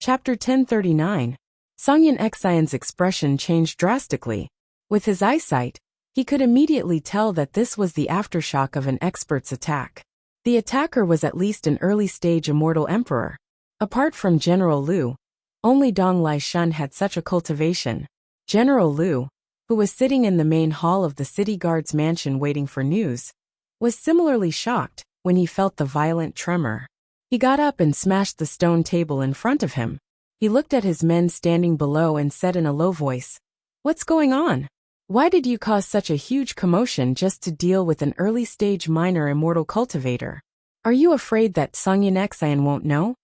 Chapter 1039. Songyan Exion's expression changed drastically. With his eyesight, he could immediately tell that this was the aftershock of an expert's attack. The attacker was at least an early-stage immortal emperor. Apart from General Liu, only Dong Laishan had such a cultivation. General Liu, who was sitting in the main hall of the city guard's mansion waiting for news, was similarly shocked when he felt the violent tremor. He got up and smashed the stone table in front of him. He looked at his men standing below and said in a low voice, "What's going on? Why did you cause such a huge commotion just to deal with an early-stage minor immortal cultivator? Are you afraid that Songyan Exion won't know?"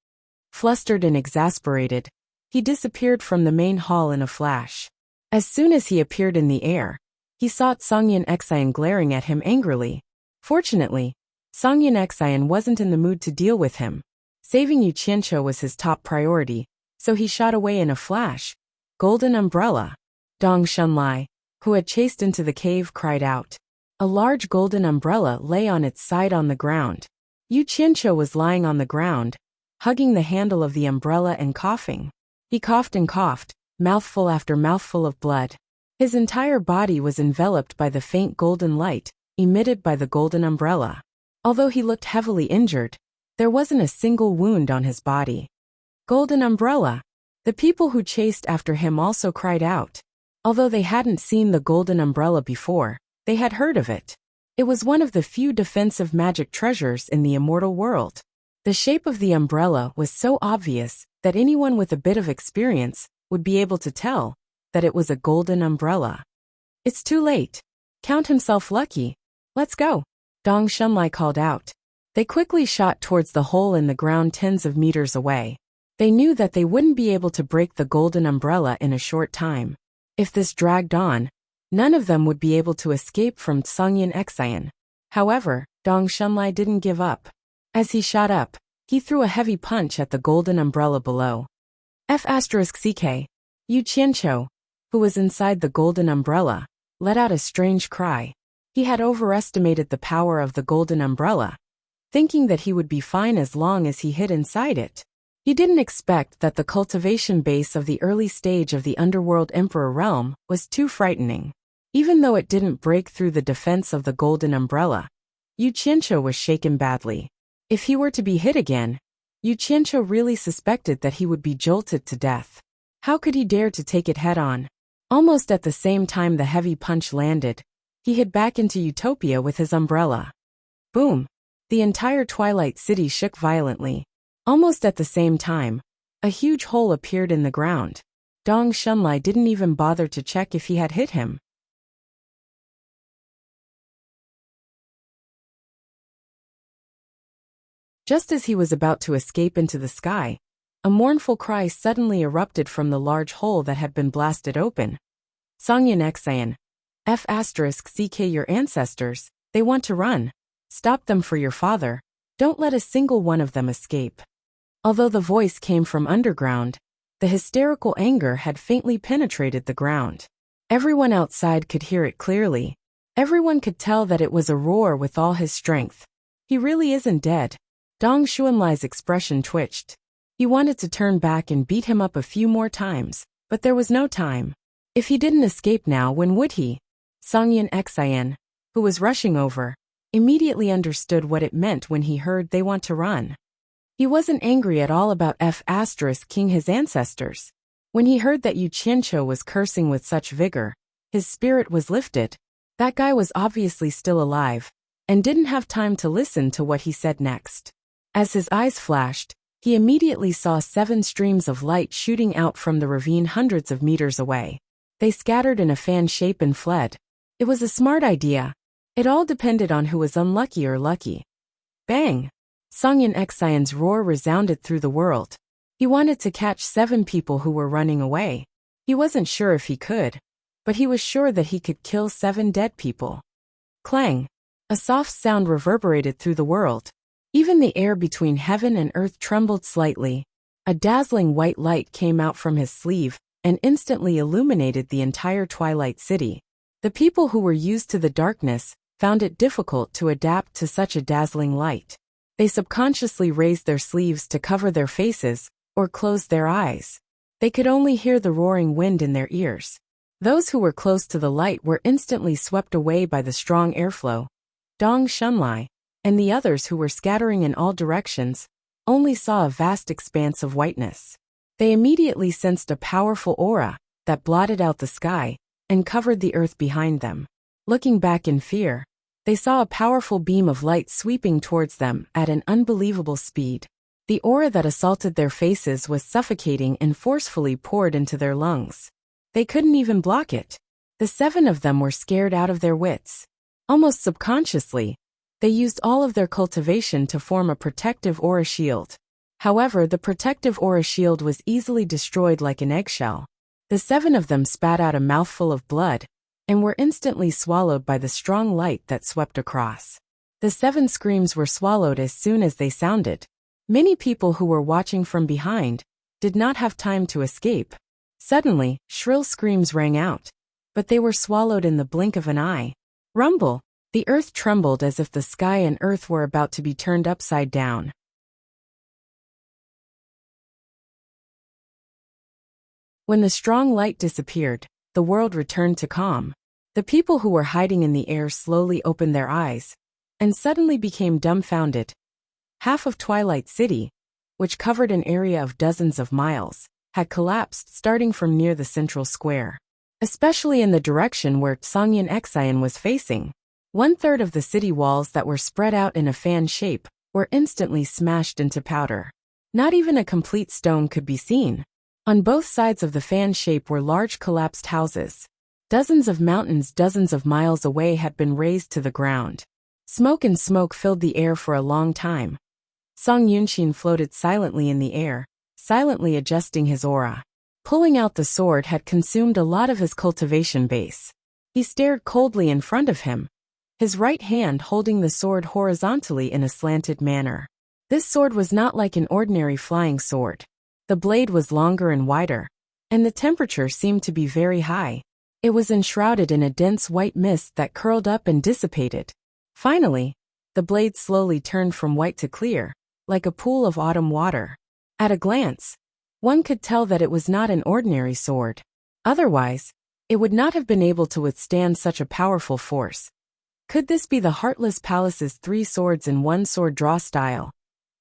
Flustered and exasperated, he disappeared from the main hall in a flash. As soon as he appeared in the air, he saw Songyan Exion glaring at him angrily. Fortunately, Songyan Exion wasn't in the mood to deal with him. Saving Yu Qianqiu was his top priority, so he shot away in a flash. Golden umbrella. Dong Shunlai, who had chased into the cave, cried out. A large golden umbrella lay on its side on the ground. Yu Qianqiu was lying on the ground, hugging the handle of the umbrella and coughing. He coughed and coughed, mouthful after mouthful of blood. His entire body was enveloped by the faint golden light emitted by the golden umbrella. Although he looked heavily injured, there wasn't a single wound on his body. Golden umbrella! The people who chased after him also cried out. Although they hadn't seen the golden umbrella before, they had heard of it. It was one of the few defensive magic treasures in the immortal world. The shape of the umbrella was so obvious that anyone with a bit of experience would be able to tell that it was a golden umbrella. It's too late. Count himself lucky. Let's go. Dong Shunlai called out. They quickly shot towards the hole in the ground tens of meters away. They knew that they wouldn't be able to break the golden umbrella in a short time. If this dragged on, none of them would be able to escape from Songyan Exion. However, Dong Shunlai didn't give up. As he shot up, he threw a heavy punch at the golden umbrella below. F***ck. Yu Qianqiu, who was inside the golden umbrella, let out a strange cry. He had overestimated the power of the golden umbrella, thinking that he would be fine as long as he hid inside it. He didn't expect that the cultivation base of the early stage of the underworld emperor realm was too frightening. Even though it didn't break through the defense of the golden umbrella, Yu Qianqiu was shaken badly. If he were to be hit again, Yu Qianqiu really suspected that he would be jolted to death. How could he dare to take it head-on? Almost at the same time the heavy punch landed, he hid back into Utopia with his umbrella. Boom! The entire Twilight City shook violently. Almost at the same time, a huge hole appeared in the ground. Dong Shunlai didn't even bother to check if he had hit him. Just as he was about to escape into the sky, a mournful cry suddenly erupted from the large hole that had been blasted open. Songyan Exion. F***ck your ancestors, they want to run. Stop them for your father. Don't let a single one of them escape. Although the voice came from underground, the hysterical anger had faintly penetrated the ground. Everyone outside could hear it clearly. Everyone could tell that it was a roar with all his strength. He really isn't dead. Dong Shunlai's expression twitched. He wanted to turn back and beat him up a few more times, but there was no time. If he didn't escape now, when would he? Songyan Exion, who was rushing over, immediately understood what it meant when he heard they want to run. He wasn't angry at all about F***king his ancestors. When he heard that Yu Qianqiu was cursing with such vigor, his spirit was lifted. That guy was obviously still alive, and didn't have time to listen to what he said next. As his eyes flashed, he immediately saw 7 streams of light shooting out from the ravine hundreds of meters away. They scattered in a fan shape and fled. It was a smart idea. It all depended on who was unlucky or lucky. Bang! Songyan Exion's roar resounded through the world. He wanted to catch 7 people who were running away. He wasn't sure if he could, but he was sure that he could kill 7 dead people. Clang! A soft sound reverberated through the world. Even the air between heaven and earth trembled slightly. A dazzling white light came out from his sleeve and instantly illuminated the entire Twilight City. The people who were used to the darkness found it difficult to adapt to such a dazzling light. They subconsciously raised their sleeves to cover their faces, or closed their eyes. They could only hear the roaring wind in their ears. Those who were close to the light were instantly swept away by the strong airflow. Dong Shunlai, and the others who were scattering in all directions, only saw a vast expanse of whiteness. They immediately sensed a powerful aura that blotted out the sky and covered the earth behind them. Looking back in fear, they saw a powerful beam of light sweeping towards them at an unbelievable speed. The aura that assaulted their faces was suffocating and forcefully poured into their lungs. They couldn't even block it. The 7 of them were scared out of their wits. Almost subconsciously, they used all of their cultivation to form a protective aura shield. However, the protective aura shield was easily destroyed like an eggshell. The 7 of them spat out a mouthful of blood and were instantly swallowed by the strong light that swept across. The 7 screams were swallowed as soon as they sounded. Many people who were watching from behind did not have time to escape. Suddenly, shrill screams rang out, but they were swallowed in the blink of an eye. Rumble! The earth trembled as if the sky and earth were about to be turned upside down. When the strong light disappeared, the world returned to calm. The people who were hiding in the air slowly opened their eyes and suddenly became dumbfounded. Half of Twilight City, which covered an area of dozens of miles, had collapsed starting from near the central square. Especially in the direction where Songyan Xian was facing. 1/3 of the city walls that were spread out in a fan shape were instantly smashed into powder. Not even a complete stone could be seen. On both sides of the fan shape were large collapsed houses. Dozens of mountains dozens of miles away had been razed to the ground. Smoke filled the air for a long time. Song Yunxin floated silently in the air, silently adjusting his aura. Pulling out the sword had consumed a lot of his cultivation base. He stared coldly in front of him, his right hand holding the sword horizontally in a slanted manner. This sword was not like an ordinary flying sword. The blade was longer and wider, and the temperature seemed to be very high. It was enshrouded in a dense white mist that curled up and dissipated. Finally, the blade slowly turned from white to clear, like a pool of autumn water. At a glance, one could tell that it was not an ordinary sword. Otherwise, it would not have been able to withstand such a powerful force. Could this be the Heartless Palace's 3 swords in 1 sword draw style?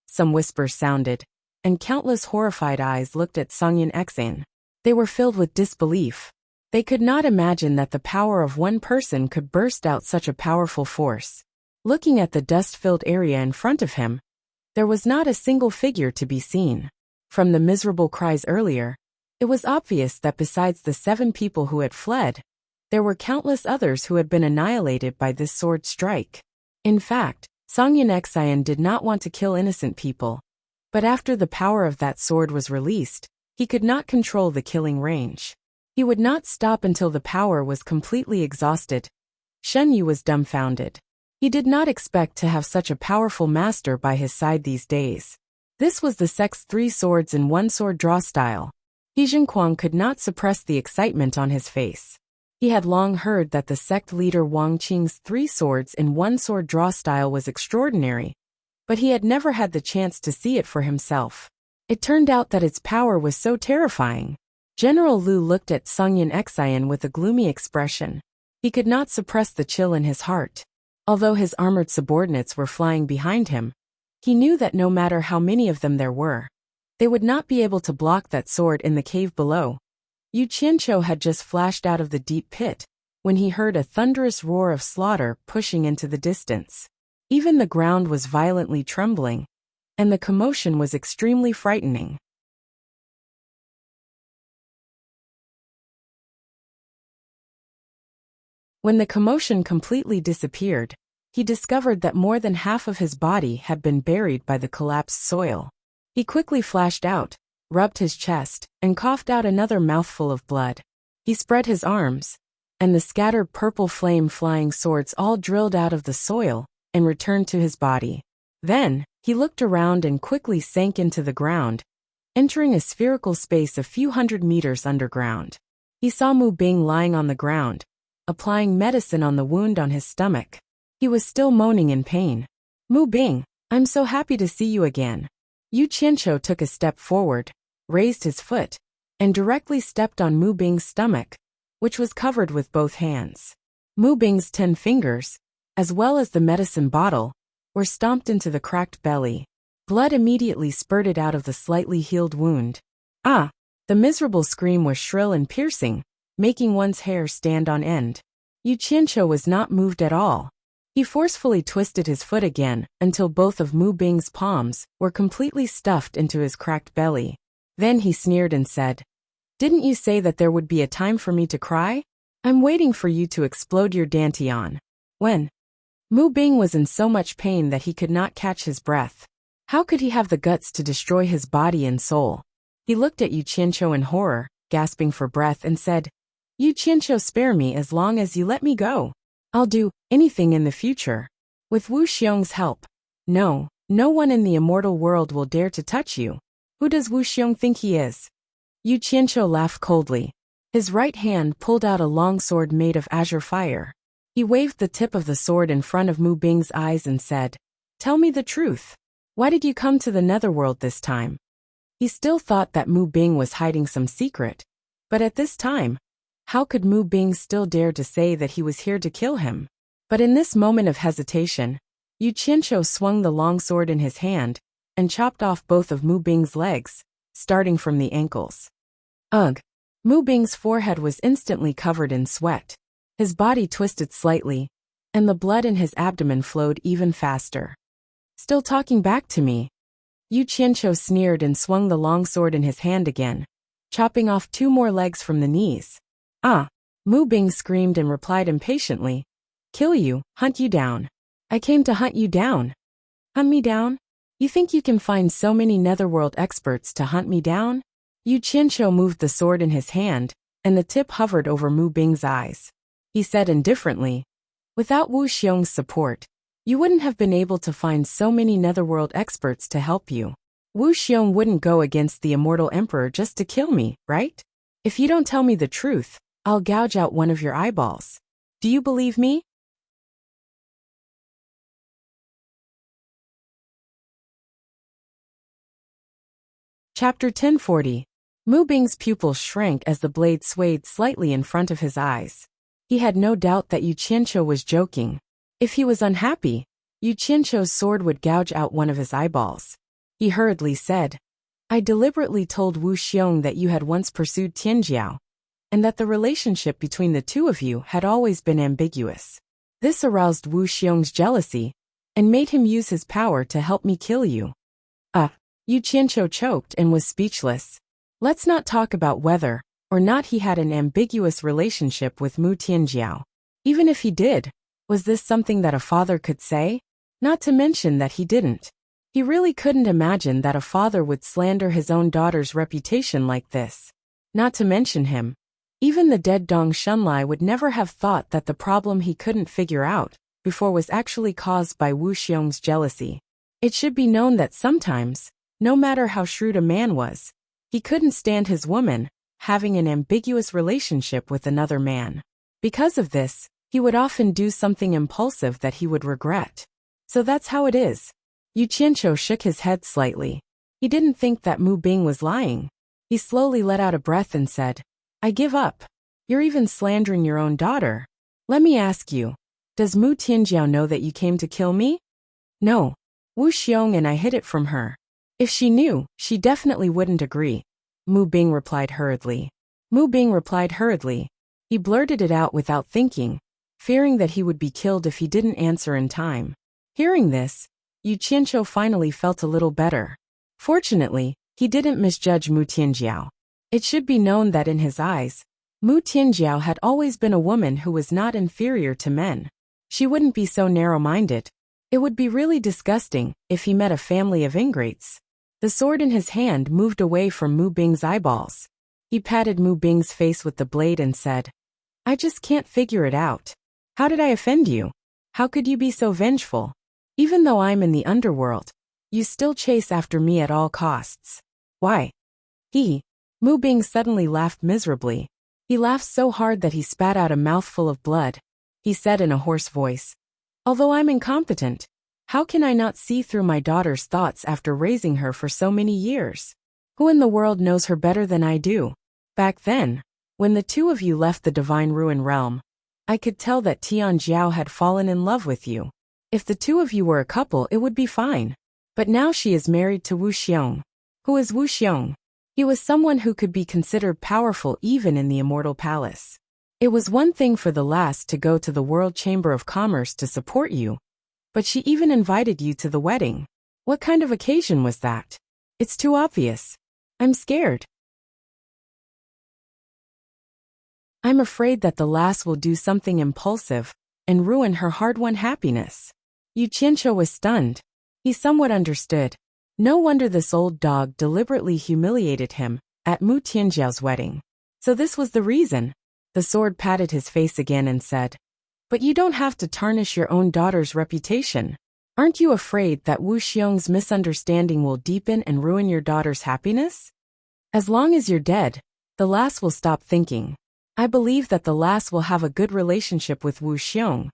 Some whispers sounded, and countless horrified eyes looked at Songyan Xian. They were filled with disbelief. They could not imagine that the power of one person could burst out such a powerful force. Looking at the dust-filled area in front of him, there was not a single figure to be seen. From the miserable cries earlier, it was obvious that besides the 7 people who had fled, there were countless others who had been annihilated by this sword strike. In fact, Songyan Xian did not want to kill innocent people, but after the power of that sword was released, he could not control the killing range. He would not stop until the power was completely exhausted. Shen Yu was dumbfounded. He did not expect to have such a powerful master by his side these days. This was the sect's 3 swords in 1 sword draw style. He Jinquang could not suppress the excitement on his face. He had long heard that the sect leader Wang Qing's 3 swords in 1 sword draw style was extraordinary, but he had never had the chance to see it for himself. It turned out that its power was so terrifying. General Lu looked at Songyan Xian with a gloomy expression. He could not suppress the chill in his heart. Although his armored subordinates were flying behind him, he knew that no matter how many of them there were, they would not be able to block that sword in the cave below. Yu Qianqiu had just flashed out of the deep pit when he heard a thunderous roar of slaughter pushing into the distance. Even the ground was violently trembling, and the commotion was extremely frightening. When the commotion completely disappeared, he discovered that more than half of his body had been buried by the collapsed soil. He quickly flashed out, rubbed his chest, and coughed out another mouthful of blood. He spread his arms, and the scattered purple flame flying swords all drilled out of the soil and returned to his body. Then, he looked around and quickly sank into the ground, entering a spherical space a few hundred meters underground. He saw Mu Bing lying on the ground, applying medicine on the wound on his stomach. He was still moaning in pain. Mu Bing, I'm so happy to see you again. Yu Qianqiu took a step forward, raised his foot, and directly stepped on Mu Bing's stomach, which was covered with both hands. Mu Bing's 10 fingers, as well as the medicine bottle, were stomped into the cracked belly. Blood immediately spurted out of the slightly healed wound. Ah! The miserable scream was shrill and piercing, making one's hair stand on end. Yu Qianqiu was not moved at all. He forcefully twisted his foot again until both of Mu Bing's palms were completely stuffed into his cracked belly. Then he sneered and said, "Didn't you say that there would be a time for me to cry? I'm waiting for you to explode your dantian." When? Mu Bing was in so much pain that he could not catch his breath. How could he have the guts to destroy his body and soul? He looked at Yu Qianqiu in horror, gasping for breath, and said, "Yu Qianqiu, spare me as long as you let me go. I'll do anything in the future. With Wu Xiong's help. No one in the immortal world will dare to touch you. Who does Wu Xiong think he is?" Yu Qianqiu laughed coldly. His right hand pulled out a long sword made of azure fire. He waved the tip of the sword in front of Mu Bing's eyes and said, "Tell me the truth. Why did you come to the netherworld this time?" He still thought that Mu Bing was hiding some secret. But at this time, how could Mu Bing still dare to say that he was here to kill him? But in this moment of hesitation, Yu Qianqiu swung the long sword in his hand and chopped off both of Mu Bing's legs, starting from the ankles. Ugh! Mu Bing's forehead was instantly covered in sweat. His body twisted slightly, and the blood in his abdomen flowed even faster. "Still talking back to me?" Yu Qianqiu sneered and swung the long sword in his hand again, chopping off 2 more legs from the knees. "Ah!" Mu Bing screamed and replied impatiently, "Kill you, hunt you down. I came to hunt you down." "Hunt me down? You think you can find so many netherworld experts to hunt me down?" Yu Qianqiu moved the sword in his hand, and the tip hovered over Mu Bing's eyes. He said indifferently, "Without Wu Xiong's support, you wouldn't have been able to find so many netherworld experts to help you. Wu Xiong wouldn't go against the immortal emperor just to kill me, right? If you don't tell me the truth, I'll gouge out one of your eyeballs. Do you believe me?" Chapter 1040. Mu Bing's pupils shrank as the blade swayed slightly in front of his eyes. He had no doubt that Yu Qianqiu was joking. If he was unhappy, Yu Qianqiu's sword would gouge out one of his eyeballs. He hurriedly said, "I deliberately told Wu Xiong that you had once pursued Tianjiao, and that the relationship between the two of you had always been ambiguous. This aroused Wu Xiong's jealousy, and made him use his power to help me kill you." Yu Qianqiu choked and was speechless. Let's not talk about whether or not he had an ambiguous relationship with Mu Tianjiao. Even if he did, was this something that a father could say? Not to mention that he didn't. He really couldn't imagine that a father would slander his own daughter's reputation like this. Not to mention him. Even the dead Dong Shunlai would never have thought that the problem he couldn't figure out before was actually caused by Wu Xiong's jealousy. It should be known that sometimes, no matter how shrewd a man was, he couldn't stand his woman having an ambiguous relationship with another man. Because of this, he would often do something impulsive that he would regret. So that's how it is. Yu Qianqiu shook his head slightly. He didn't think that Mu Bing was lying. He slowly let out a breath and said, "I give up. You're even slandering your own daughter. Let me ask you, does Mu Tianjiao know that you came to kill me?" "No. Wu Xiong and I hid it from her. If she knew, she definitely wouldn't agree," Mu Bing replied hurriedly. He blurted it out without thinking, fearing that he would be killed if he didn't answer in time. Hearing this, Yu Qianqiu finally felt a little better. Fortunately, he didn't misjudge Mu Tianjiao. It should be known that in his eyes, Mu Tianjiao had always been a woman who was not inferior to men. She wouldn't be so narrow-minded. It would be really disgusting if he met a family of ingrates. The sword in his hand moved away from Mu Bing's eyeballs. He patted Mu Bing's face with the blade and said, "I just can't figure it out. How did I offend you? How could you be so vengeful? Even though I'm in the underworld, you still chase after me at all costs. Why?" Mu Bing suddenly laughed miserably. He laughed so hard that he spat out a mouthful of blood. He said in a hoarse voice, "Although I'm incompetent, how can I not see through my daughter's thoughts after raising her for so many years? Who in the world knows her better than I do? Back then, when the two of you left the Divine Ruin realm, I could tell that Tian Jiao had fallen in love with you. If the two of you were a couple, it would be fine. But now she is married to Wu Xiong. Who is Wu Xiong? He was someone who could be considered powerful even in the Immortal Palace. It was one thing for the last to go to the World Chamber of Commerce to support you, but she even invited you to the wedding. What kind of occasion was that? It's too obvious. I'm scared. I'm afraid that the lass will do something impulsive and ruin her hard-won happiness. Yu Qianqiu was stunned. He somewhat understood. No wonder this old dog deliberately humiliated him at Mu Tianjiao's wedding. So this was the reason. The sword patted his face again and said, "But you don't have to tarnish your own daughter's reputation. Aren't you afraid that Wu Xiong's misunderstanding will deepen and ruin your daughter's happiness? As long as you're dead, the lass will stop thinking. I believe that the lass will have a good relationship with Wu Xiong,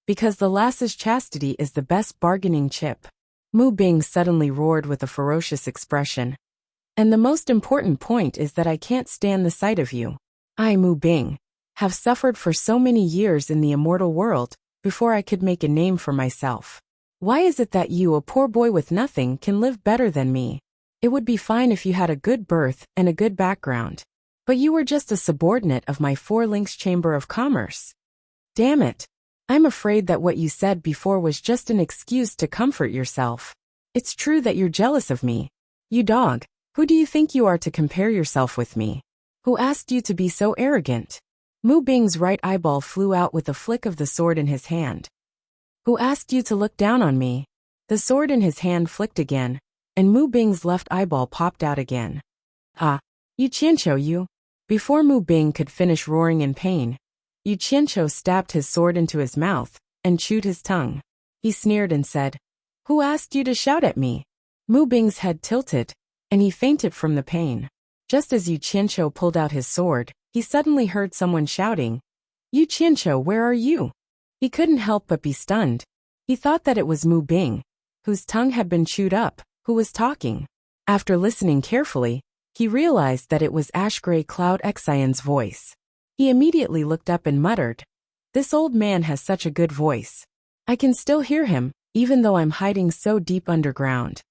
because the lass's chastity is the best bargaining chip." Mu Bing suddenly roared with a ferocious expression. "And the most important point is that I can't stand the sight of you. I, Mu Bing, have suffered for so many years in the immortal world before I could make a name for myself. Why is it that you, a poor boy with nothing, can live better than me? It would be fine if you had a good birth and a good background. But you were just a subordinate of my Four Links Chamber of Commerce. Damn it. I'm afraid that what you said before was just an excuse to comfort yourself. It's true that you're jealous of me. You dog, who do you think you are to compare yourself with me? Who asked you to be so arrogant?" Mu Bing's right eyeball flew out with a flick of the sword in his hand. "Who asked you to look down on me?" The sword in his hand flicked again, and Mu Bing's left eyeball popped out again. "Ah, Yu Qianqiu, you." Before Mu Bing could finish roaring in pain, Yu Qianqiu stabbed his sword into his mouth and chewed his tongue. He sneered and said, "Who asked you to shout at me?" Mu Bing's head tilted, and he fainted from the pain. Just as Yu Qianqiu pulled out his sword, he suddenly heard someone shouting, "Yu Qianqiu, where are you?" He couldn't help but be stunned. He thought that it was Mu Bing, whose tongue had been chewed up, who was talking. After listening carefully, he realized that it was Ash Gray Cloud Xian's voice. He immediately looked up and muttered, "This old man has such a good voice. I can still hear him, even though I'm hiding so deep underground."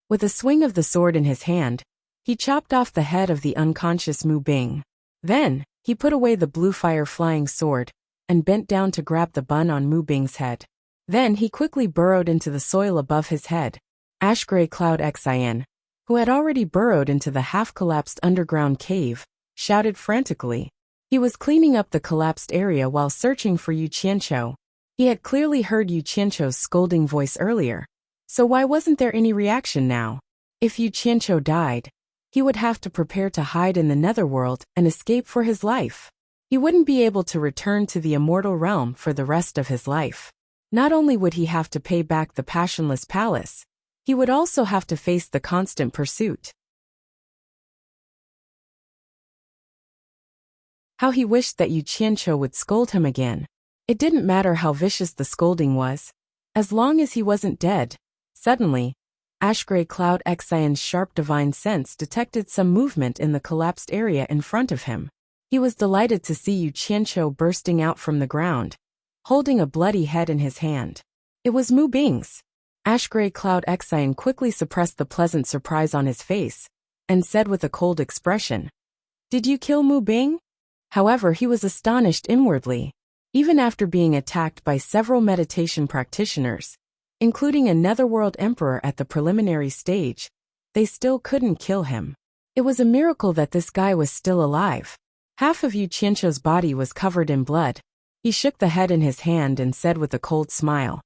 With a swing of the sword in his hand, he chopped off the head of the unconscious Mu Bing. Then, he put away the blue fire flying sword and bent down to grab the bun on Mu Bing's head. Then he quickly burrowed into the soil above his head. Ash Gray Cloud Xian, who had already burrowed into the half-collapsed underground cave, shouted frantically. He was cleaning up the collapsed area while searching for Yu Qianqiu. He had clearly heard Yu Qianqiu's scolding voice earlier. So why wasn't there any reaction now? If Yu Qianqiu died, he would have to prepare to hide in the netherworld and escape for his life. He wouldn't be able to return to the immortal realm for the rest of his life. Not only would he have to pay back the Passionless Palace, he would also have to face the constant pursuit. How he wished that Yu Qianqiu would scold him again. It didn't matter how vicious the scolding was, as long as he wasn't dead. Suddenly, Ash Gray Cloud Xian's sharp divine sense detected some movement in the collapsed area in front of him. He was delighted to see Yu Qianqiu bursting out from the ground, holding a bloody head in his hand. It was Mu Bing's. Ash Gray Cloud Xian quickly suppressed the pleasant surprise on his face, and said with a cold expression, "Did you kill Mu Bing?" However, he was astonished inwardly. Even after being attacked by several meditation practitioners, including a Netherworld Emperor at the preliminary stage, they still couldn't kill him. It was a miracle that this guy was still alive. Half of Yu Qianqiu's body was covered in blood. He shook the head in his hand and said with a cold smile,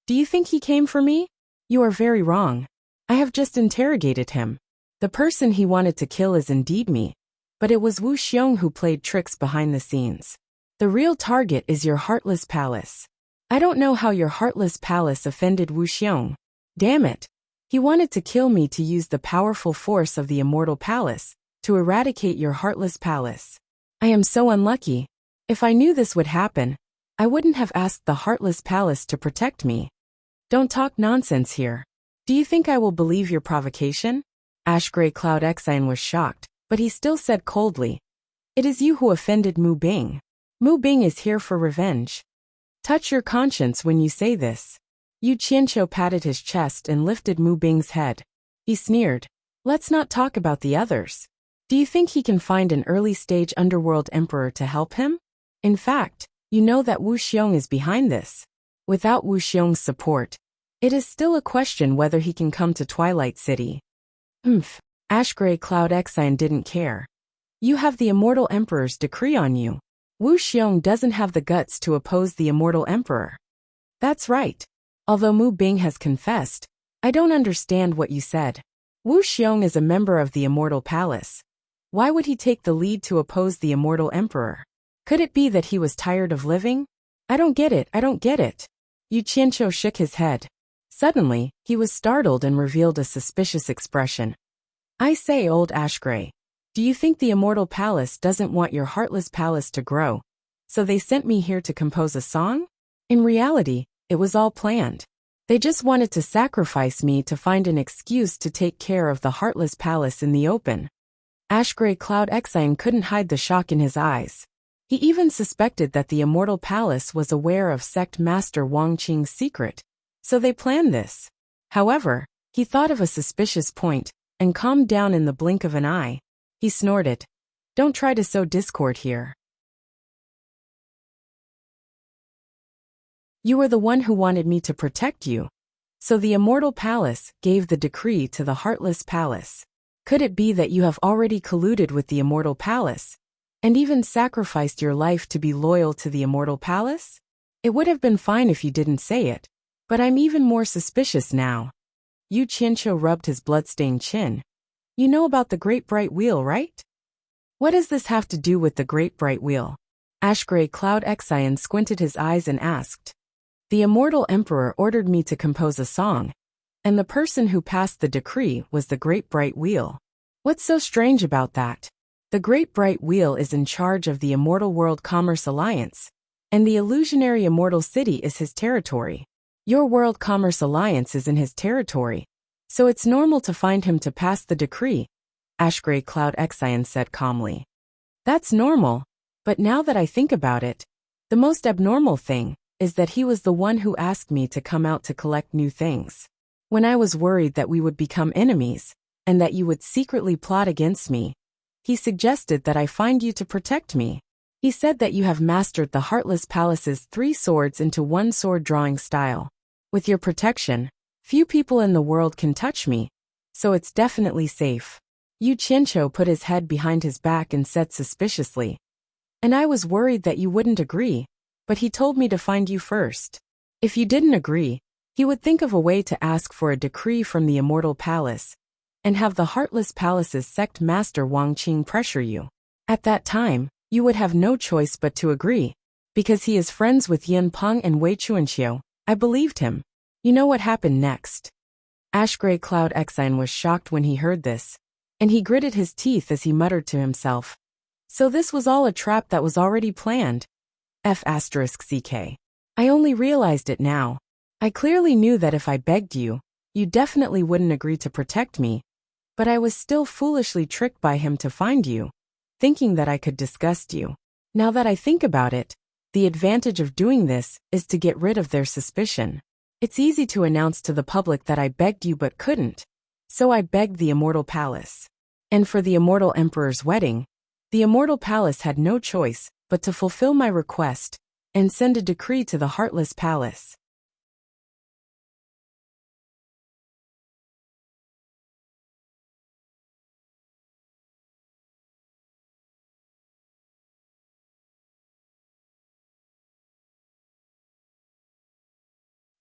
"Do you think he came for me? You are very wrong. I have just interrogated him. The person he wanted to kill is indeed me, but it was Wu Xiong who played tricks behind the scenes. The real target is your Heartless Palace. I don't know how your Heartless Palace offended Wu Xiong. Damn it. He wanted to kill me to use the powerful force of the Immortal Palace to eradicate your Heartless Palace. I am so unlucky. If I knew this would happen, I wouldn't have asked the Heartless Palace to protect me. Don't talk nonsense here. Do you think I will believe your provocation? Ash Gray Cloud Exine was shocked, but he still said coldly, "It is you who offended Mu Bing. Mu Bing is here for revenge. Touch your conscience when you say this." Yu Qianqiu patted his chest and lifted Mu Bing's head. He sneered, "Let's not talk about the others. Do you think he can find an early-stage underworld emperor to help him? In fact, you know that Wu Xiong is behind this. Without Wu Xiong's support, it is still a question whether he can come to Twilight City." Ash Gray Cloud Exine didn't care. "You have the Immortal Emperor's decree on you. Wu Xiong doesn't have the guts to oppose the Immortal Emperor." "That's right. Although Mu Bing has confessed, I don't understand what you said. Wu Xiong is a member of the Immortal Palace. Why would he take the lead to oppose the Immortal Emperor? Could it be that he was tired of living? I don't get it. Yu Qianqiu shook his head. Suddenly, he was startled and revealed a suspicious expression. "I say, old Ash Gray, do you think the Immortal Palace doesn't want your heartless palace to grow, so they sent me here to compose a song? In reality, it was all planned. They just wanted to sacrifice me to find an excuse to take care of the heartless palace in the open." Ash Gray Cloud Exine couldn't hide the shock in his eyes. He even suspected that the Immortal Palace was aware of Sect Master Wang Qing's secret, so they planned this. However, he thought of a suspicious point and calmed down in the blink of an eye. He snorted, "Don't try to sow discord here. You were the one who wanted me to protect you. So the Immortal Palace gave the decree to the Heartless Palace. Could it be that you have already colluded with the Immortal Palace, and even sacrificed your life to be loyal to the Immortal Palace? It would have been fine if you didn't say it, but I'm even more suspicious now." Yu Qianqiu rubbed his blood-stained chin. "You know about the Great Bright Wheel, right? What does this have to do with the Great Bright Wheel?" Ash Gray Cloud Exine squinted his eyes and asked. "The Immortal Emperor ordered me to compose a song, and the person who passed the decree was the Great Bright Wheel. What's so strange about that? The Great Bright Wheel is in charge of the Immortal World Commerce Alliance, and the illusionary Immortal City is his territory. Your World Commerce Alliance is in his territory, so it's normal to find him to pass the decree," Ash Gray Cloud Exine said calmly. "That's normal, but now that I think about it, the most abnormal thing is that he was the one who asked me to come out to collect new things. When I was worried that we would become enemies, and that you would secretly plot against me, he suggested that I find you to protect me. He said that you have mastered the Heartless Palace's 3 swords into 1 sword drawing style. With your protection, few people in the world can touch me, so it's definitely safe." Yu Qianqiu put his head behind his back and said suspiciously, "And I was worried that you wouldn't agree, but he told me to find you first. If you didn't agree, he would think of a way to ask for a decree from the Immortal Palace, and have the Heartless Palace's Sect Master Wang Qing pressure you. At that time, you would have no choice but to agree. Because he is friends with Yin Peng and Wei Chuanqiu, I believed him. You know what happened next?" Ash Gray Cloud Exine was shocked when he heard this, and he gritted his teeth as he muttered to himself. "So this was all a trap that was already planned. F***CK. I only realized it now. I clearly knew that if I begged you, you definitely wouldn't agree to protect me, but I was still foolishly tricked by him to find you, thinking that I could disgust you. Now that I think about it, the advantage of doing this is to get rid of their suspicion. It's easy to announce to the public that I begged you but couldn't, so I begged the Immortal Palace. And for the Immortal Emperor's wedding, the Immortal Palace had no choice but to fulfill my request and send a decree to the Heartless Palace."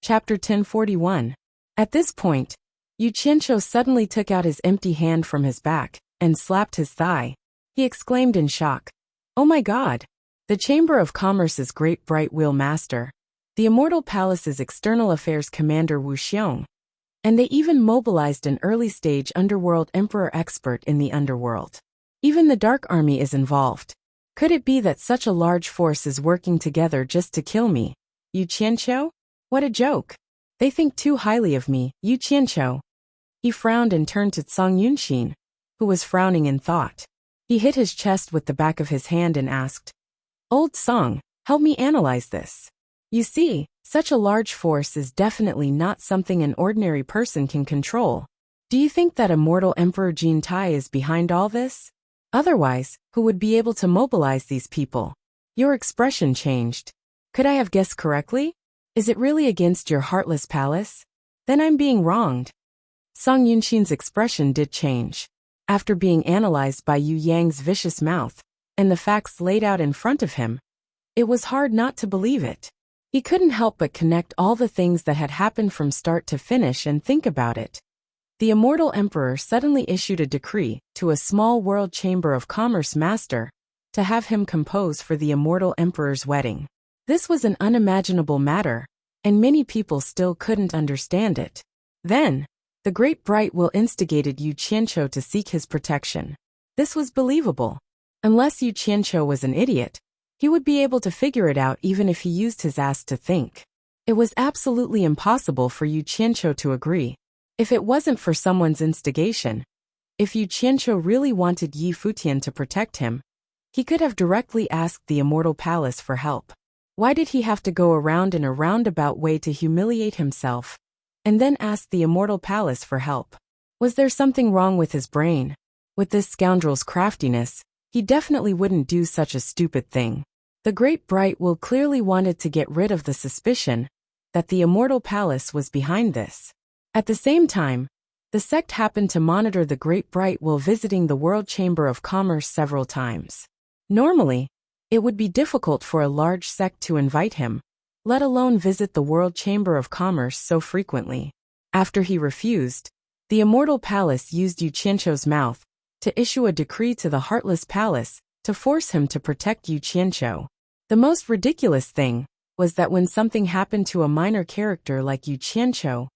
Chapter 1041. At this point, Yu Qianqiu suddenly took out his empty hand from his back and slapped his thigh. He exclaimed in shock, "Oh my God! The Chamber of Commerce's Great Bright Wheel Master, the Immortal Palace's External Affairs Commander Wu Xiong, and they even mobilized an early-stage Underworld Emperor expert in the Underworld. Even the Dark Army is involved. Could it be that such a large force is working together just to kill me? Yu Qianqiu? What a joke! They think too highly of me, Yu Qianqiu." He frowned and turned to Song Yunshin, who was frowning in thought. He hit his chest with the back of his hand and asked, "Old Song, help me analyze this. You see, such a large force is definitely not something an ordinary person can control. Do you think that immortal Emperor Jin Tai is behind all this? Otherwise, who would be able to mobilize these people?" Your expression changed. Could I have guessed correctly? Is it really against your heartless palace? Then I'm being wronged. Song Yunshin's expression did change. After being analyzed by Yu Yang's vicious mouth, and the facts laid out in front of him, it was hard not to believe it. He couldn't help but connect all the things that had happened from start to finish and think about it. The immortal emperor suddenly issued a decree to a small world chamber of commerce master to have him compose for the immortal emperor's wedding. This was an unimaginable matter, and many people still couldn't understand it. Then, the great bright will instigated Yu Qianqiu to seek his protection. This was believable. Unless Yu Qianqiu was an idiot, he would be able to figure it out even if he used his ass to think. It was absolutely impossible for Yu Qianqiu to agree. If it wasn't for someone's instigation, if Yu Qianqiu really wanted Yi Futian to protect him, he could have directly asked the immortal palace for help. Why did he have to go around in a roundabout way to humiliate himself, and then ask the immortal palace for help? Was there something wrong with his brain? With this scoundrel's craftiness, he definitely wouldn't do such a stupid thing. The Great Bright Will clearly wanted to get rid of the suspicion that the immortal palace was behind this. At the same time, the sect happened to monitor the Great Bright Will visiting the World Chamber of Commerce several times. Normally, it would be difficult for a large sect to invite him, let alone visit the World Chamber of Commerce so frequently. After he refused, the immortal palace used Yu Qianqiu's mouth to issue a decree to the Heartless Palace to force him to protect Yu Qianqiu. The most ridiculous thing was that when something happened to a minor character like Yu Qianqiu,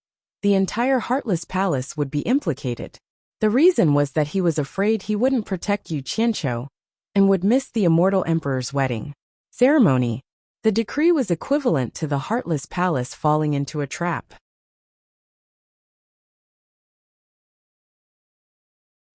the entire Heartless Palace would be implicated. The reason was that he was afraid he wouldn't protect Yu Qianqiu and would miss the immortal emperor's wedding ceremony. The decree was equivalent to the Heartless Palace falling into a trap.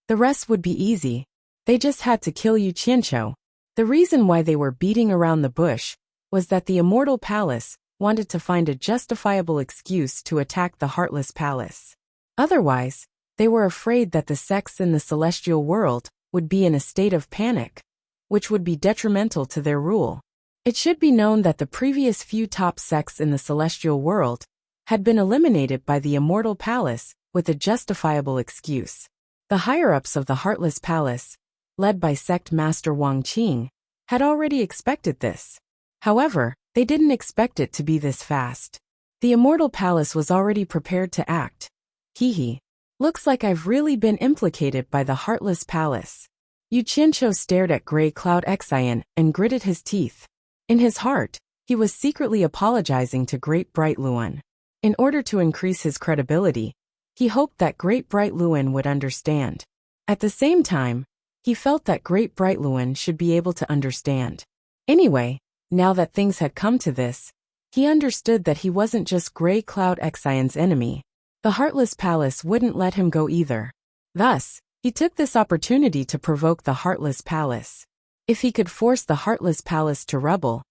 The rest would be easy. They just had to kill Yu Qianqiu. The reason why they were beating around the bush was that the immortal palace wanted to find a justifiable excuse to attack the Heartless Palace. Otherwise, they were afraid that the sects in the celestial world would be in a state of panic, which would be detrimental to their rule. It should be known that the previous few top sects in the celestial world had been eliminated by the immortal palace with a justifiable excuse. The higher-ups of the Heartless Palace, led by sect master Wang Qing, had already expected this. However, they didn't expect it to be this fast. The immortal palace was already prepared to act. Hee. Looks like I've really been implicated by the Heartless Palace. Yu Qianqiu stared at Grey Cloud Xian and gritted his teeth. In his heart, he was secretly apologizing to Great Bright Luan. In order to increase his credibility, he hoped that Great Bright Luan would understand. At the same time, he felt that Great Bright Luan should be able to understand. Anyway, now that things had come to this, he understood that he wasn't just Grey Cloud Xian's enemy. The Heartless Palace wouldn't let him go either. Thus, he took this opportunity to provoke the Heartless Palace. If he could force the Heartless Palace to rebel,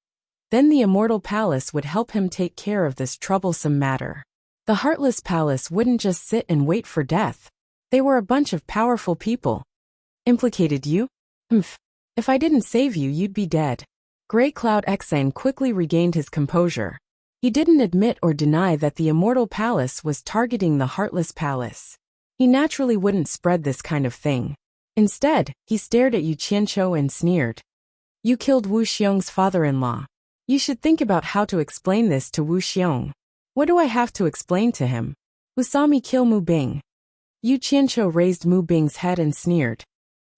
then the Immortal Palace would help him take care of this troublesome matter. The Heartless Palace wouldn't just sit and wait for death. They were a bunch of powerful people. Implicated you? If I didn't save you, you'd be dead. Grey Cloud Xian quickly regained his composure. He didn't admit or deny that the Immortal Palace was targeting the Heartless Palace. He naturally wouldn't spread this kind of thing. Instead, he stared at Yu Qianqiu and sneered. You killed Wu Xiong's father-in-law. You should think about how to explain this to Wu Xiong. What do I have to explain to him? Who saw me kill Mu Bing? Yu Qianqiu raised Mu Bing's head and sneered.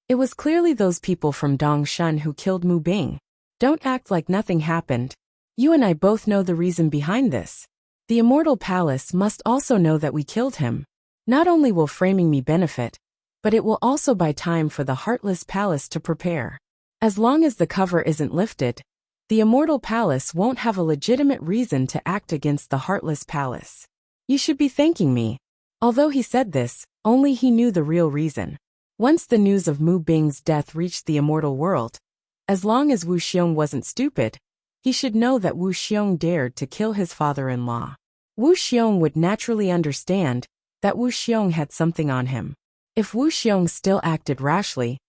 It was clearly those people from Dongshan who killed Mu Bing. Don't act like nothing happened. You and I both know the reason behind this. The Immortal Palace must also know that we killed him. Not only will framing me benefit, but it will also buy time for the Heartless Palace to prepare. As long as the cover isn't lifted, the Immortal Palace won't have a legitimate reason to act against the Heartless Palace. You should be thanking me. Although he said this, only he knew the real reason. Once the news of Mu Bing's death reached the immortal world, as long as Wu Xiong wasn't stupid, he should know that Wu Xiong dared to kill his father-in-law. Wu Xiong would naturally understand that Wu Xiong had something on him. If Wu Xiong still acted rashly,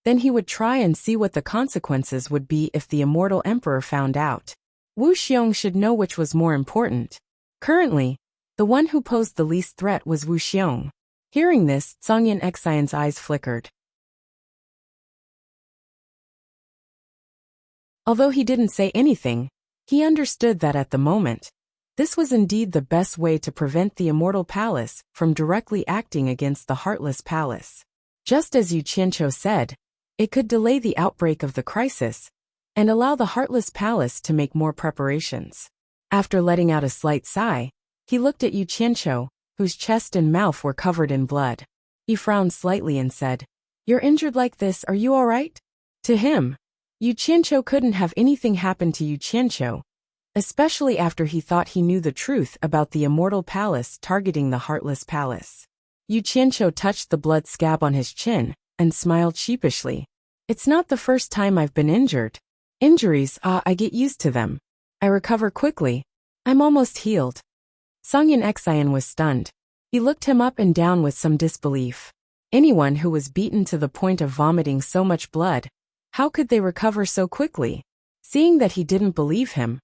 then he would try and see what the consequences would be if the immortal emperor found out. Wu Xiong should know which was more important. Currently, the one who posed the least threat was Wu Xiong. Hearing this, Songyan Xian's eyes flickered. Although he didn't say anything, he understood that at the moment, this was indeed the best way to prevent the immortal palace from directly acting against the heartless palace. Just as Yu Qianqiu said, it could delay the outbreak of the crisis and allow the heartless palace to make more preparations. After letting out a slight sigh, he looked at Yu Qianqiu, whose chest and mouth were covered in blood. He frowned slightly and said, "You're injured like this, are you all right?" To him, Yu Qianqiu couldn't have anything happen to Yu Qianqiu, especially after he thought he knew the truth about the immortal palace targeting the heartless palace. Yu Qianqiu touched the blood scab on his chin and smiled sheepishly. "It's not the first time I've been injured. Injuries, I get used to them. I recover quickly. I'm almost healed." Songyan Xian was stunned. He looked him up and down with some disbelief. Anyone who was beaten to the point of vomiting so much blood, how could they recover so quickly? Seeing that he didn't believe him,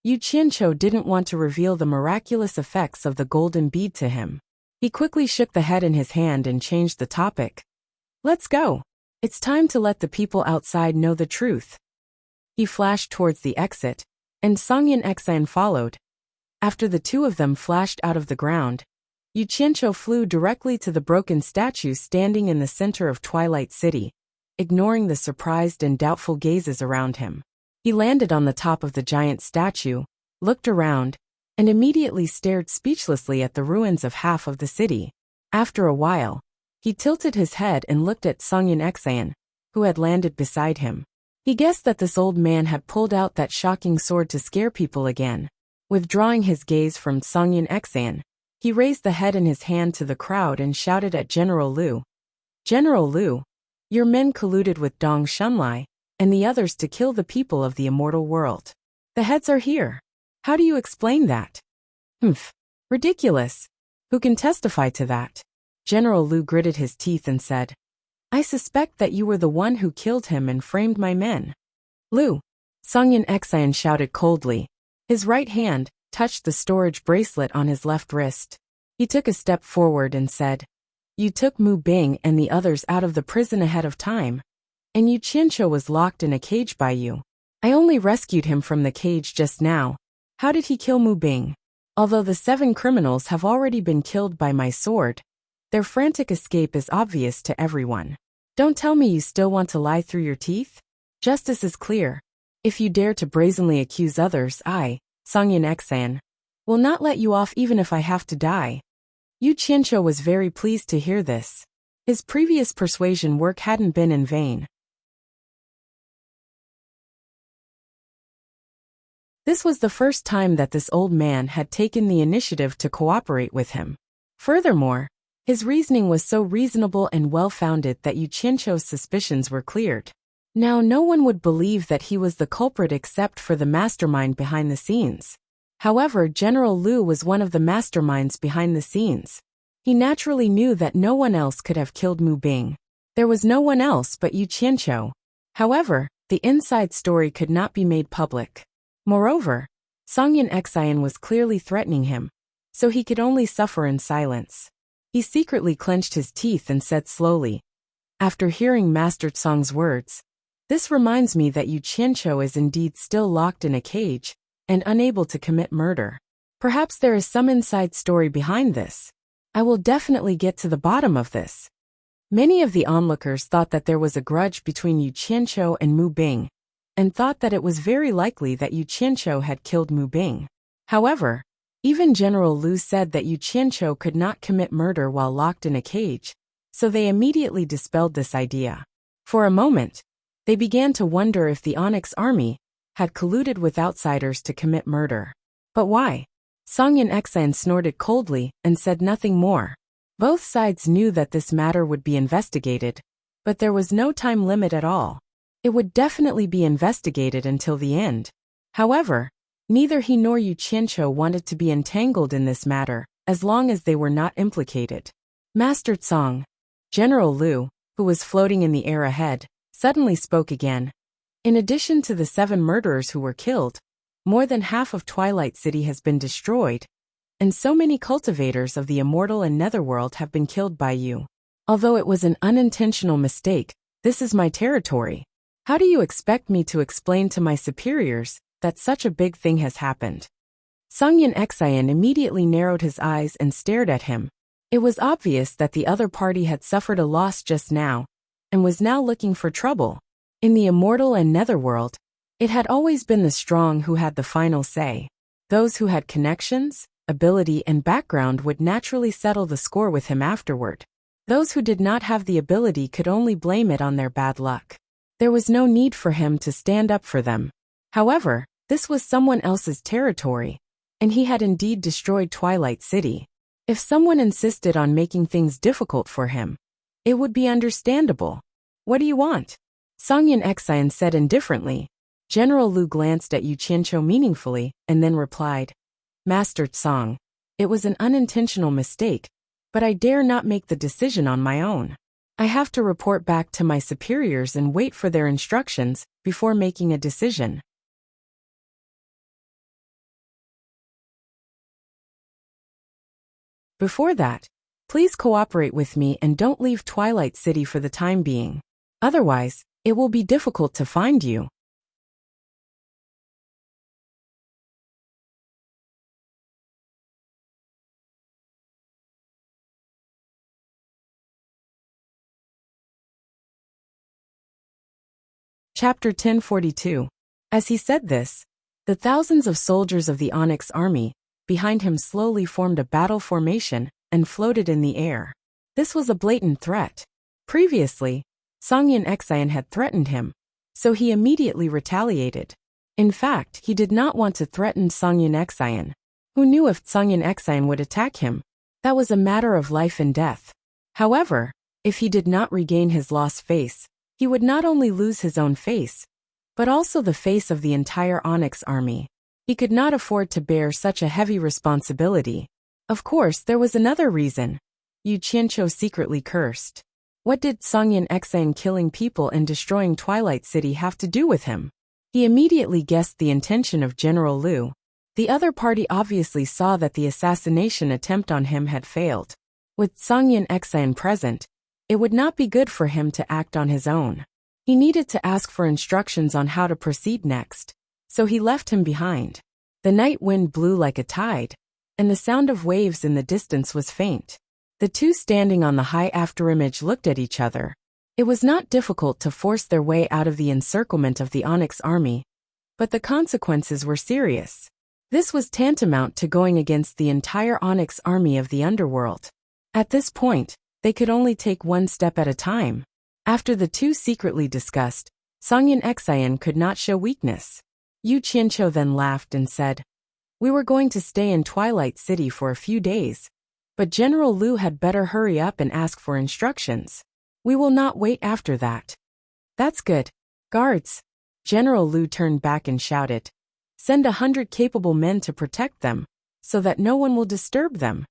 Yu Qianqiu didn't want to reveal the miraculous effects of the golden bead to him. He quickly shook the head in his hand and changed the topic. "Let's go. It's time to let the people outside know the truth." He flashed towards the exit, and Songyan Xian followed. After the two of them flashed out of the ground, Yu Qianqiu flew directly to the broken statue standing in the center of Twilight City, ignoring the surprised and doubtful gazes around him. He landed on the top of the giant statue, looked around, and immediately stared speechlessly at the ruins of half of the city. After a while, he tilted his head and looked at Songyan Xian, who had landed beside him. He guessed that this old man had pulled out that shocking sword to scare people again. Withdrawing his gaze from Songyan Xian, he raised the head in his hand to the crowd and shouted at General Liu. "General Liu, your men colluded with Dong Shunlai and the others to kill the people of the immortal world. The heads are here. How do you explain that?" "Humph. Ridiculous. Who can testify to that?" General Liu gritted his teeth and said, "I suspect that you were the one who killed him and framed my men." "Liu," Songyan Xian shouted coldly. His right hand touched the storage bracelet on his left wrist. He took a step forward and said, "You took Mu Bing and the others out of the prison ahead of time, and Yu Qianqiu was locked in a cage by you. I only rescued him from the cage just now. How did he kill Mu Bing? Although the 7 criminals have already been killed by my sword, their frantic escape is obvious to everyone. Don't tell me you still want to lie through your teeth? Justice is clear. If you dare to brazenly accuse others, I, Songyan Xian, will not let you off even if I have to die." Yu Qianqiu was very pleased to hear this. His previous persuasion work hadn't been in vain. This was the first time that this old man had taken the initiative to cooperate with him. Furthermore, his reasoning was so reasonable and well-founded that Yu Qianqiu's suspicions were cleared. Now no one would believe that he was the culprit except for the mastermind behind the scenes. However, General Liu was one of the masterminds behind the scenes. He naturally knew that no one else could have killed Mu Bing. There was no one else but Yu Qianqiu. However, the inside story could not be made public. Moreover, Songyan Xian was clearly threatening him, so he could only suffer in silence. He secretly clenched his teeth and said slowly, "After hearing Master Tsong's words, this reminds me that Yu Qianqiu is indeed still locked in a cage and unable to commit murder. Perhaps there is some inside story behind this. I will definitely get to the bottom of this." Many of the onlookers thought that there was a grudge between Yu Qianqiu and Mu Bing, and thought that it was very likely that Yu Qianqiu had killed Mu Bing. However, even General Liu said that Yu Qianqiu could not commit murder while locked in a cage, so they immediately dispelled this idea. For a moment, they began to wonder if the Onyx army had colluded with outsiders to commit murder. But why? Songyan Xian snorted coldly and said nothing more. Both sides knew that this matter would be investigated, but there was no time limit at all. It would definitely be investigated until the end. However, neither he nor Yu Qianqiu wanted to be entangled in this matter, as long as they were not implicated. Master Tsang, General Liu, who was floating in the air ahead, suddenly spoke again. In addition to the 7 murderers who were killed, more than half of Twilight City has been destroyed, and so many cultivators of the immortal and netherworld have been killed by you. Although it was an unintentional mistake, this is my territory. How do you expect me to explain to my superiors that such a big thing has happened? Sungyin Xian immediately narrowed his eyes and stared at him. It was obvious that the other party had suffered a loss just now, and was now looking for trouble. In the immortal and netherworld, it had always been the strong who had the final say. Those who had connections, ability, and background would naturally settle the score with him afterward. Those who did not have the ability could only blame it on their bad luck. There was no need for him to stand up for them. However, this was someone else's territory, and he had indeed destroyed Twilight City. If someone insisted on making things difficult for him, it would be understandable. What do you want? Sungyin Xian said indifferently. General Liu glanced at Yu Qianqiu meaningfully, and then replied, Master Tsang, it was an unintentional mistake, but I dare not make the decision on my own. I have to report back to my superiors and wait for their instructions before making a decision. Before that, please cooperate with me and don't leave Twilight City for the time being. Otherwise, it will be difficult to find you. Chapter 1042. As he said this, the thousands of soldiers of the Onyx army behind him slowly formed a battle formation and floated in the air. This was a blatant threat. Previously, Sungyin Xian had threatened him, so he immediately retaliated. In fact, he did not want to threaten Sungyin Xian. Who knew if Sungyin Xian would attack him? That was a matter of life and death. However, if he did not regain his lost face, he would not only lose his own face, but also the face of the entire Onyx army. He could not afford to bear such a heavy responsibility. Of course, there was another reason. Yu Qianqiu secretly cursed. What did Sungyin Xian killing people and destroying Twilight City have to do with him? He immediately guessed the intention of General Liu. The other party obviously saw that the assassination attempt on him had failed. With Sungyin Xian present, it would not be good for him to act on his own. He needed to ask for instructions on how to proceed next, so he left him behind. The night wind blew like a tide, and the sound of waves in the distance was faint. The two standing on the high afterimage looked at each other. It was not difficult to force their way out of the encirclement of the Onyx army, but the consequences were serious. This was tantamount to going against the entire Onyx army of the underworld. At this point, they could only take one step at a time. After the two secretly discussed, Sungyin Xian could not show weakness. Yu Qianqiu then laughed and said, We were going to stay in Twilight City for a few days, but General Liu had better hurry up and ask for instructions. We will not wait after that. That's good. Guards. General Liu turned back and shouted, Send 100 capable men to protect them, so that no one will disturb them.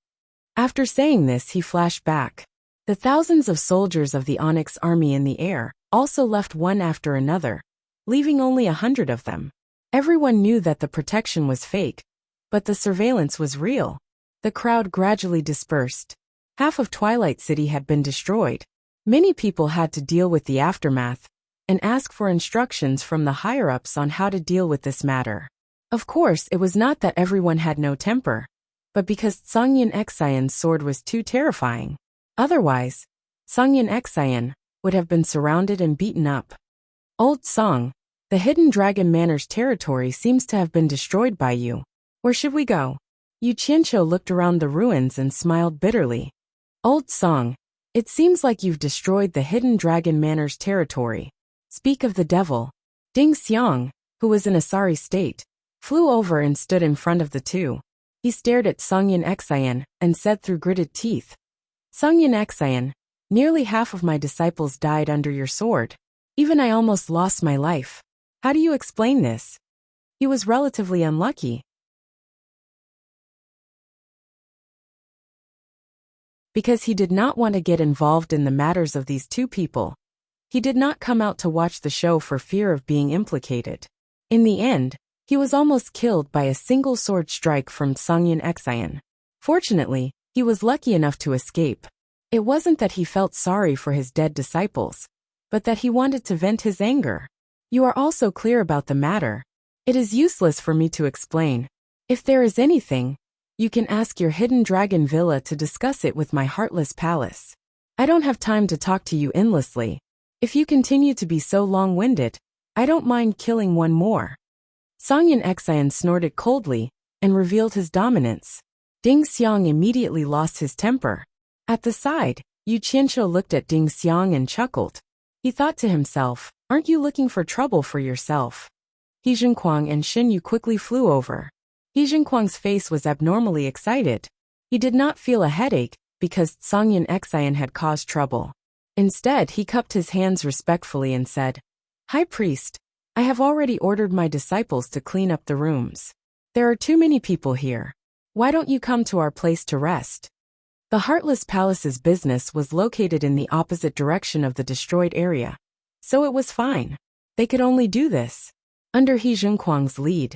After saying this, he flashed back. The thousands of soldiers of the Onyx army in the air also left one after another, leaving only 100 of them. Everyone knew that the protection was fake, but the surveillance was real. The crowd gradually dispersed. Half of Twilight City had been destroyed. Many people had to deal with the aftermath and ask for instructions from the higher-ups on how to deal with this matter. Of course, it was not that everyone had no temper, but because Sungyin Xian's sword was too terrifying. Otherwise, Sungyin Xian would have been surrounded and beaten up. Old Song, the Hidden Dragon Manor's territory seems to have been destroyed by you. Where should we go? Yu Qianqiu looked around the ruins and smiled bitterly. Old Song, it seems like you've destroyed the Hidden Dragon Manor's territory. Speak of the devil. Ding Xiang, who was in a sorry state, flew over and stood in front of the two. He stared at Sungyin Xian and said through gritted teeth, Sungyin Xian, nearly half of my disciples died under your sword. Even I almost lost my life. How do you explain this? He was relatively unlucky, because he did not want to get involved in the matters of these two people. He did not come out to watch the show for fear of being implicated. In the end, he was almost killed by a single sword strike from Sungyin Xian. Fortunately, he was lucky enough to escape. It wasn't that he felt sorry for his dead disciples, but that he wanted to vent his anger. You are also clear about the matter. It is useless for me to explain. If there is anything, you can ask your hidden dragon villa to discuss it with my heartless palace. I don't have time to talk to you endlessly. If you continue to be so long-winded, I don't mind killing one more. Sungyin Xian snorted coldly and revealed his dominance. Ding Xiang immediately lost his temper. At the side, Yu Qianqiu looked at Ding Xiang and chuckled. He thought to himself, aren't you looking for trouble for yourself? He Zhenkuang and Xin Yu quickly flew over. He Zhenkuang's face was abnormally excited. He did not feel a headache because Sungyin Xian had caused trouble. Instead, he cupped his hands respectfully and said, High Priest, I have already ordered my disciples to clean up the rooms. There are too many people here. Why don't you come to our place to rest? The Heartless Palace's business was located in the opposite direction of the destroyed area, so it was fine. They could only do this. Under He Zhenkuang's lead,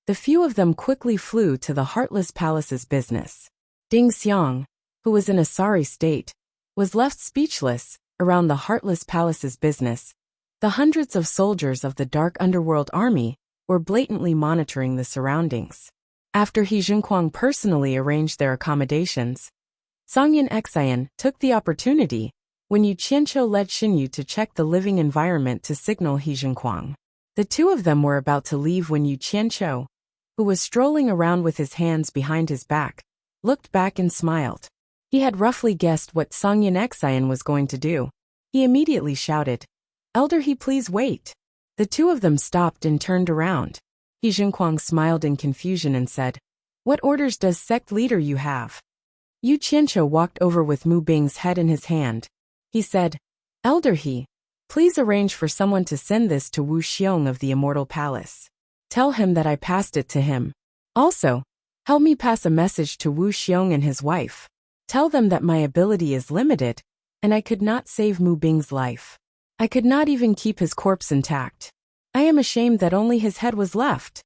the few of them quickly flew to the Heartless Palace's business. Ding Xiang, who was in a sorry state, was left speechless. Around the Heartless Palace's business, the hundreds of soldiers of the Dark Underworld Army were blatantly monitoring the surroundings. After He Zhenkuang personally arranged their accommodations, Sungyin Xian took the opportunity when Yu Qianqiu led Xin Yu to check the living environment to signal He Zhenkuang. The two of them were about to leave when Yu Qianqiu, who was strolling around with his hands behind his back, looked back and smiled. He had roughly guessed what Sungyin Xian was going to do. He immediately shouted, Elder He, please wait. The two of them stopped and turned around. He Zhenkuang smiled in confusion and said, What orders does sect leader you have? Yu Qianqiu walked over with Mu Bing's head in his hand. He said, Elder He, please arrange for someone to send this to Wu Xiong of the Immortal Palace. Tell him that I passed it to him. Also, help me pass a message to Wu Xiong and his wife. Tell them that my ability is limited, and I could not save Mu Bing's life. I could not even keep his corpse intact. I am ashamed that only his head was left.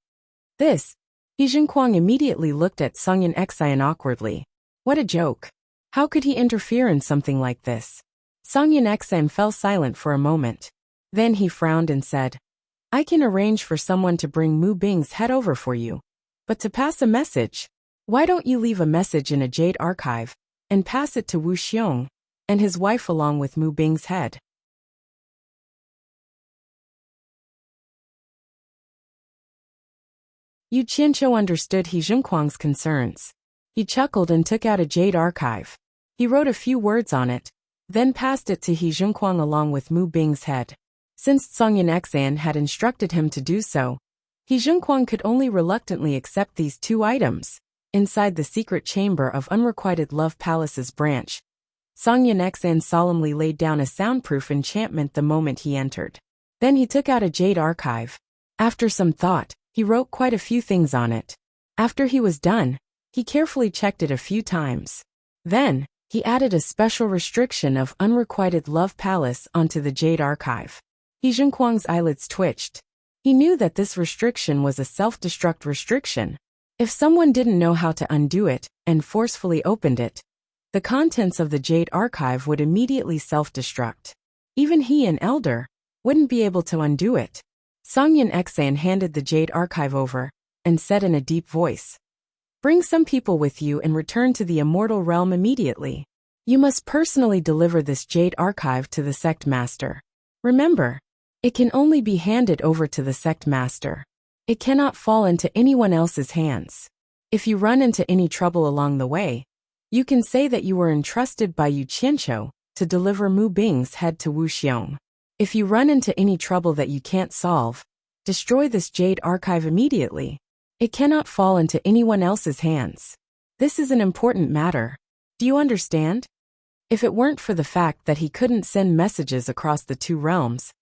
This, He Zhenkuang immediately looked at Sungyin Xian awkwardly. What a joke. How could he interfere in something like this? Sungyin Xian fell silent for a moment. Then he frowned and said, I can arrange for someone to bring Mu Bing's head over for you. But to pass a message, why don't you leave a message in a jade archive and pass it to Wu Xiong and his wife along with Mu Bing's head? Yu Qianqiu understood He Zhenkuang's concerns. He chuckled and took out a jade archive. He wrote a few words on it, then passed it to He Zhenkuang along with Mu Bing's head. Since Sungyin Xian had instructed him to do so, He Zhenkuang could only reluctantly accept these two items. Inside the secret chamber of Unrequited Love Palace's branch, Sungyin Xian solemnly laid down a soundproof enchantment the moment he entered. Then he took out a jade archive. After some thought, he wrote quite a few things on it. After he was done, he carefully checked it a few times. Then, he added a special restriction of Unrequited Love Palace onto the jade archive. He Zhenkuang's eyelids twitched. He knew that this restriction was a self-destruct restriction. If someone didn't know how to undo it and forcefully opened it, the contents of the jade archive would immediately self-destruct. Even he, an elder, wouldn't be able to undo it. Sungyin Xian handed the jade archive over and said in a deep voice, Bring some people with you and return to the immortal realm immediately. You must personally deliver this jade archive to the sect master. Remember, it can only be handed over to the sect master. It cannot fall into anyone else's hands. If you run into any trouble along the way, you can say that you were entrusted by Yu Qianqiu to deliver Mu Bing's head to Wu Xiong. If you run into any trouble that you can't solve, destroy this jade archive immediately. It cannot fall into anyone else's hands. This is an important matter. Do you understand? If it weren't for the fact that he couldn't send messages across the two realms,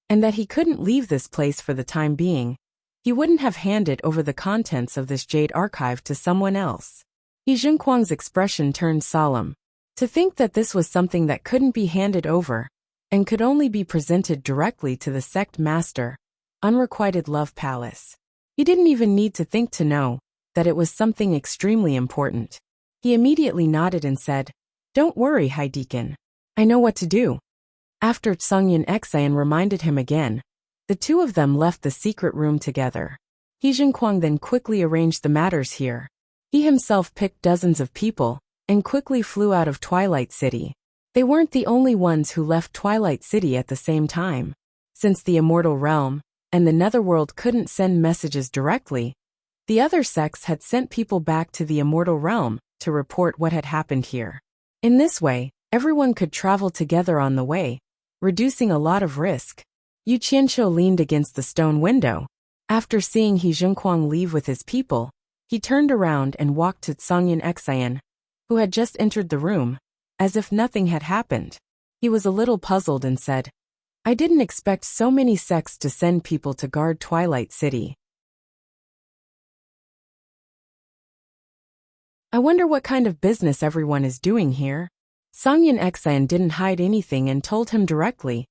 and that he couldn't leave this place for the time being, he wouldn't have handed over the contents of this jade archive to someone else. He Junquang's expression turned solemn. To think that this was something that couldn't be handed over, and could only be presented directly to the sect master, Unrequited Love Palace. He didn't even need to think to know that it was something extremely important. He immediately nodded and said, "Don't worry, High Deacon. I know what to do." After Songyun Xian reminded him again, the two of them left the secret room together. He Junquang then quickly arranged the matters here. He himself picked dozens of people and quickly flew out of Twilight City. They weren't the only ones who left Twilight City at the same time. Since the Immortal Realm and the Netherworld couldn't send messages directly, the other sects had sent people back to the Immortal Realm to report what had happened here. In this way, everyone could travel together on the way, reducing a lot of risk. Yu Qianqiu leaned against the stone window. After seeing He Junquang leave with his people, he turned around and walked to Songyun Xian, who had just entered the room, as if nothing had happened. He was a little puzzled and said, "I didn't expect so many sects to send people to guard Twilight City. I wonder what kind of business everyone is doing here." Songyun Xian didn't hide anything and told him directly.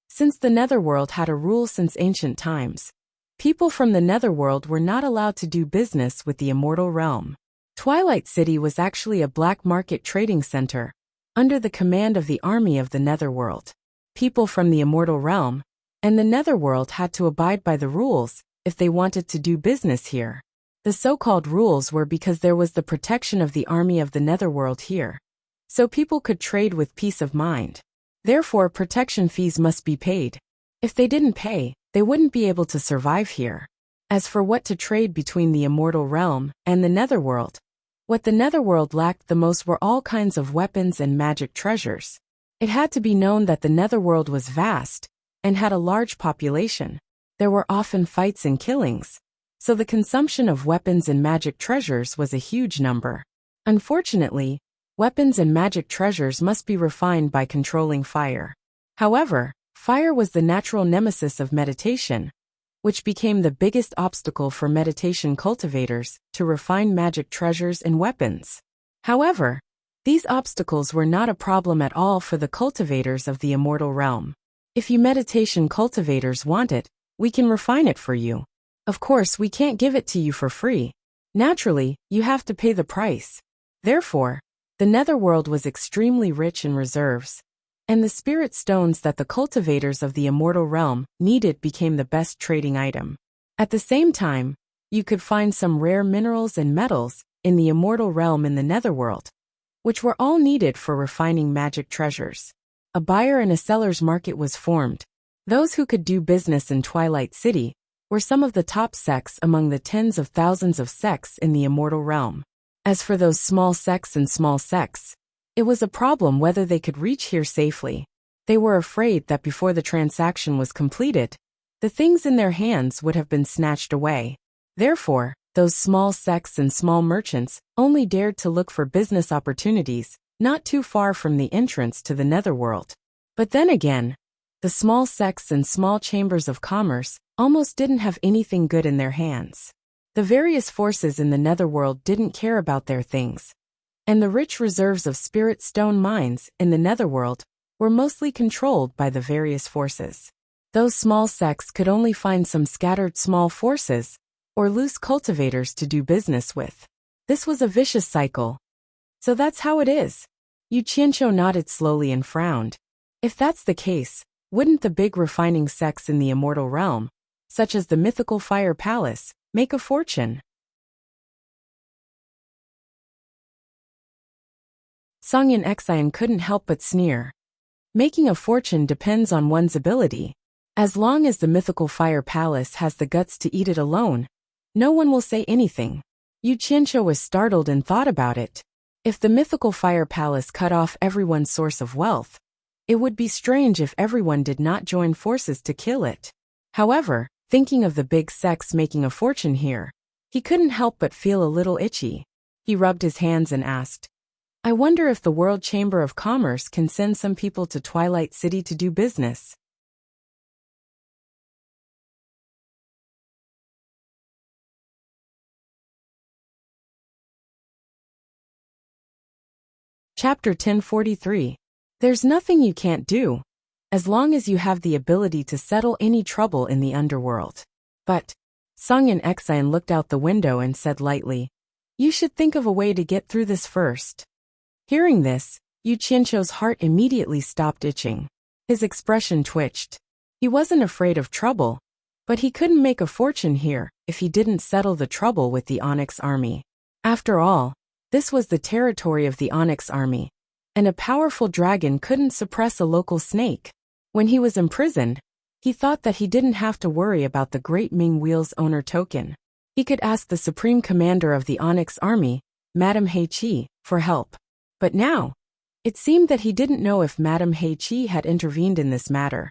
Since the Netherworld had a rule since ancient times, people from the Netherworld were not allowed to do business with the Immortal Realm. Twilight City was actually a black market trading center, under the command of the army of the Netherworld. People from the Immortal Realm and the Netherworld had to abide by the rules if they wanted to do business here. The so-called rules were because there was the protection of the army of the Netherworld here, so people could trade with peace of mind. Therefore, protection fees must be paid. If they didn't pay, they wouldn't be able to survive here. As for what to trade between the Immortal Realm and the Netherworld, what the Netherworld lacked the most were all kinds of weapons and magic treasures. It had to be known that the Netherworld was vast and had a large population. There were often fights and killings, so the consumption of weapons and magic treasures was a huge number. Unfortunately, weapons and magic treasures must be refined by controlling fire. However, fire was the natural nemesis of meditation, which became the biggest obstacle for meditation cultivators to refine magic treasures and weapons. However, these obstacles were not a problem at all for the cultivators of the Immortal Realm. If you meditation cultivators want it, we can refine it for you. Of course, we can't give it to you for free. Naturally, you have to pay the price. Therefore, the Netherworld was extremely rich in reserves, and the spirit stones that the cultivators of the Immortal Realm needed became the best trading item. At the same time, you could find some rare minerals and metals in the Immortal Realm in the Netherworld, which were all needed for refining magic treasures. A buyer and a seller's market was formed. Those who could do business in Twilight City were some of the top sects among the tens of thousands of sects in the Immortal Realm. As for those small sects, it was a problem whether they could reach here safely. They were afraid that before the transaction was completed, the things in their hands would have been snatched away. Therefore, those small sects and small merchants only dared to look for business opportunities not too far from the entrance to the Netherworld. But then again, the small sects and small chambers of commerce almost didn't have anything good in their hands. The various forces in the Netherworld didn't care about their things, and the rich reserves of spirit stone mines in the Netherworld were mostly controlled by the various forces. Those small sects could only find some scattered small forces or loose cultivators to do business with. This was a vicious cycle. So that's how it is. Yu Qianqiu nodded slowly and frowned. If that's the case, wouldn't the big refining sects in the Immortal Realm, such as the mythical Fire Palace, make a fortune? Songyun Xian couldn't help but sneer. Making a fortune depends on one's ability. As long as the mythical Fire Palace has the guts to eat it alone, no one will say anything. Yu Qianqiu was startled and thought about it. If the mythical Fire Palace cut off everyone's source of wealth, it would be strange if everyone did not join forces to kill it. However, thinking of the big sects making a fortune here, he couldn't help but feel a little itchy. He rubbed his hands and asked, I wonder if the World Chamber of Commerce can send some people to Twilight City to do business. Chapter 1043. There's nothing you can't do, as long as you have the ability to settle any trouble in the underworld. But, Songyin Exine looked out the window and said lightly, you should think of a way to get through this first. Hearing this, Yu Qianqiu's heart immediately stopped itching. His expression twitched. He wasn't afraid of trouble, but he couldn't make a fortune here if he didn't settle the trouble with the Onyx army. After all, this was the territory of the Onyx army, and a powerful dragon couldn't suppress a local snake. When he was imprisoned, he thought that he didn't have to worry about the Great Ming Wheel's owner token. He could ask the supreme commander of the Onyx army, Madame Heiqi, for help. But now, it seemed that he didn't know if Madame Heiqi had intervened in this matter,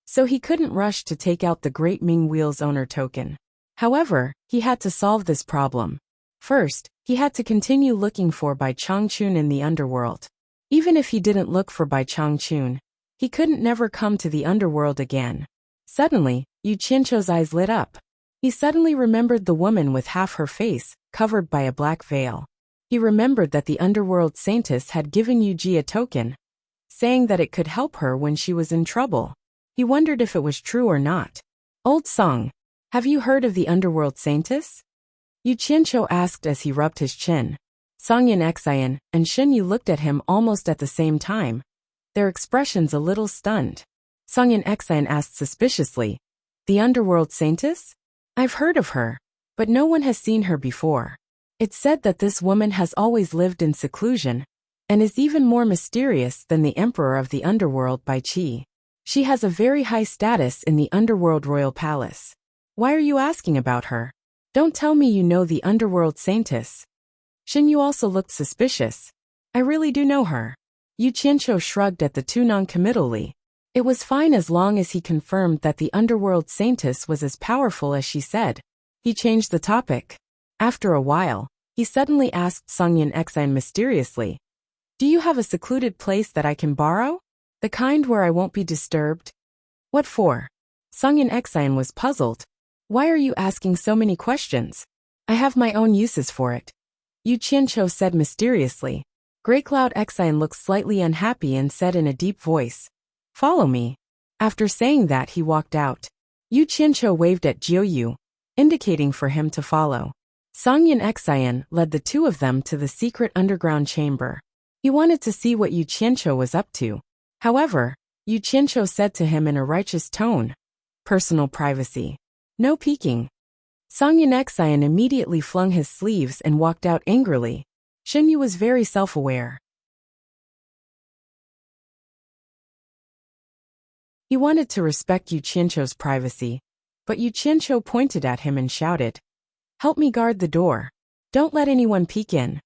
so he couldn't rush to take out the Great Ming Wheel's owner token. However, he had to solve this problem. First, he had to continue looking for Bai Changchun in the underworld. Even if he didn't look for Bai Changchun, he couldn't never come to the underworld again. Suddenly, Yu Qianqiu's eyes lit up. He suddenly remembered the woman with half her face covered by a black veil. He remembered that the underworld saintess had given Yu Ji a token, saying that it could help her when she was in trouble. He wondered if it was true or not. Old Song, have you heard of the underworld saintess? Yu Qianqiu asked as he rubbed his chin. Songyin Exine and Shen Yu looked at him almost at the same time, their expressions a little stunned. Songyin Exine asked suspiciously, the underworld saintess? I've heard of her, but no one has seen her before. It's said that this woman has always lived in seclusion, and is even more mysterious than the emperor of the underworld Bai Qi. She has a very high status in the underworld royal palace. Why are you asking about her? Don't tell me you know the underworld saintess. Shen Yu also looked suspicious. I really do know her. Yu Qianqiu shrugged at the two non-committally. It was fine as long as he confirmed that the underworld saintess was as powerful as she said. He changed the topic. After a while, he suddenly asked Songyin Exine mysteriously, do you have a secluded place that I can borrow? The kind where I won't be disturbed? What for? Songyin Exine was puzzled. Why are you asking so many questions? I have my own uses for it. Yu Qianqiu said mysteriously. Grey Cloud Exine looked slightly unhappy and said in a deep voice, follow me. After saying that, he walked out. Yu Qianqiu waved at Jiu Yu, indicating for him to follow. Songyin Exine led the two of them to the secret underground chamber. He wanted to see what Yu Qianqiu was up to. However, Yu Qianqiu said to him in a righteous tone, personal privacy. No peeking. Songyin Exine immediately flung his sleeves and walked out angrily. Shen Yu was very self-aware. He wanted to respect Yu Qianqiu's privacy, but Yu Qianqiu pointed at him and shouted, help me guard the door. Don't let anyone peek in.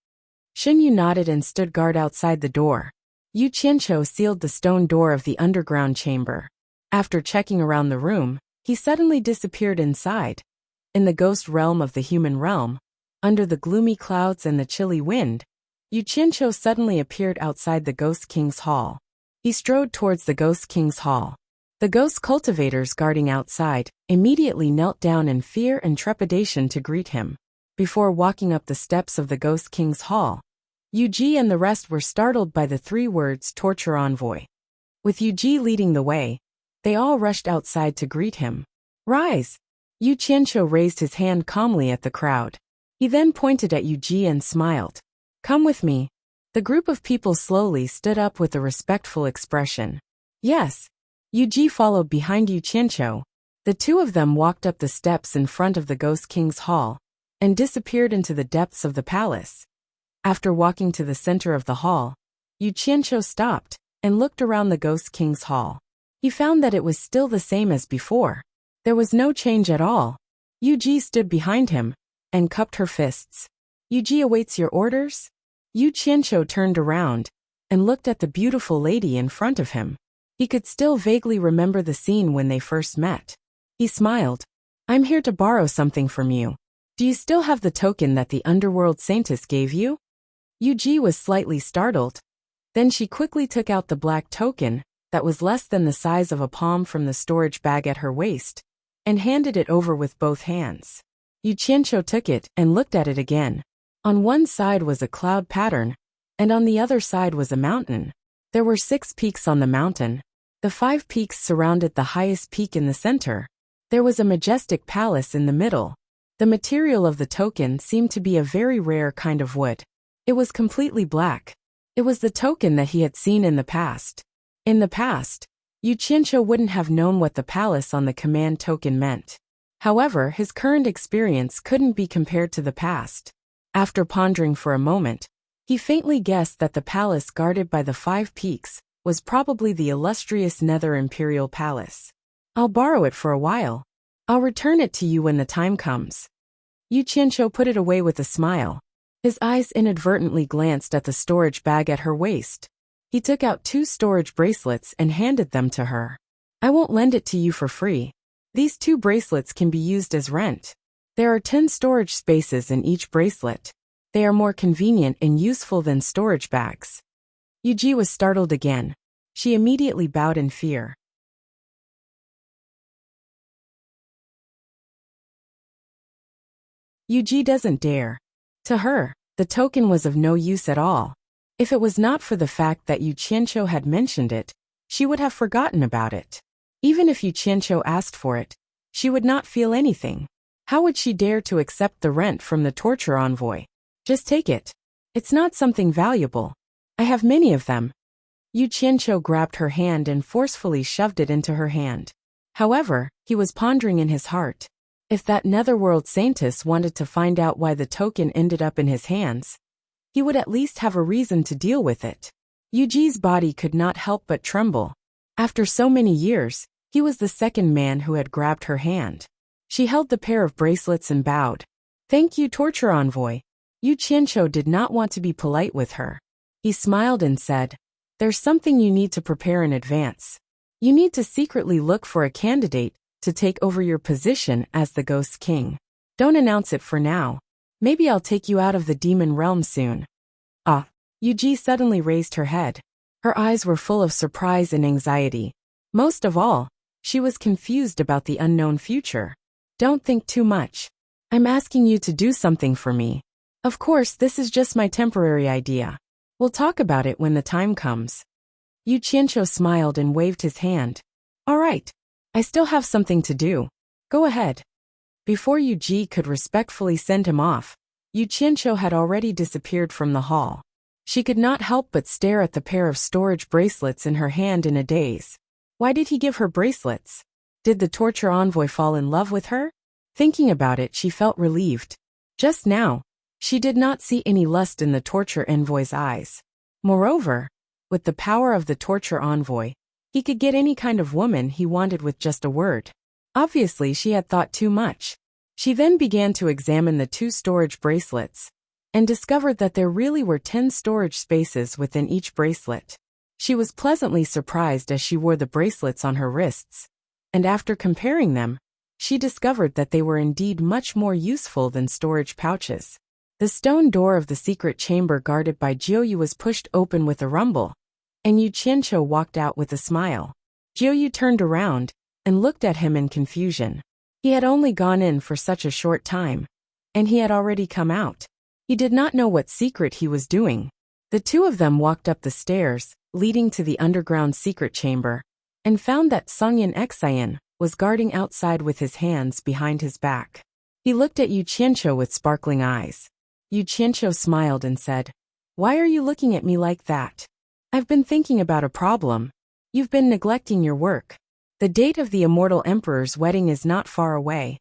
Shen Yu nodded and stood guard outside the door. Yu Qianqiu sealed the stone door of the underground chamber. After checking around the room, he suddenly disappeared inside. In the ghost realm of the human realm, under the gloomy clouds and the chilly wind, Yu Qianqiu suddenly appeared outside the Ghost King's hall. He strode towards the Ghost King's hall. The ghost cultivators guarding outside immediately knelt down in fear and trepidation to greet him. Before walking up the steps of the Ghost King's hall, Yu Ji and the rest were startled by the 3 words torture envoy. With Yu Ji leading the way, they all rushed outside to greet him. Rise! Yu Qianqiu raised his hand calmly at the crowd. He then pointed at Yu Ji and smiled. Come with me. The group of people slowly stood up with a respectful expression. Yes. Yu Ji followed behind Yu Qianqiu. The two of them walked up the steps in front of the Ghost King's hall and disappeared into the depths of the palace. After walking to the center of the hall, Yu Qianqiu stopped and looked around the Ghost King's hall. He found that it was still the same as before. There was no change at all. Yu Ji stood behind him and cupped her fists. Yu Ji awaits your orders? Yu Qianqiu turned around and looked at the beautiful lady in front of him. He could still vaguely remember the scene when they first met. He smiled. I'm here to borrow something from you. Do you still have the token that the underworld saintess gave you? Yuji was slightly startled. Then she quickly took out the black token, that was less than the size of a palm, from the storage bag at her waist, and handed it over with both hands. Yu Qianqiu took it and looked at it again. On one side was a cloud pattern, and on the other side was a mountain. There were 6 peaks on the mountain. The 5 peaks surrounded the highest peak in the center. There was a majestic palace in the middle. The material of the token seemed to be a very rare kind of wood. It was completely black. It was the token that he had seen in the past. In the past, Yu Qianqiu wouldn't have known what the palace on the command token meant. However, his current experience couldn't be compared to the past. After pondering for a moment, he faintly guessed that the palace guarded by the 5 peaks was probably the illustrious Nether Imperial Palace. I'll borrow it for a while. I'll return it to you when the time comes. Yu Qianqiu put it away with a smile. His eyes inadvertently glanced at the storage bag at her waist. He took out 2 storage bracelets and handed them to her. I won't lend it to you for free. These 2 bracelets can be used as rent. There are 10 storage spaces in each bracelet. They are more convenient and useful than storage bags. Yuji was startled again. She immediately bowed in fear. Yuji doesn't dare. To her, the token was of no use at all. If it was not for the fact that Yu Qianqiu had mentioned it, she would have forgotten about it. Even if Yu Qianqiu asked for it, she would not feel anything. How would she dare to accept the rent from the torture envoy? Just take it. It's not something valuable. I have many of them. Yu Qianqiu grabbed her hand and forcefully shoved it into her hand. However, he was pondering in his heart. If that netherworld saintess wanted to find out why the token ended up in his hands, he would at least have a reason to deal with it. Yuji's body could not help but tremble. After so many years, he was the second man who had grabbed her hand. She held the pair of bracelets and bowed. Thank you, torture envoy. Yu Qianqiu did not want to be polite with her. He smiled and said, there's something you need to prepare in advance. You need to secretly look for a candidate to take over your position as the Ghost King. Don't announce it for now. Maybe I'll take you out of the demon realm soon. Ah. Yuji suddenly raised her head. Her eyes were full of surprise and anxiety. Most of all, she was confused about the unknown future. Don't think too much. I'm asking you to do something for me. Of course, this is just my temporary idea. We'll talk about it when the time comes. Yu Qianqiu smiled and waved his hand. All right. I still have something to do. Go ahead. Before Yuji could respectfully send him off, Yu Qianqiu had already disappeared from the hall. She could not help but stare at the pair of storage bracelets in her hand in a daze. Why did he give her bracelets? Did the torture envoy fall in love with her? Thinking about it, she felt relieved. Just now, she did not see any lust in the torture envoy's eyes. Moreover, with the power of the torture envoy, he could get any kind of woman he wanted with just a word. Obviously, she had thought too much. She then began to examine the 2 storage bracelets, and discovered that there really were 10 storage spaces within each bracelet. She was pleasantly surprised as she wore the bracelets on her wrists, and after comparing them, she discovered that they were indeed much more useful than storage pouches. The stone door of the secret chamber guarded by Jiuyu was pushed open with a rumble, and Yu Qianqiu walked out with a smile. Jiuyu turned around and looked at him in confusion. He had only gone in for such a short time, and he had already come out. He did not know what secret he was doing. The 2 of them walked up the stairs, leading to the underground secret chamber, and found that Songyan Xian was guarding outside with his hands behind his back. He looked at Yu Qianqiu with sparkling eyes. Yu Qianqiu smiled and said, Why are you looking at me like that? I've been thinking about a problem. You've been neglecting your work. The date of the immortal emperor's wedding is not far away.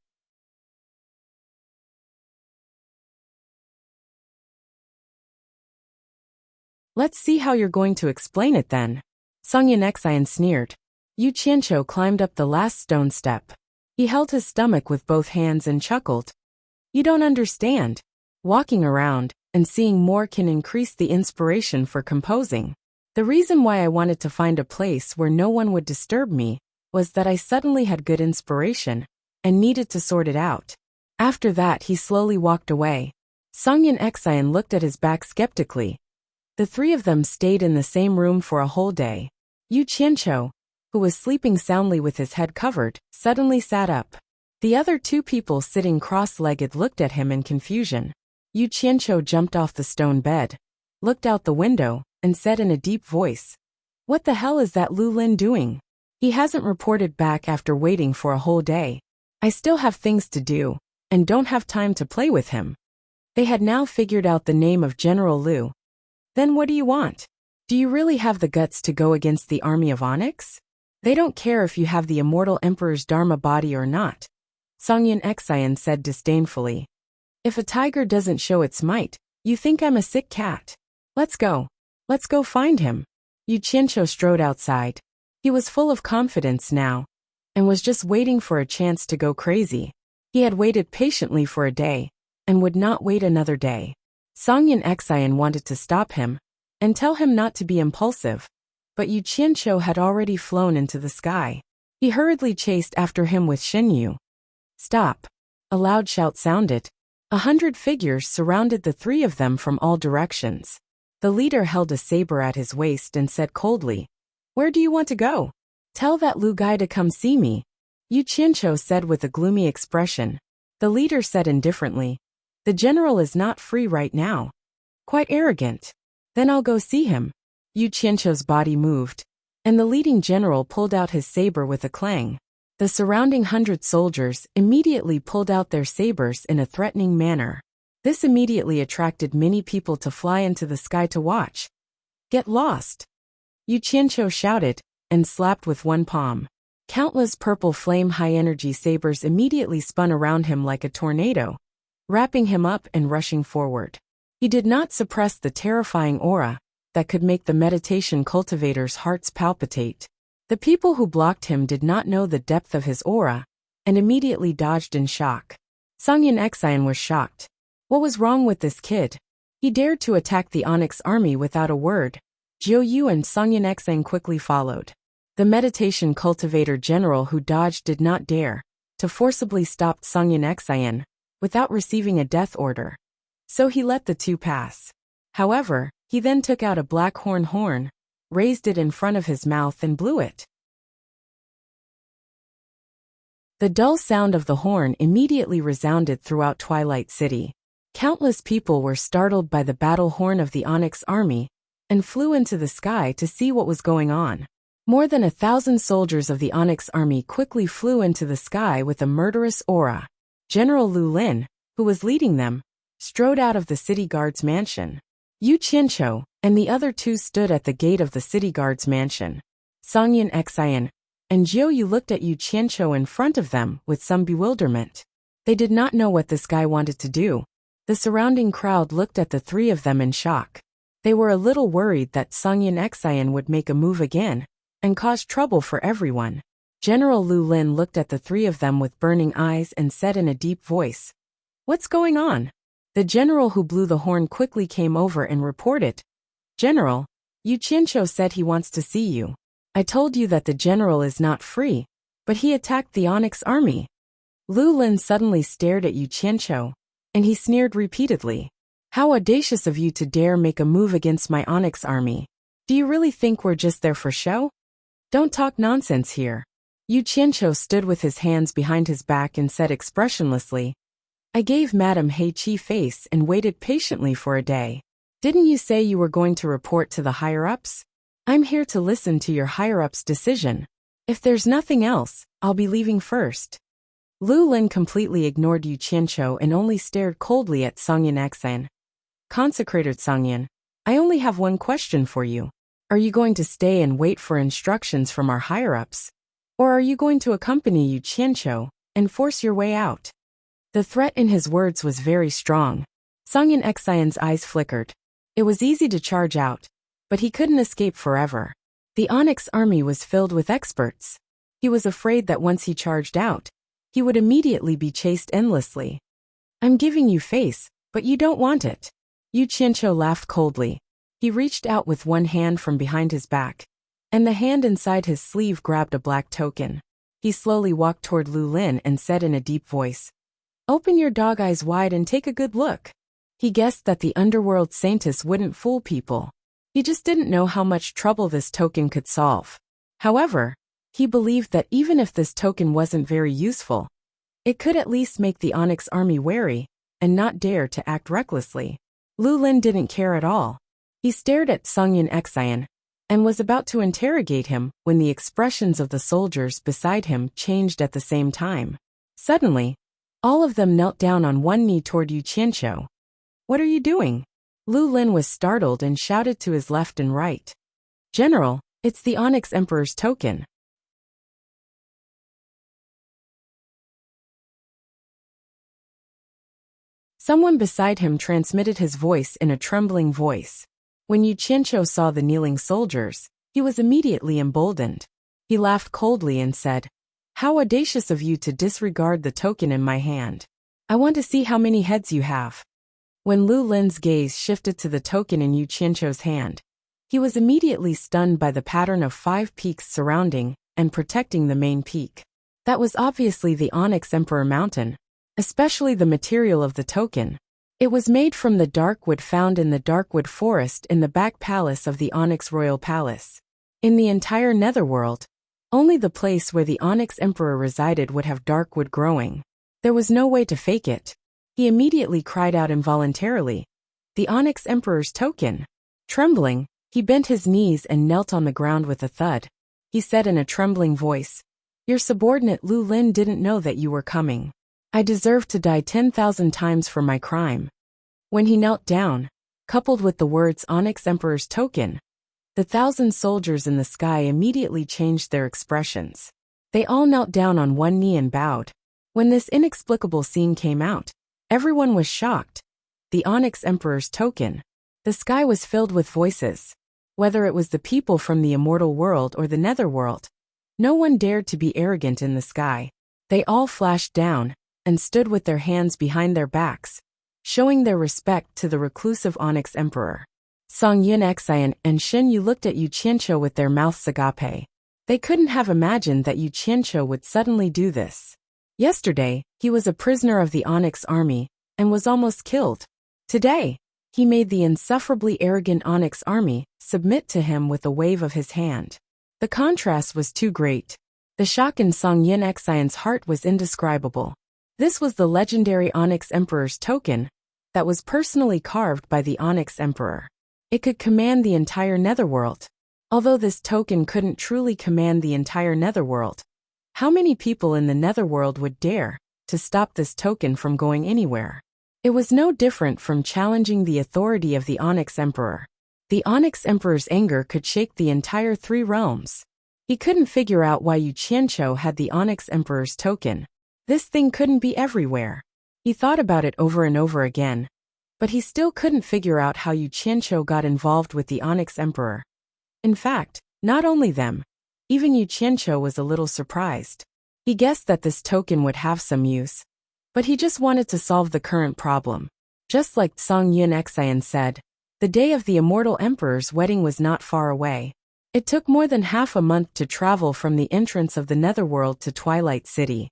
Let's see how you're going to explain it then. Songyan Xian sneered. Yu Qianqiu climbed up the last stone step. He held his stomach with both hands and chuckled. You don't understand. Walking around and seeing more can increase the inspiration for composing. The reason why I wanted to find a place where no one would disturb me was that I suddenly had good inspiration and needed to sort it out. After that, he slowly walked away. Songyin Xian looked at his back skeptically. The three of them stayed in the same room for a whole day. Yu Qianqiu, who was sleeping soundly with his head covered, suddenly sat up. The other two people sitting cross-legged looked at him in confusion. Yu Qianqiu jumped off the stone bed, looked out the window, and said in a deep voice, "What the hell is that Lu Lin doing? He hasn't reported back after waiting for a whole day. I still have things to do, and don't have time to play with him." They had now figured out the name of General Lu. "Then what do you want? Do you really have the guts to go against the army of Onyx? They don't care if you have the immortal emperor's Dharma body or not," Songyin Xian said disdainfully. "If a tiger doesn't show its might, you think I'm a sick cat. Let's go. Let's go find him." Yu Qianqiu strode outside. He was full of confidence now, and was just waiting for a chance to go crazy. He had waited patiently for a day, and would not wait another day. Songyin Xian wanted to stop him, and tell him not to be impulsive, but Yu Qianqiu had already flown into the sky. He hurriedly chased after him with Xinyu. "Stop!" A loud shout sounded. 100 figures surrounded the three of them from all directions. The leader held a saber at his waist and said coldly, "Where do you want to go? Tell that Lu guy to come see me," Yu Qianqiu said with a gloomy expression. The leader said indifferently, "The general is not free right now." Quite arrogant. "Then I'll go see him." Yu Qianqiu's body moved, and the leading general pulled out his saber with a clang. The surrounding 100 soldiers immediately pulled out their sabers in a threatening manner. This immediately attracted many people to fly into the sky to watch. "Get lost!" Yu Qianqiu shouted, and slapped with one palm. Countless purple flame high-energy sabers immediately spun around him like a tornado, wrapping him up and rushing forward. He did not suppress the terrifying aura that could make the meditation cultivators' hearts palpitate. The people who blocked him did not know the depth of his aura, and immediately dodged in shock. Songyin Xian was shocked. What was wrong with this kid? He dared to attack the Onyx army without a word. Jiu Yu and Songyin Xian quickly followed. The meditation cultivator general who dodged did not dare to forcibly stop Songyin Xian without receiving a death order. So he let the two pass. However, he then took out a black horn, raised it in front of his mouth and blew it. The dull sound of the horn immediately resounded throughout Twilight City. Countless people were startled by the battle horn of the Onyx army and flew into the sky to see what was going on. More than 1,000 soldiers of the Onyx army quickly flew into the sky with a murderous aura. General Lu Lin, who was leading them, strode out of the city guard's mansion. Yu Qianqiu and the other two stood at the gate of the city guard's mansion. Songyin Xian and Jiu Yu looked at Yu Qianqiu in front of them with some bewilderment. They did not know what this guy wanted to do. The surrounding crowd looked at the three of them in shock. They were a little worried that Songyin Xian would make a move again and cause trouble for everyone. General Lu Lin looked at the three of them with burning eyes and said in a deep voice, "What's going on?" The general who blew the horn quickly came over and reported, "General, Yu Qianqiu said he wants to see you. I told you that the general is not free, but he attacked the Onyx army." Lu Lin suddenly stared at Yu Qianqiu, and he sneered repeatedly. "How audacious of you to dare make a move against my Onyx army. Do you really think we're just there for show? Don't talk nonsense here." Yu Qianqiu stood with his hands behind his back and said expressionlessly, "I gave Madame He face and waited patiently for a day. Didn't you say you were going to report to the higher-ups? I'm here to listen to your higher-ups' decision. If there's nothing else, I'll be leaving first." Lu Lin completely ignored Yu Qianqiu and only stared coldly at Songyin Xian. "Consecrated Songyin, I only have one question for you. Are you going to stay and wait for instructions from our higher-ups? Or are you going to accompany Yu Qianqiu and force your way out?" The threat in his words was very strong. Songyin Xian's eyes flickered. It was easy to charge out, but he couldn't escape forever. The Onyx army was filled with experts. He was afraid that once he charged out, he would immediately be chased endlessly. "I'm giving you face, but you don't want it." Yu Qianqiu laughed coldly. He reached out with one hand from behind his back, and the hand inside his sleeve grabbed a black token. He slowly walked toward Lu Lin and said in a deep voice, "Open your dog eyes wide and take a good look." He guessed that the underworld saintess wouldn't fool people. He just didn't know how much trouble this token could solve. However, he believed that even if this token wasn't very useful, it could at least make the Onyx army wary and not dare to act recklessly. Lu Lin didn't care at all. He stared at Songyun Xian and was about to interrogate him when the expressions of the soldiers beside him changed at the same time. Suddenly, all of them knelt down on one knee toward Yu Qianqiu. "What are you doing?" Lu Lin was startled and shouted to his left and right. "General, it's the Onyx Emperor's token." Someone beside him transmitted his voice in a trembling voice. When Yu Qianqiu saw the kneeling soldiers, he was immediately emboldened. He laughed coldly and said, "How audacious of you to disregard the token in my hand. I want to see how many heads you have." When Lu Lin's gaze shifted to the token in Yu Qianqiu's hand, he was immediately stunned by the pattern of 5 peaks surrounding and protecting the main peak. That was obviously the Onyx Emperor Mountain, especially the material of the token. It was made from the dark wood found in the darkwood forest in the back palace of the Onyx Royal Palace. In the entire Netherworld, only the place where the Onyx Emperor resided would have darkwood growing. There was no way to fake it. He immediately cried out involuntarily, "The Onyx Emperor's token!" Trembling, he bent his knees and knelt on the ground with a thud. He said in a trembling voice, "Your subordinate Lu Lin didn't know that you were coming. I deserve to die 10,000 times for my crime." When he knelt down, coupled with the words Onyx Emperor's token, the 1,000 soldiers in the sky immediately changed their expressions. They all knelt down on one knee and bowed. When this inexplicable scene came out, everyone was shocked. The Onyx Emperor's token. The sky was filled with voices. Whether it was the people from the immortal world or the netherworld, no one dared to be arrogant in the sky. They all flashed down and stood with their hands behind their backs, showing their respect to the reclusive Onyx Emperor. Songyun Xian and Shin Yu looked at Yu Qianqiu with their mouths agape. They couldn't have imagined that Yu Qianqiu would suddenly do this. Yesterday, he was a prisoner of the Onyx army and was almost killed. Today, he made the insufferably arrogant Onyx army submit to him with a wave of his hand. The contrast was too great. The shock in Songyun Xian's heart was indescribable. This was the legendary Onyx Emperor's token that was personally carved by the Onyx Emperor. It could command the entire netherworld. Although this token couldn't truly command the entire netherworld, how many people in the netherworld would dare to stop this token from going anywhere? It was no different from challenging the authority of the Onyx Emperor. The Onyx Emperor's anger could shake the entire 3 realms. He couldn't figure out why Yu Qianqiu had the Onyx Emperor's token. This thing couldn't be everywhere. He thought about it over and over again, but he still couldn't figure out how Yu Qianqiu got involved with the Onyx Emperor. In fact, not only them, even Yu Qianqiu was a little surprised. He guessed that this token would have some use, but he just wanted to solve the current problem. Just like Songyun Xian said, the day of the Immortal Emperor's wedding was not far away. It took more than half a month to travel from the entrance of the Netherworld to Twilight City.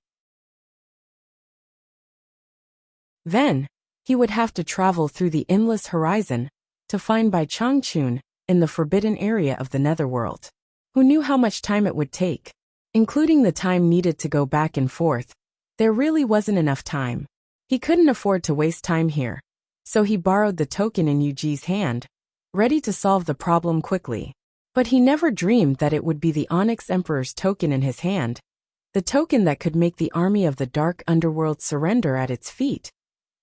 Then, he would have to travel through the endless horizon to find Bai Changchun in the forbidden area of the Netherworld. Who knew how much time it would take? Including the time needed to go back and forth, there really wasn't enough time. He couldn't afford to waste time here, so he borrowed the token in Yuji's hand, ready to solve the problem quickly. But he never dreamed that it would be the Onyx Emperor's token in his hand, the token that could make the army of the dark underworld surrender at its feet.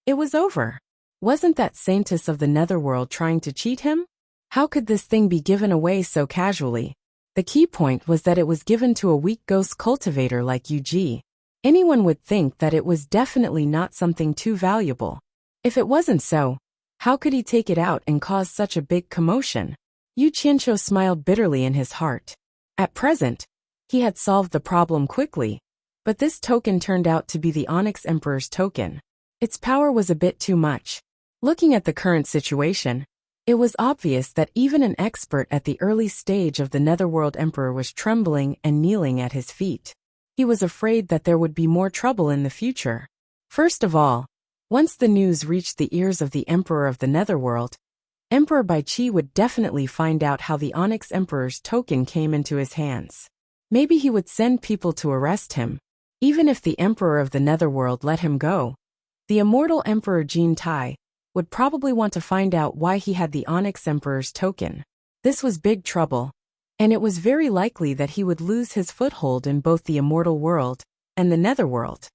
It was over. Wasn't that saintess of the netherworld trying to cheat him? How could this thing be given away so casually? The key point was that it was given to a weak ghost cultivator like Yuji. Anyone would think that it was definitely not something too valuable. If it wasn't so, how could he take it out and cause such a big commotion? Yu Qianqiu smiled bitterly in his heart. At present, he had solved the problem quickly, but this token turned out to be the Onyx Emperor's token. Its power was a bit too much. Looking at the current situation, it was obvious that even an expert at the early stage of the Netherworld Emperor was trembling and kneeling at his feet. He was afraid that there would be more trouble in the future. First of all, Once the news reached the ears of the Emperor of the Netherworld, Emperor Bai Qi would definitely find out how the Onyx Emperor's token came into his hands. Maybe he would send people to arrest him. Even if the Emperor of the Netherworld let him go, the immortal Emperor Jin Tai would probably want to find out why he had the Onyx Emperor's token. This was big trouble, and it was very likely that he would lose his foothold in both the immortal world and the Netherworld.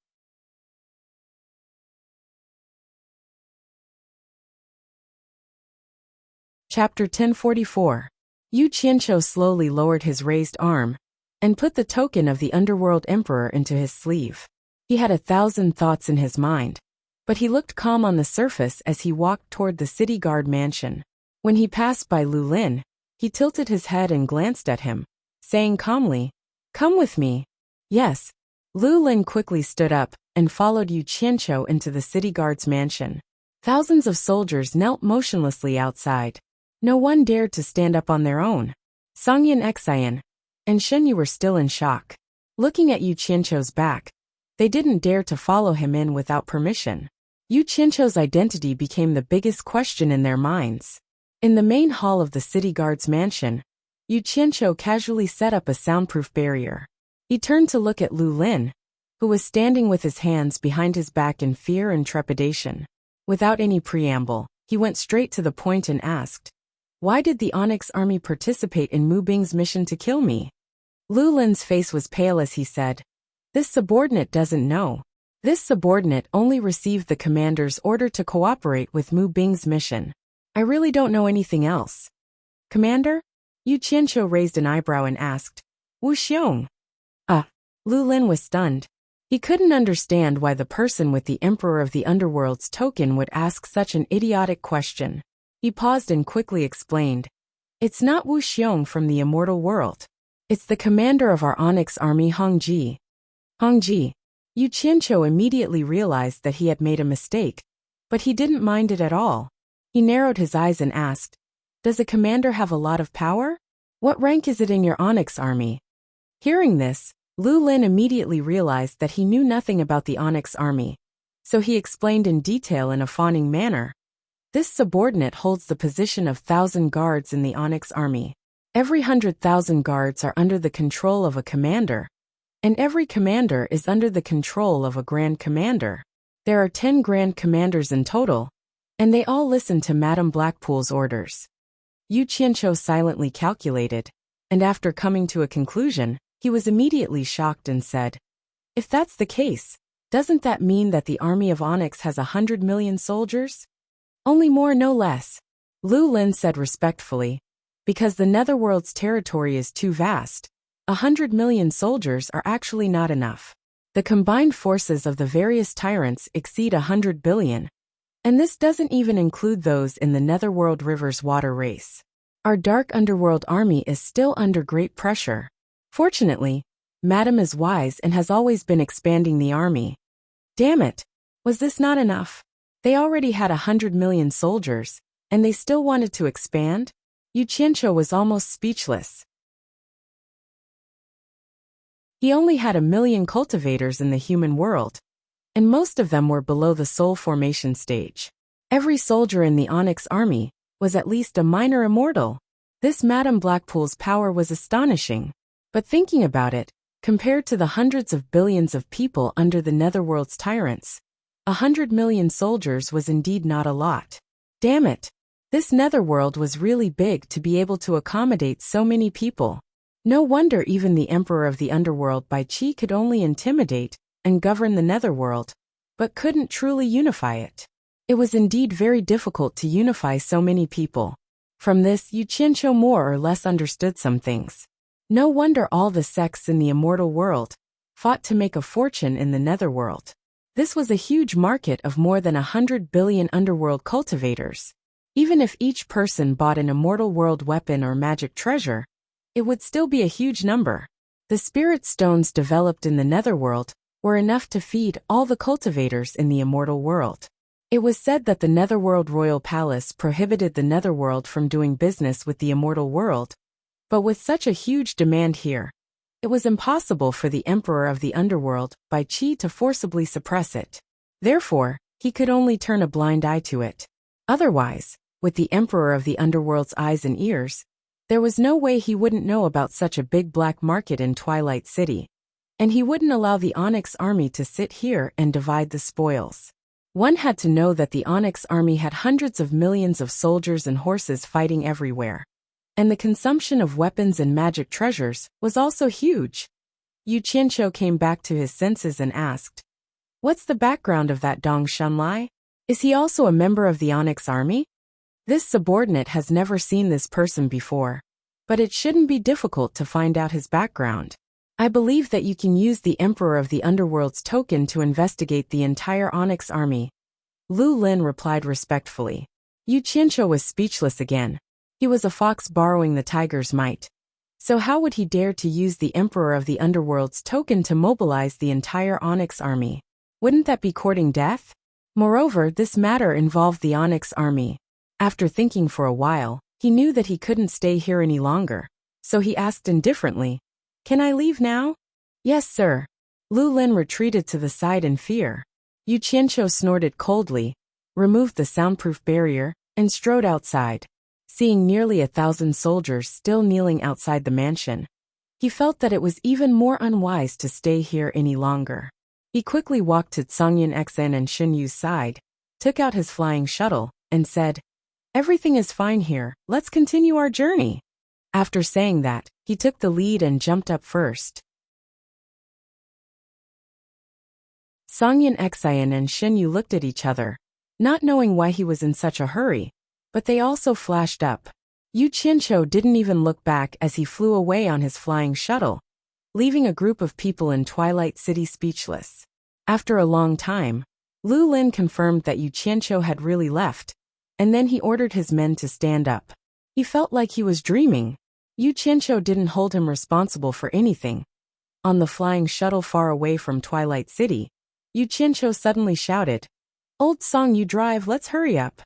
Chapter 1044. Yu Qianqiu slowly lowered his raised arm and put the token of the Underworld Emperor into his sleeve. He had 1,000 thoughts in his mind, but he looked calm on the surface as he walked toward the city guard mansion. When he passed by Lu Lin, he tilted his head and glanced at him, saying calmly, "Come with me." "Yes." Lu Lin quickly stood up and followed Yu Qianqiu into the city guard's mansion. Thousands of soldiers knelt motionlessly outside. No one dared to stand up on their own. Songyan Xian and Shenyu were still in shock. Looking at Yu Qianqiu's back, they didn't dare to follow him in without permission. Yu Qianqiu's identity became the biggest question in their minds. In the main hall of the city guard's mansion, Yu Qianqiu casually set up a soundproof barrier. He turned to look at Lu Lin, who was standing with his hands behind his back in fear and trepidation. Without any preamble, he went straight to the point and asked, "Why did the Onyx Army participate in Mu Bing's mission to kill me?" Lu Lin's face was pale as he said, "This subordinate doesn't know. This subordinate only received the commander's order to cooperate with Mu Bing's mission. I really don't know anything else." "Commander?" Yu Qianqiu raised an eyebrow and asked, "Wu Xiong?" Lu Lin was stunned. He couldn't understand why the person with the Emperor of the Underworld's token would ask such an idiotic question. He paused and quickly explained, "It's not Wu Xiong from the immortal world. It's the commander of our Onyx Army, Hong Ji." Hong Ji. Yu Qianqiu immediately realized that he had made a mistake, but he didn't mind it at all. He narrowed his eyes and asked, "Does a commander have a lot of power? What rank is it in your Onyx Army?" Hearing this, Lu Lin immediately realized that he knew nothing about the Onyx Army, so he explained in detail in a fawning manner. "This subordinate holds the position of 1,000 guards in the Onyx Army. Every 100,000 guards are under the control of a commander, and every commander is under the control of a Grand Commander. There are 10 Grand Commanders in total, and they all listen to Madame Blackpool's orders." Yu Qianqiu silently calculated, and after coming to a conclusion, he was immediately shocked and said, "If that's the case, doesn't that mean that the army of Onyx has 100 million soldiers?" "Only more, no less," Lu Lin said respectfully. "Because the Netherworld's territory is too vast, 100 million soldiers are actually not enough. The combined forces of the various tyrants exceed 100 billion, and this doesn't even include those in the Netherworld River's water race. Our Dark Underworld army is still under great pressure. Fortunately, Madame is wise and has always been expanding the army." Damn it! Was this not enough? They already had 100 million soldiers, and they still wanted to expand? Yu Qianqiu was almost speechless. He only had 1 million cultivators in the human world, and most of them were below the soul formation stage. Every soldier in the Onyx Army was at least a minor immortal. This Madame Blackpool's power was astonishing. But thinking about it, compared to the hundreds of billions of people under the Netherworld's tyrants, 100 million soldiers was indeed not a lot. Damn it! This Netherworld was really big to be able to accommodate so many people. No wonder even the Emperor of the Underworld Bai Qi could only intimidate and govern the Netherworld, but couldn't truly unify it. It was indeed very difficult to unify so many people. From this, Yu Qianqiu more or less understood some things. No wonder all the sects in the immortal world fought to make a fortune in the Netherworld. This was a huge market of more than 100 billion underworld cultivators. Even if each person bought an immortal world weapon or magic treasure, it would still be a huge number. The spirit stones developed in the Netherworld were enough to feed all the cultivators in the immortal world. It was said that the Netherworld Royal Palace prohibited the Netherworld from doing business with the immortal world, but with such a huge demand here, it was impossible for the Emperor of the Underworld, Bai Qi, to forcibly suppress it. Therefore, he could only turn a blind eye to it. Otherwise, with the Emperor of the Underworld's eyes and ears, there was no way he wouldn't know about such a big black market in Twilight City. And he wouldn't allow the Onyx army to sit here and divide the spoils. One had to know that the Onyx army had hundreds of millions of soldiers and horses fighting everywhere. And the consumption of weapons and magic treasures was also huge. Yu Qianqiu came back to his senses and asked, "What's the background of that Dong Shunlai? Is he also a member of the Onyx army?" This subordinate has never seen this person before, but it shouldn't be difficult to find out his background. I believe that you can use the Emperor of the Underworld's token to investigate the entire Onyx army. Lu Lin replied respectfully. Yu Qianqiu was speechless again. He was a fox borrowing the tiger's might. So how would he dare to use the Emperor of the Underworld's token to mobilize the entire Onyx army? Wouldn't that be courting death? Moreover, this matter involved the Onyx army. After thinking for a while, he knew that he couldn't stay here any longer. So he asked indifferently, "Can I leave now?" "Yes, sir." Lu Lin retreated to the side in fear. Yu Qianqiu snorted coldly, removed the soundproof barrier, and strode outside. Seeing nearly 1,000 soldiers still kneeling outside the mansion, he felt that it was even more unwise to stay here any longer. He quickly walked to Songyun Xen and Shen Yu's side, took out his flying shuttle, and said, "Everything is fine here, let's continue our journey." After saying that, he took the lead and jumped up first. Songyun Xen and Shen Yu looked at each other, not knowing why he was in such a hurry, but they also flashed up. Yu Qianqiu didn't even look back as he flew away on his flying shuttle, leaving a group of people in Twilight City speechless. After a long time, Lu Lin confirmed that Yu Qianqiu had really left, and then he ordered his men to stand up. He felt like he was dreaming. Yu Qianqiu didn't hold him responsible for anything. On the flying shuttle far away from Twilight City, Yu Qianqiu suddenly shouted, "Old Song, you drive, let's hurry up."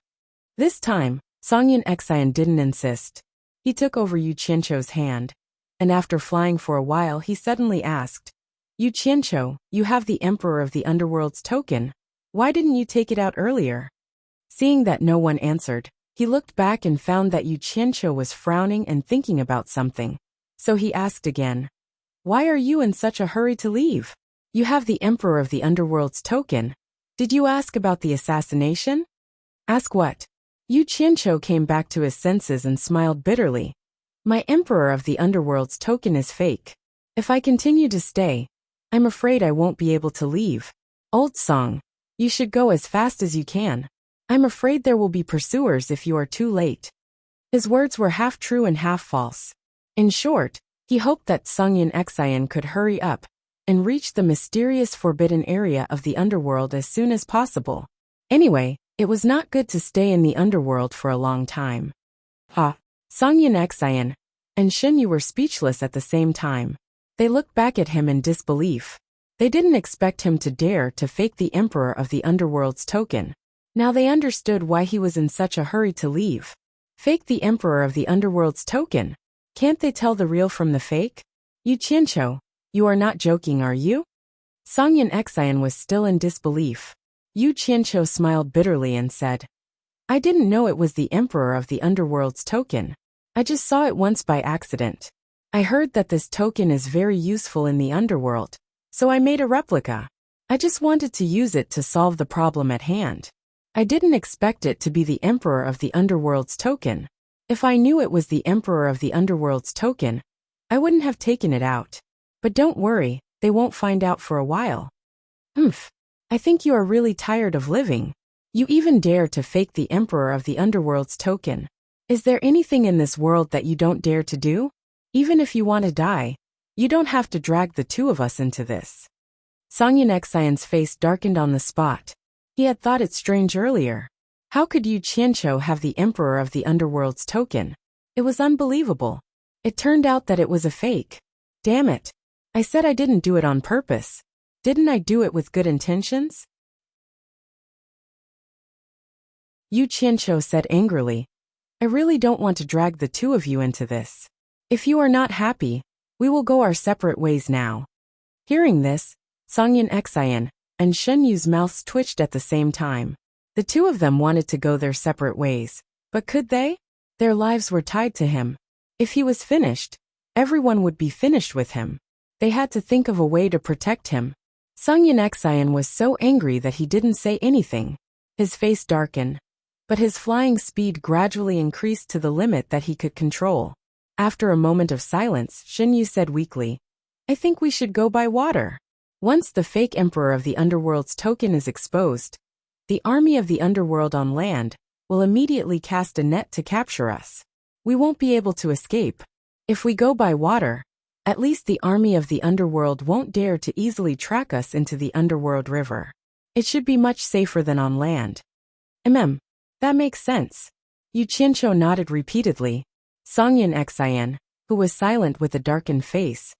This time, Songyun Xen didn't insist. He took over Yu Qianqiu's hand, and after flying for a while he suddenly asked, "Yu Qianqiu, you have the Emperor of the Underworld's token. Why didn't you take it out earlier?" Seeing that no one answered, he looked back and found that Yu Qianqiu was frowning and thinking about something. So he asked again, "Why are you in such a hurry to leave? You have the Emperor of the Underworld's token. Did you ask about the assassination?" "Ask what?" Yu Qianqiu came back to his senses and smiled bitterly. "My Emperor of the Underworld's token is fake. If I continue to stay, I'm afraid I won't be able to leave. Old Song, you should go as fast as you can. I'm afraid there will be pursuers if you are too late." His words were half true and half false. In short, he hoped that Songyun Xen could hurry up and reach the mysterious forbidden area of the underworld as soon as possible. Anyway, it was not good to stay in the underworld for a long time. Songyun Xen and Shen Yu were speechless at the same time. They looked back at him in disbelief. They didn't expect him to dare to fake the Emperor of the Underworld's token. Now they understood why he was in such a hurry to leave. Fake the Emperor of the Underworld's token? Can't they tell the real from the fake? Yu Qianqiu, you are not joking, are you? Songyun Xen was still in disbelief. Yu Qianqiu smiled bitterly and said, "I didn't know it was the Emperor of the Underworld's token. I just saw it once by accident. I heard that this token is very useful in the underworld, so I made a replica. I just wanted to use it to solve the problem at hand. I didn't expect it to be the Emperor of the Underworld's token. If I knew it was the Emperor of the Underworld's token, I wouldn't have taken it out. But don't worry, they won't find out for a while." I think you are really tired of living. You even dare to fake the Emperor of the Underworld's token. Is there anything in this world that you don't dare to do? Even if you want to die, you don't have to drag the two of us into this. Songyun Xen's face darkened on the spot. He had thought it strange earlier. How could Yu Qianqiu have the Emperor of the Underworld's token? It was unbelievable. It turned out that it was a fake. Damn it. I said I didn't do it on purpose. Didn't I do it with good intentions? Yu Qianqiu said angrily, "I really don't want to drag the two of you into this. If you are not happy, we will go our separate ways now." Hearing this, Songyun Xen and Shen Yu's mouths twitched at the same time. The two of them wanted to go their separate ways. But could they? Their lives were tied to him. If he was finished, everyone would be finished with him. They had to think of a way to protect him. Sungyeon Xian was so angry that he didn't say anything. His face darkened. But his flying speed gradually increased to the limit that he could control. After a moment of silence, Shen Yu said weakly, "I think we should go by water. Once the fake emperor of the underworld's token is exposed, the army of the underworld on land will immediately cast a net to capture us. We won't be able to escape. If we go by water, at least the army of the underworld won't dare to easily track us into the underworld river. It should be much safer than on land." That makes sense. Yu Qianqiu nodded repeatedly. Songyeon Xian, who was silent with a darkened face,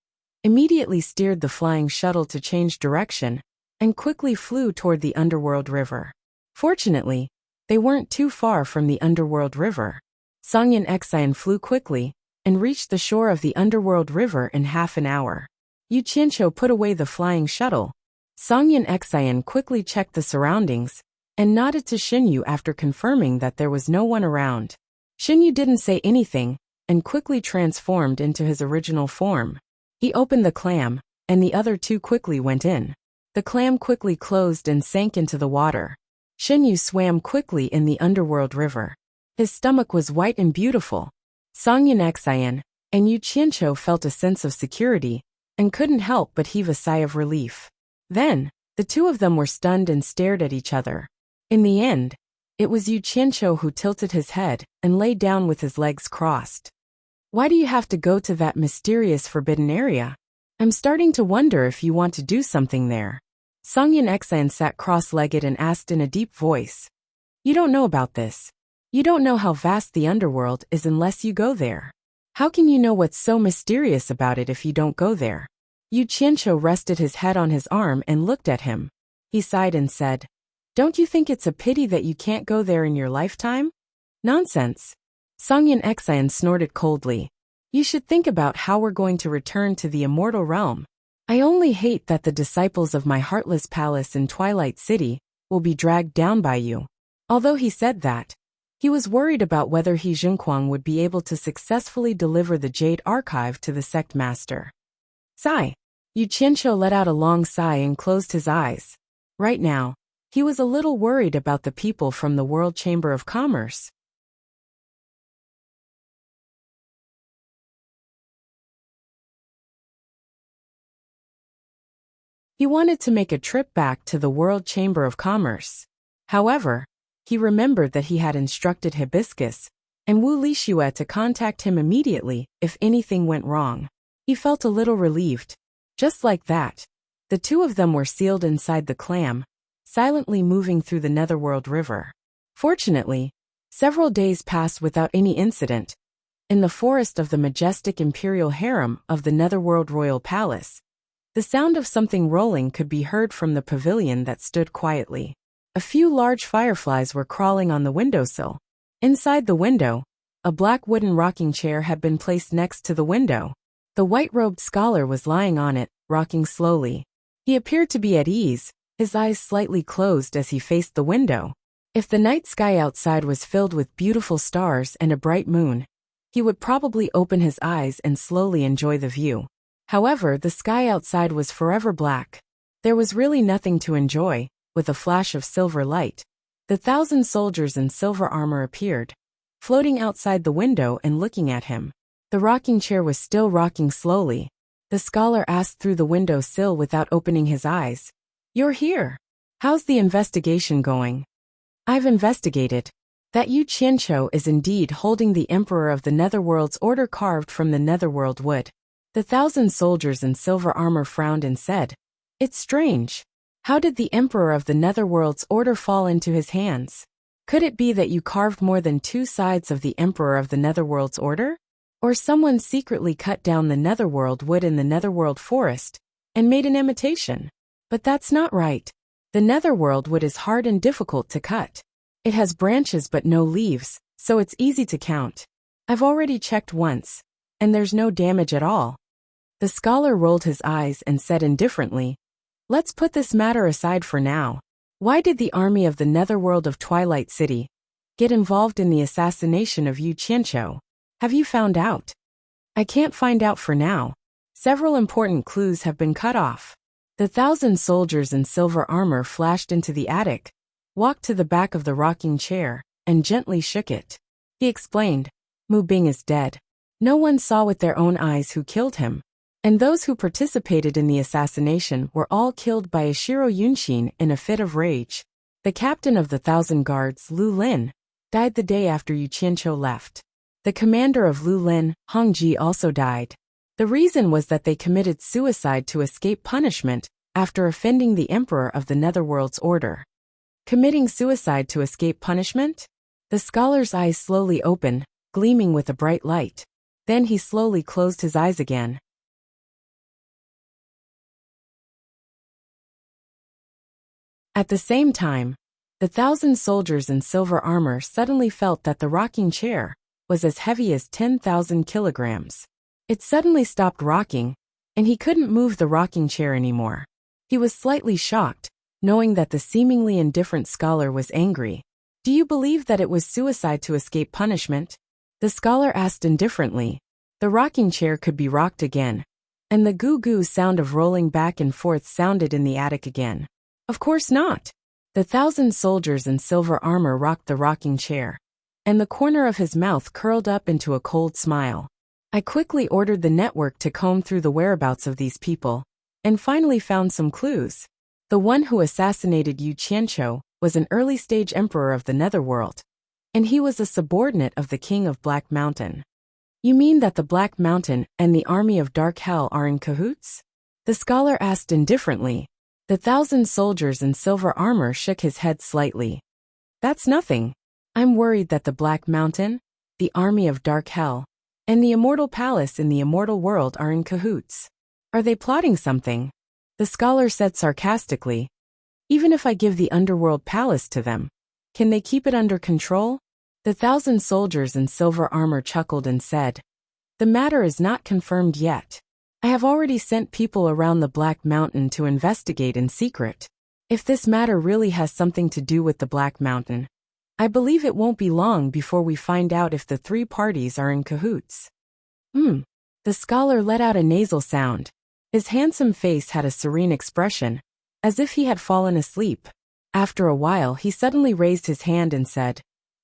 immediately steered the flying shuttle to change direction and quickly flew toward the underworld river. Fortunately, they weren't too far from the underworld river. Songyeon Xian flew quickly and reached the shore of the underworld river in half an hour. Yu Qianqiu put away the flying shuttle. Songyeon Xian quickly checked the surroundings and nodded to Shen Yu after confirming that there was no one around. Shen Yu didn't say anything and quickly transformed into his original form. He opened the clam, and the other two quickly went in. The clam quickly closed and sank into the water. Shen Yu swam quickly in the underworld river. His stomach was white and beautiful. Songyeon Xian and Yu Qianqiu felt a sense of security and couldn't help but heave a sigh of relief. Then, the two of them were stunned and stared at each other. In the end, it was Yu Qianqiu who tilted his head and lay down with his legs crossed. "Why do you have to go to that mysterious forbidden area? I'm starting to wonder if you want to do something there." Songyeon Xian sat cross-legged and asked in a deep voice. "You don't know about this. You don't know how vast the underworld is unless you go there. How can you know what's so mysterious about it if you don't go there?" Yu Qianqiu rested his head on his arm and looked at him. He sighed and said, "Don't you think it's a pity that you can't go there in your lifetime?" "Nonsense." Songyeon Xian snorted coldly. "You should think about how we're going to return to the immortal realm. I only hate that the disciples of my heartless palace in Twilight City will be dragged down by you." Although he said that, he was worried about whether He Junquang would be able to successfully deliver the Jade Archive to the sect master. Sigh. Yu Qianqiu let out a long sigh and closed his eyes. Right now, he was a little worried about the people from the World Chamber of Commerce. He wanted to make a trip back to the World Chamber of Commerce. However, he remembered that he had instructed Hibiscus and Wu Lixue to contact him immediately if anything went wrong. He felt a little relieved. Just like that, the two of them were sealed inside the clam, silently moving through the Netherworld River. Fortunately, several days passed without any incident. In the forest of the majestic imperial harem of the Netherworld Royal Palace, the sound of something rolling could be heard from the pavilion that stood quietly. A few large fireflies were crawling on the windowsill. Inside the window, a black wooden rocking chair had been placed next to the window. The white-robed scholar was lying on it, rocking slowly. He appeared to be at ease, his eyes slightly closed as he faced the window. If the night sky outside was filled with beautiful stars and a bright moon, he would probably open his eyes and slowly enjoy the view. However, the sky outside was forever black. There was really nothing to enjoy. With a flash of silver light, the 1,000 soldiers in silver armor appeared, floating outside the window and looking at him. The rocking chair was still rocking slowly. The scholar asked through the window sill without opening his eyes, "You're here. How's the investigation going?" "I've investigated. That Yu Qianqiu is indeed holding the Emperor of the Netherworld's order carved from the Netherworld wood." The 1,000 soldiers in silver armor frowned and said, "It's strange. How did the Emperor of the Netherworld's order fall into his hands? Could it be that you carved more than 2 sides of the Emperor of the Netherworld's order? Or someone secretly cut down the Netherworld wood in the Netherworld forest and made an imitation?" "But that's not right. The Netherworld wood is hard and difficult to cut. It has branches but no leaves, so it's easy to count. I've already checked once, and there's no damage at all." The scholar rolled his eyes and said indifferently, Let's put this matter aside for now. Why did the army of the netherworld of Twilight City get involved in the assassination of Yu Qianqiu? Have you found out? I can't find out for now. Several important clues have been cut off. The 1,000 soldiers in silver armor flashed into the attic, walked to the back of the rocking chair, and gently shook it. He explained, Mu Bing is dead. No one saw with their own eyes who killed him. And those who participated in the assassination were all killed by Ishiro Yunxin in a fit of rage. The captain of the 1,000 guards, Lu Lin, died the day after Yu Qianqiu left. The commander of Lu Lin, Hong Ji, also died. The reason was that they committed suicide to escape punishment after offending the emperor of the Netherworld's order. Committing suicide to escape punishment? The scholar's eyes slowly opened, gleaming with a bright light. Then he slowly closed his eyes again. At the same time, the 1,000 soldiers in silver armor suddenly felt that the rocking chair was as heavy as 10,000 kilograms. It suddenly stopped rocking, and he couldn't move the rocking chair anymore. He was slightly shocked, knowing that the seemingly indifferent scholar was angry. Do you believe that it was suicide to escape punishment? The scholar asked indifferently. The rocking chair could be rocked again, and the goo-goo sound of rolling back and forth sounded in the attic again. Of course not. The 1,000 soldiers in silver armor rocked the rocking chair, and the corner of his mouth curled up into a cold smile. I quickly ordered the network to comb through the whereabouts of these people, and finally found some clues. The one who assassinated Yu Qianqiu was an early-stage emperor of the Netherworld, and he was a subordinate of the King of Black Mountain. You mean that the Black Mountain and the army of Dark Hell are in cahoots? The scholar asked indifferently. The 1,000 soldiers in silver armor shook his head slightly. That's nothing. I'm worried that the Black Mountain, the army of Dark Hell, and the Immortal Palace in the Immortal World are in cahoots. Are they plotting something? The scholar said sarcastically. Even if I give the Underworld Palace to them, can they keep it under control? The 1,000 soldiers in silver armor chuckled and said, The matter is not confirmed yet. I have already sent people around the Black Mountain to investigate in secret. If this matter really has something to do with the Black Mountain, I believe it won't be long before we find out if the three parties are in cahoots. The scholar let out a nasal sound. His handsome face had a serene expression, as if he had fallen asleep. After a while he suddenly raised his hand and said,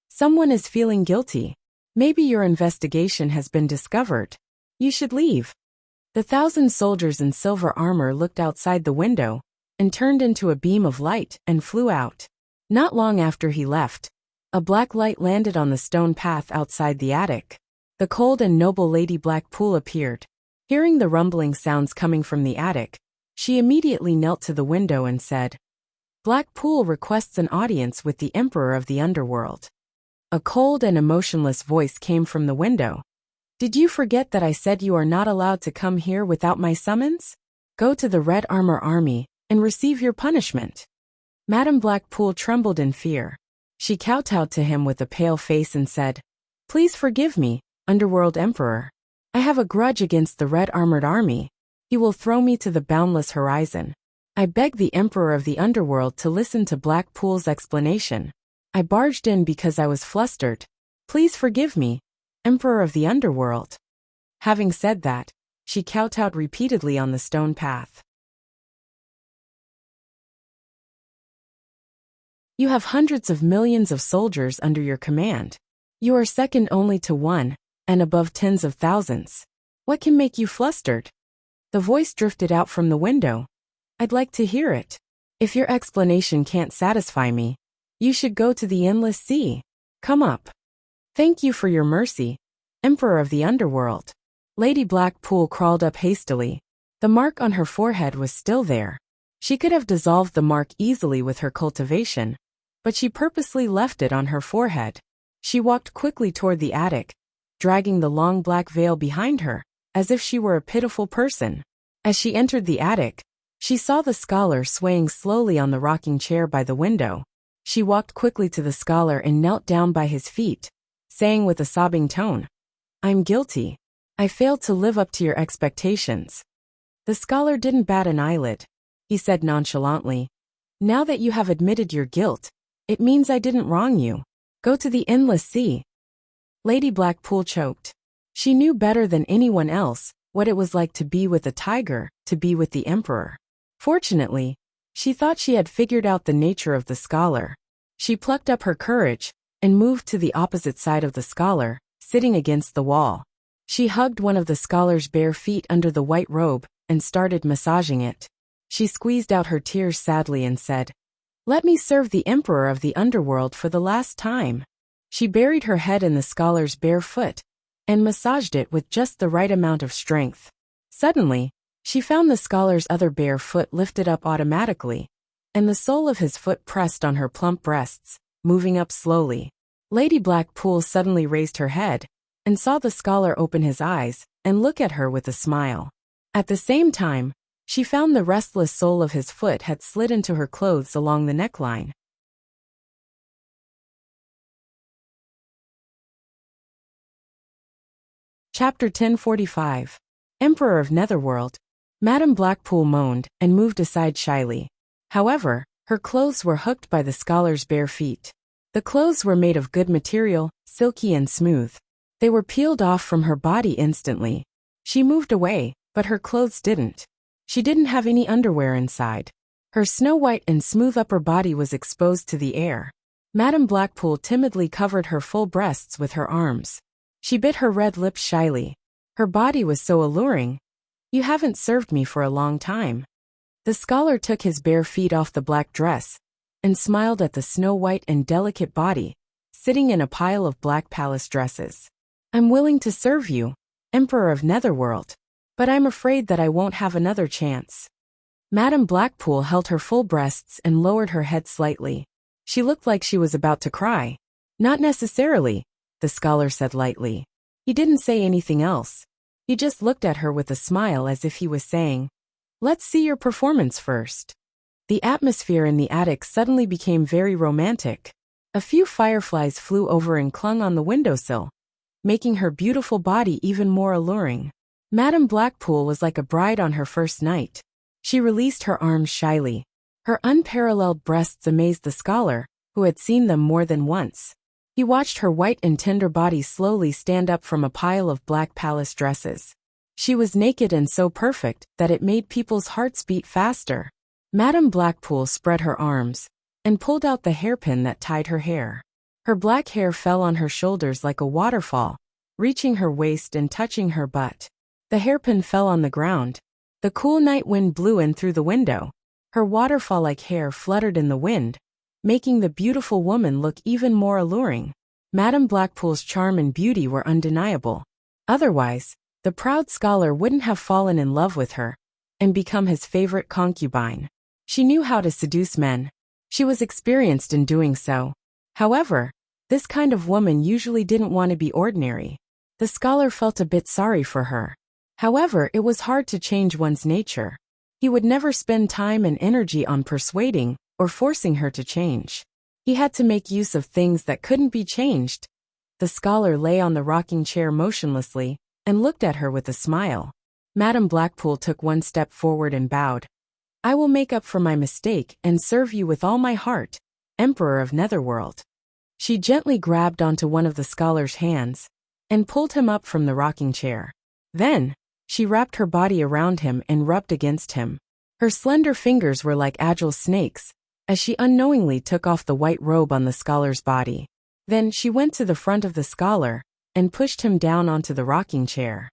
Someone is feeling guilty. Maybe your investigation has been discovered. You should leave. The 1,000 soldiers in silver armor looked outside the window, and turned into a beam of light and flew out. Not long after he left, a black light landed on the stone path outside the attic. The cold and noble Lady Blackpool appeared. Hearing the rumbling sounds coming from the attic, she immediately knelt to the window and said, Blackpool requests an audience with the Emperor of the Underworld. A cold and emotionless voice came from the window. Did you forget that I said you are not allowed to come here without my summons? Go to the Red Armor Army and receive your punishment. Madame Blackpool trembled in fear. She kowtowed to him with a pale face and said, Please forgive me, Underworld Emperor. I have a grudge against the Red Armored Army. He will throw me to the boundless horizon. I begged the Emperor of the Underworld to listen to Blackpool's explanation. I barged in because I was flustered. Please forgive me, Emperor of the Underworld. Having said that, she kowtowed repeatedly on the stone path. You have hundreds of millions of soldiers under your command. You are second only to one, and above tens of thousands. What can make you flustered? The voice drifted out from the window. I'd like to hear it. If your explanation can't satisfy me, you should go to the endless sea. Come up. Thank you for your mercy, Emperor of the Underworld. Lady Blackpool crawled up hastily. The mark on her forehead was still there. She could have dissolved the mark easily with her cultivation, but she purposely left it on her forehead. She walked quickly toward the attic, dragging the long black veil behind her, as if she were a pitiful person. As she entered the attic, she saw the scholar swaying slowly on the rocking chair by the window. She walked quickly to the scholar and knelt down by his feet, saying with a sobbing tone, I'm guilty. I failed to live up to your expectations. The scholar didn't bat an eyelid. he said nonchalantly. Now that you have admitted your guilt, it means I didn't wrong you. Go to the endless sea. Lady Blackpool choked. She knew better than anyone else what it was like to be with a tiger, to be with the emperor. Fortunately, she thought she had figured out the nature of the scholar. She plucked up her courage and moved to the opposite side of the scholar, sitting against the wall. She hugged one of the scholar's bare feet under the white robe and started massaging it. She squeezed out her tears sadly and said, "Let me serve the emperor of the underworld for the last time." She buried her head in the scholar's bare foot and massaged it with just the right amount of strength. Suddenly, she found the scholar's other bare foot lifted up automatically, and the sole of his foot pressed on her plump breasts, moving up slowly. Lady Blackpool suddenly raised her head and saw the scholar open his eyes and look at her with a smile. At the same time, she found the restless sole of his foot had slid into her clothes along the neckline. Chapter 1045. Emperor of Netherworld. Madame Blackpool moaned and moved aside shyly. However, her clothes were hooked by the scholar's bare feet. The clothes were made of good material, silky and smooth. They were peeled off from her body instantly. She moved away, but her clothes didn't. She didn't have any underwear inside. Her snow-white and smooth upper body was exposed to the air. Madame Blackpool timidly covered her full breasts with her arms. She bit her red lips shyly. Her body was so alluring. "You haven't served me for a long time." The scholar took his bare feet off the black dress and smiled at the snow-white and delicate body, sitting in a pile of black palace dresses. "I'm willing to serve you, Emperor of Netherworld, but I'm afraid that I won't have another chance." Madame Blackpool held her full breasts and lowered her head slightly. She looked like she was about to cry. "Not necessarily," the scholar said lightly. He didn't say anything else. He just looked at her with a smile as if he was saying, "Let's see your performance first." The atmosphere in the attic suddenly became very romantic. A few fireflies flew over and clung on the windowsill, making her beautiful body even more alluring. Madame Blackpool was like a bride on her first night. She released her arms shyly. Her unparalleled breasts amazed the scholar, who had seen them more than once. He watched her white and tender body slowly stand up from a pile of black palace dresses. She was naked and so perfect that it made people's hearts beat faster. Madame Blackpool spread her arms and pulled out the hairpin that tied her hair. Her black hair fell on her shoulders like a waterfall, reaching her waist and touching her butt. The hairpin fell on the ground. The cool night wind blew in through the window. Her waterfall-like hair fluttered in the wind, making the beautiful woman look even more alluring. Madame Blackpool's charm and beauty were undeniable. Otherwise, the proud scholar wouldn't have fallen in love with her and become his favorite concubine. She knew how to seduce men. She was experienced in doing so. However, this kind of woman usually didn't want to be ordinary. The scholar felt a bit sorry for her. However, it was hard to change one's nature. He would never spend time and energy on persuading or forcing her to change. He had to make use of things that couldn't be changed. The scholar lay on the rocking chair motionlessly and looked at her with a smile. Madame Blackpool took one step forward and bowed. "I will make up for my mistake and serve you with all my heart, Emperor of Netherworld." She gently grabbed onto one of the scholar's hands and pulled him up from the rocking chair. Then, she wrapped her body around him and rubbed against him. Her slender fingers were like agile snakes, as she unknowingly took off the white robe on the scholar's body. Then she went to the front of the scholar and pushed him down onto the rocking chair.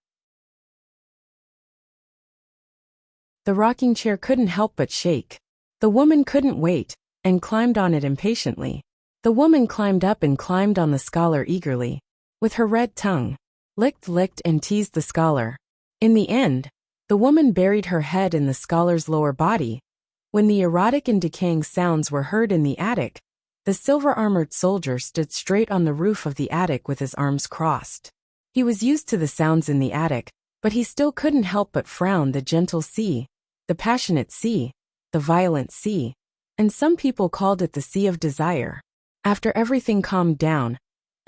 The rocking chair couldn't help but shake. The woman couldn't wait and climbed on it impatiently. The woman climbed up and climbed on the scholar eagerly. With her red tongue, licked and teased the scholar. In the end, the woman buried her head in the scholar's lower body. When the erotic and decaying sounds were heard in the attic, the silver-armored soldier stood straight on the roof of the attic with his arms crossed. He was used to the sounds in the attic, but he still couldn't help but frown. The gentle sea, the passionate sea, the violent sea, and some people called it the Sea of Desire. After everything calmed down,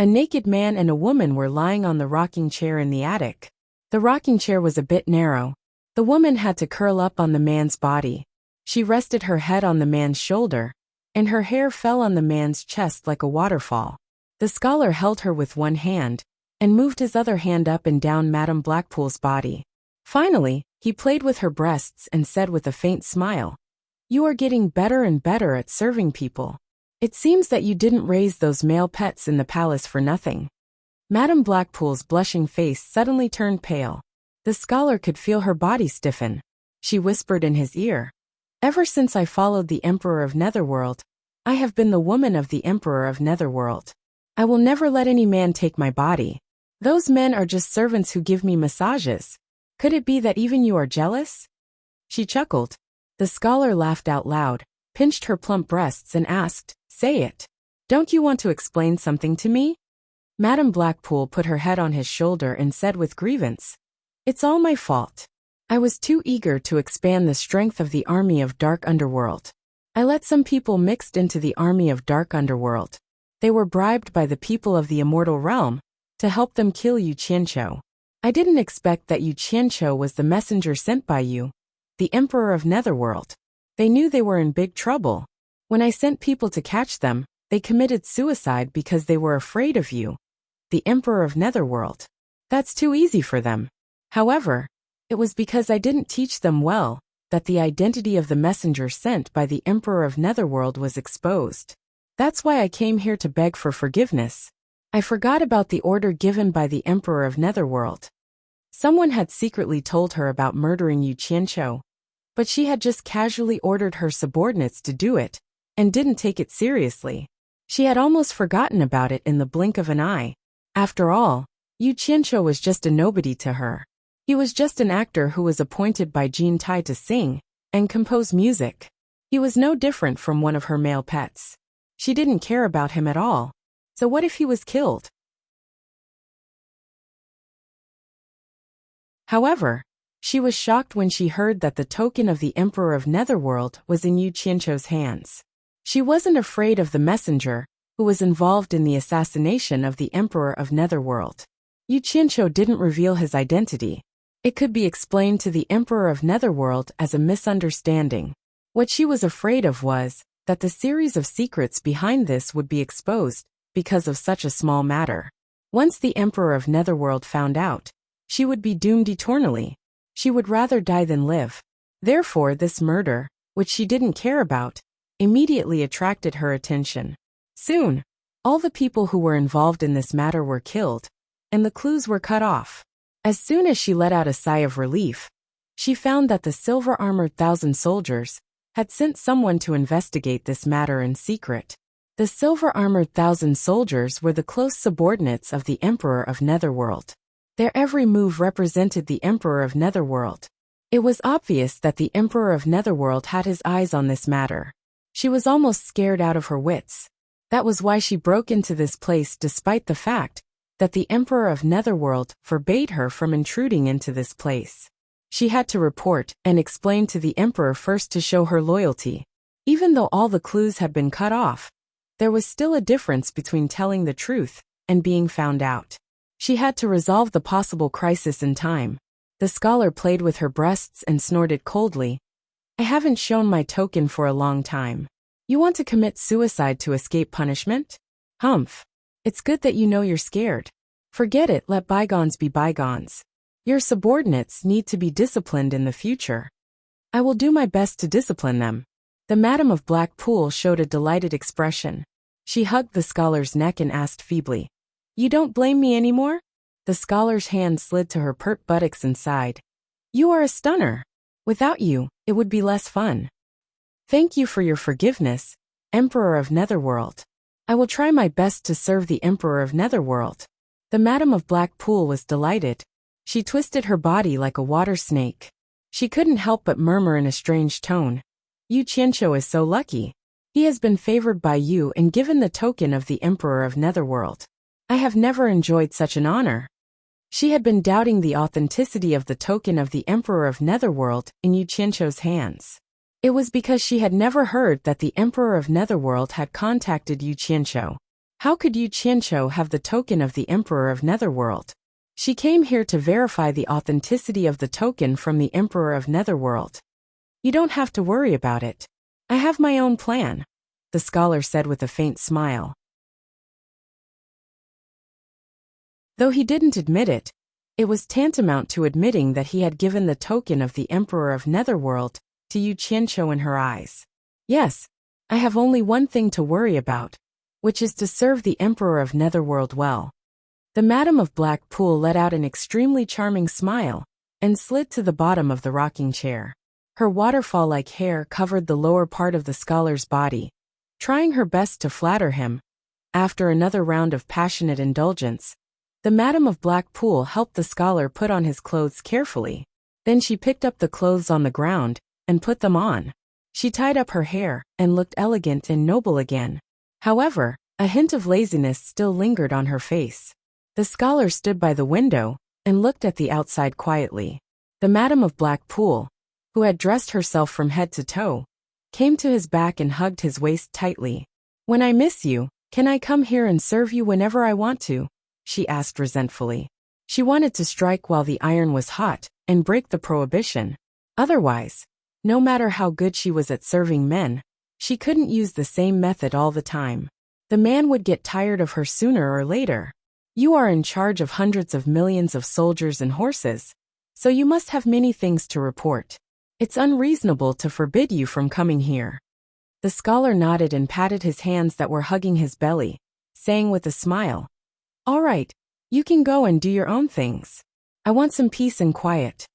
a naked man and a woman were lying on the rocking chair in the attic. The rocking chair was a bit narrow. The woman had to curl up on the man's body. She rested her head on the man's shoulder, and her hair fell on the man's chest like a waterfall. The scholar held her with one hand, and moved his other hand up and down Madame Blackpool's body. Finally, he played with her breasts and said with a faint smile, "You are getting better and better at serving people. It seems that you didn't raise those male pets in the palace for nothing." Madame Blackpool's blushing face suddenly turned pale. The scholar could feel her body stiffen. She whispered in his ear, "Ever since I followed the Emperor of Netherworld, I have been the woman of the Emperor of Netherworld. I will never let any man take my body. Those men are just servants who give me massages. Could it be that even you are jealous?" She chuckled. The scholar laughed out loud, pinched her plump breasts and asked, "Say it. Don't you want to explain something to me?" Madame Blackpool put her head on his shoulder and said with grievance, "It's all my fault. I was too eager to expand the strength of the army of Dark Underworld. I let some people mixed into the army of Dark Underworld. They were bribed by the people of the Immortal Realm to help them kill Yu Qianqiu. I didn't expect that Yu Qianqiu was the messenger sent by you, the Emperor of Netherworld. They knew they were in big trouble. When I sent people to catch them, they committed suicide because they were afraid of you, the Emperor of Netherworld. That's too easy for them. However, it was because I didn't teach them well that the identity of the messenger sent by the Emperor of Netherworld was exposed. That's why I came here to beg for forgiveness. I forgot about the order given by the Emperor of Netherworld. Someone had secretly told her about murdering Yu Qianqiu, but she had just casually ordered her subordinates to do it, and didn't take it seriously. She had almost forgotten about it in the blink of an eye. After all, Yu Qianqiu was just a nobody to her. He was just an actor who was appointed by Jin Tai to sing and compose music. He was no different from one of her male pets. She didn't care about him at all. So what if he was killed? However, she was shocked when she heard that the token of the Emperor of Netherworld was in Yu Qianqiu's hands. She wasn't afraid of the messenger, who was involved in the assassination of the Emperor of Netherworld. Yu Qianqiu didn't reveal his identity. It could be explained to the Emperor of Netherworld as a misunderstanding. What she was afraid of was that the series of secrets behind this would be exposed because of such a small matter. Once the Emperor of Netherworld found out, she would be doomed eternally. She would rather die than live. Therefore, this murder, which she didn't care about, immediately attracted her attention. Soon, all the people who were involved in this matter were killed, and the clues were cut off. As soon as she let out a sigh of relief, she found that the silver-armored 1,000 soldiers had sent someone to investigate this matter in secret. The silver-armored 1,000 soldiers were the close subordinates of the Emperor of Netherworld. Their every move represented the Emperor of Netherworld. It was obvious that the Emperor of Netherworld had his eyes on this matter. She was almost scared out of her wits. That was why she broke into this place despite the fact that the Emperor of Netherworld forbade her from intruding into this place. She had to report and explain to the Emperor first to show her loyalty. Even though all the clues had been cut off, there was still a difference between telling the truth and being found out. She had to resolve the possible crisis in time. The scholar played with her breasts and snorted coldly. "I haven't shown my token for a long time. You want to commit suicide to escape punishment? Humph. It's good that you know you're scared. Forget it, let bygones be bygones. Your subordinates need to be disciplined in the future. I will do my best to discipline them." The Madam of Blackpool showed a delighted expression. She hugged the scholar's neck and asked feebly, "You don't blame me anymore?" The scholar's hand slid to her pert buttocks and sighed. "You are a stunner. Without you, it would be less fun. Thank you for your forgiveness, Emperor of Netherworld. I will try my best to serve the Emperor of Netherworld." The Madam of Blackpool was delighted. She twisted her body like a water snake. She couldn't help but murmur in a strange tone, "Yu Qianqiu is so lucky. He has been favored by you and given the token of the Emperor of Netherworld. I have never enjoyed such an honor." She had been doubting the authenticity of the token of the Emperor of Netherworld in Yu Qianqiu's hands. It was because she had never heard that the Emperor of Netherworld had contacted Yu Qianqiu. How could Yu Qianqiu have the token of the Emperor of Netherworld? She came here to verify the authenticity of the token from the Emperor of Netherworld. You don't have to worry about it. I have my own plan, the scholar said with a faint smile. Though he didn't admit it, it was tantamount to admitting that he had given the token of the Emperor of Netherworld to Yu Qianqiu in her eyes. Yes, I have only one thing to worry about, which is to serve the Emperor of Netherworld well. The Madam of Black Pool let out an extremely charming smile and slid to the bottom of the rocking chair. Her waterfall-like hair covered the lower part of the scholar's body, trying her best to flatter him. After another round of passionate indulgence, the Madam of Black Pool helped the scholar put on his clothes carefully. Then she picked up the clothes on the ground and put them on. She tied up her hair and looked elegant and noble again. However, a hint of laziness still lingered on her face. The scholar stood by the window and looked at the outside quietly. The Madam of Black Pool, who had dressed herself from head to toe, came to his back and hugged his waist tightly. "When I miss you, can I come here and serve you whenever I want to?" she asked resentfully. She wanted to strike while the iron was hot and break the prohibition. Otherwise, no matter how good she was at serving men, she couldn't use the same method all the time. The man would get tired of her sooner or later. You are in charge of hundreds of millions of soldiers and horses, so you must have many things to report. It's unreasonable to forbid you from coming here. The scholar nodded and patted his hands that were hugging his belly, saying with a smile, "All right, you can go and do your own things. I want some peace and quiet."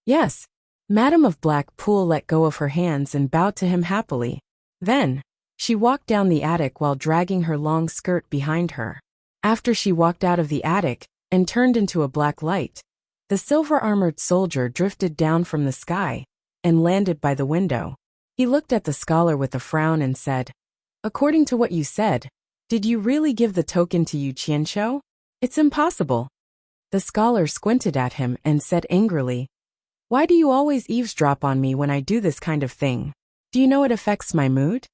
"Yes." Madam of Black Pool let go of her hands and bowed to him happily. Then, she walked down the attic while dragging her long skirt behind her. After she walked out of the attic and turned into a black light, the silver-armored soldier drifted down from the sky and landed by the window. He looked at the scholar with a frown and said, "According to what you said, did you really give the token to Yu Qianqiu? It's impossible." The scholar squinted at him and said angrily, "Why do you always eavesdrop on me when I do this kind of thing? Do you know it affects my mood?"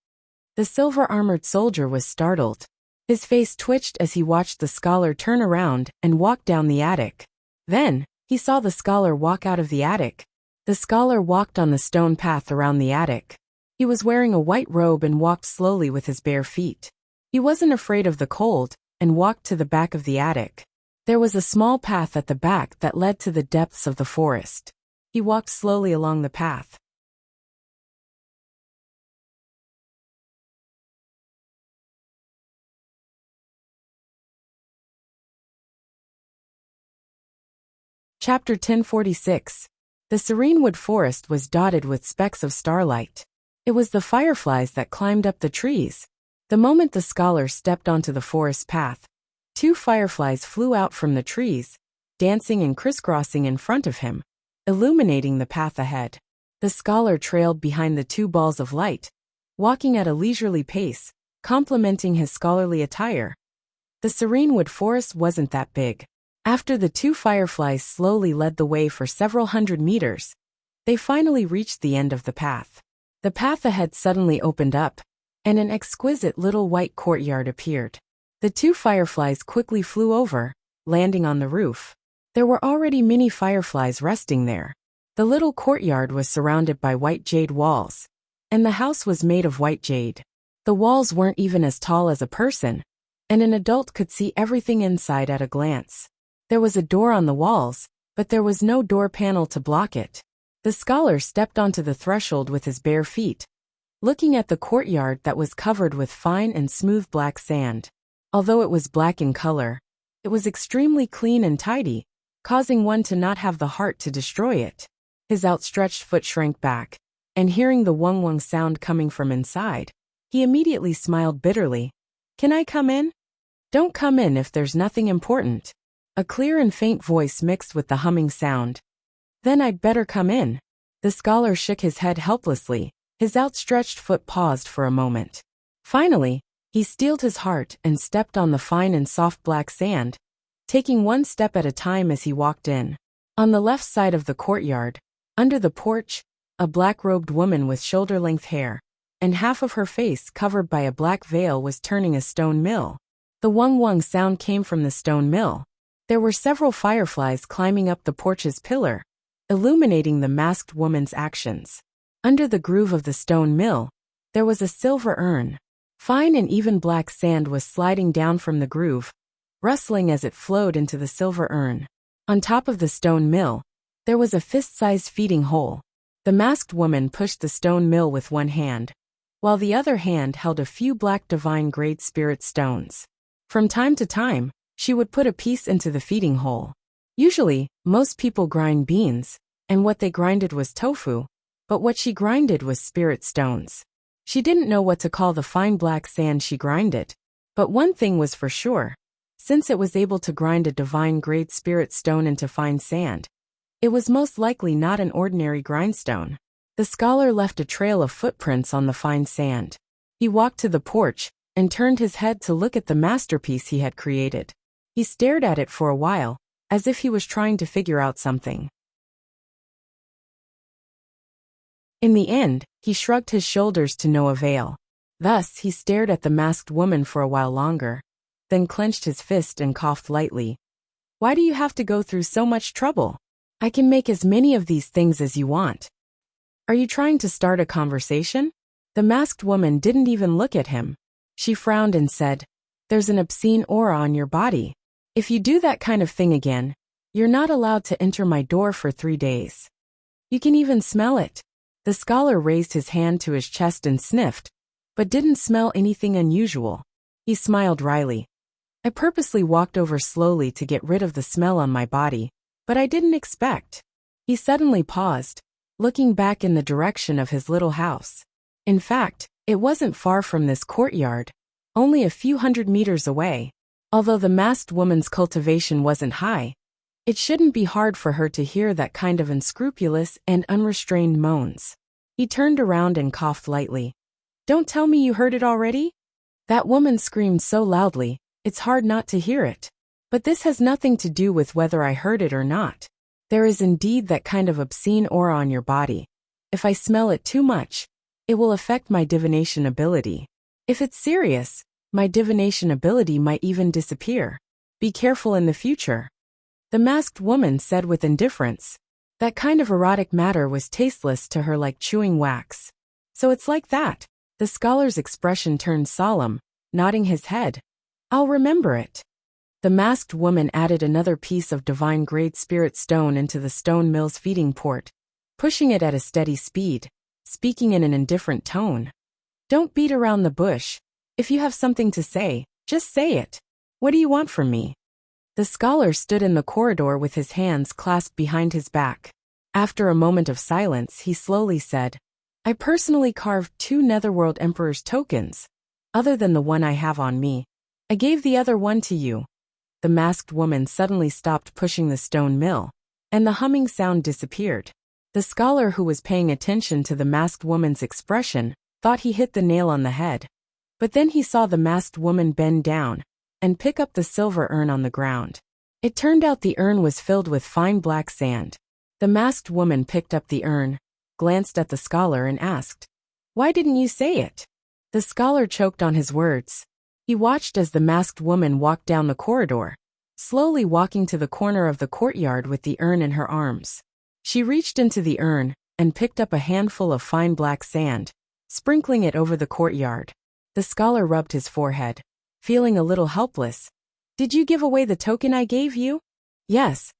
The silver-armored soldier was startled. His face twitched as he watched the scholar turn around and walk down the attic. Then, he saw the scholar walk out of the attic. The scholar walked on the stone path around the attic. He was wearing a white robe and walked slowly with his bare feet. He wasn't afraid of the cold and walked to the back of the attic. There was a small path at the back that led to the depths of the forest. He walked slowly along the path. Chapter 1046. The serene wood forest was dotted with specks of starlight. It was the fireflies that climbed up the trees. The moment the scholar stepped onto the forest path, 2 fireflies flew out from the trees, dancing and crisscrossing in front of him, illuminating the path ahead. The scholar trailed behind the 2 balls of light, walking at a leisurely pace, complementing his scholarly attire. The serene wood forest wasn't that big. After the 2 fireflies slowly led the way for several hundred meters, they finally reached the end of the path. The path ahead suddenly opened up, and an exquisite little white courtyard appeared. The 2 fireflies quickly flew over, landing on the roof. There were already many fireflies resting there. The little courtyard was surrounded by white jade walls, and the house was made of white jade. The walls weren't even as tall as a person, and an adult could see everything inside at a glance. There was a door on the walls, but there was no door panel to block it. The scholar stepped onto the threshold with his bare feet, looking at the courtyard that was covered with fine and smooth black sand. Although it was black in color, it was extremely clean and tidy, causing one to not have the heart to destroy it. His outstretched foot shrank back, and hearing the wung-wung sound coming from inside, he immediately smiled bitterly. "Can I come in?" "Don't come in if there's nothing important." A clear and faint voice mixed with the humming sound. "Then I'd better come in." The scholar shook his head helplessly. His outstretched foot paused for a moment. Finally, he steeled his heart and stepped on the fine and soft black sand, taking one step at a time as he walked in. On the left side of the courtyard, under the porch, a black-robed woman with shoulder-length hair, and half of her face covered by a black veil was turning a stone mill. The wung-wung sound came from the stone mill. There were several fireflies climbing up the porch's pillar, illuminating the masked woman's actions. Under the groove of the stone mill, there was a silver urn. Fine and even black sand was sliding down from the groove, rustling as it flowed into the silver urn. On top of the stone mill, there was a fist-sized feeding hole. The masked woman pushed the stone mill with one hand, while the other hand held a few black divine grade spirit stones. From time to time, she would put a piece into the feeding hole. Usually, most people grind beans, and what they grinded was tofu, but what she grinded was spirit stones. She didn't know what to call the fine black sand she grinded, but one thing was for sure. Since it was able to grind a divine grade spirit stone into fine sand, it was most likely not an ordinary grindstone. The scholar left a trail of footprints on the fine sand. He walked to the porch and turned his head to look at the masterpiece he had created. He stared at it for a while, as if he was trying to figure out something. In the end, he shrugged his shoulders to no avail. Thus, he stared at the masked woman for a while longer, then clenched his fist and coughed lightly. "Why do you have to go through so much trouble? I can make as many of these things as you want. Are you trying to start a conversation?" The masked woman didn't even look at him. She frowned and said, "There's an obscene aura on your body. If you do that kind of thing again, you're not allowed to enter my door for 3 days. You can even smell it." The scholar raised his hand to his chest and sniffed, but didn't smell anything unusual. He smiled wryly. "I purposely walked over slowly to get rid of the smell on my body, but I didn't expect." He suddenly paused, looking back in the direction of his little house. In fact, it wasn't far from this courtyard, only a few hundred meters away. Although the masked woman's cultivation wasn't high, it shouldn't be hard for her to hear that kind of unscrupulous and unrestrained moans. He turned around and coughed lightly. "Don't tell me you heard it already?" That woman screamed so loudly, it's hard not to hear it. "But this has nothing to do with whether I heard it or not. There is indeed that kind of obscene aura on your body. If I smell it too much, it will affect my divination ability. If it's serious, my divination ability might even disappear. Be careful in the future." The masked woman said with indifference. That kind of erotic matter was tasteless to her, like chewing wax. "So it's like that." The scholar's expression turned solemn, nodding his head. "I'll remember it." The masked woman added another piece of divine grade spirit stone into the stone mill's feeding port, pushing it at a steady speed, speaking in an indifferent tone. "Don't beat around the bush. If you have something to say, just say it. What do you want from me?" The scholar stood in the corridor with his hands clasped behind his back. After a moment of silence, he slowly said, "I personally carved 2 Netherworld Emperor's tokens. Other than the one I have on me, I gave the other one to you." The masked woman suddenly stopped pushing the stone mill, and the humming sound disappeared. The scholar, who was paying attention to the masked woman's expression, thought he hit the nail on the head. But then he saw the masked woman bend down and pick up the silver urn on the ground. It turned out the urn was filled with fine black sand. The masked woman picked up the urn, glanced at the scholar and asked, "Why didn't you say it?" The scholar choked on his words. He watched as the masked woman walked down the corridor, slowly walking to the corner of the courtyard with the urn in her arms. She reached into the urn and picked up a handful of fine black sand, sprinkling it over the courtyard. The scholar rubbed his forehead, feeling a little helpless. "Did you give away the token I gave you?" "Yes."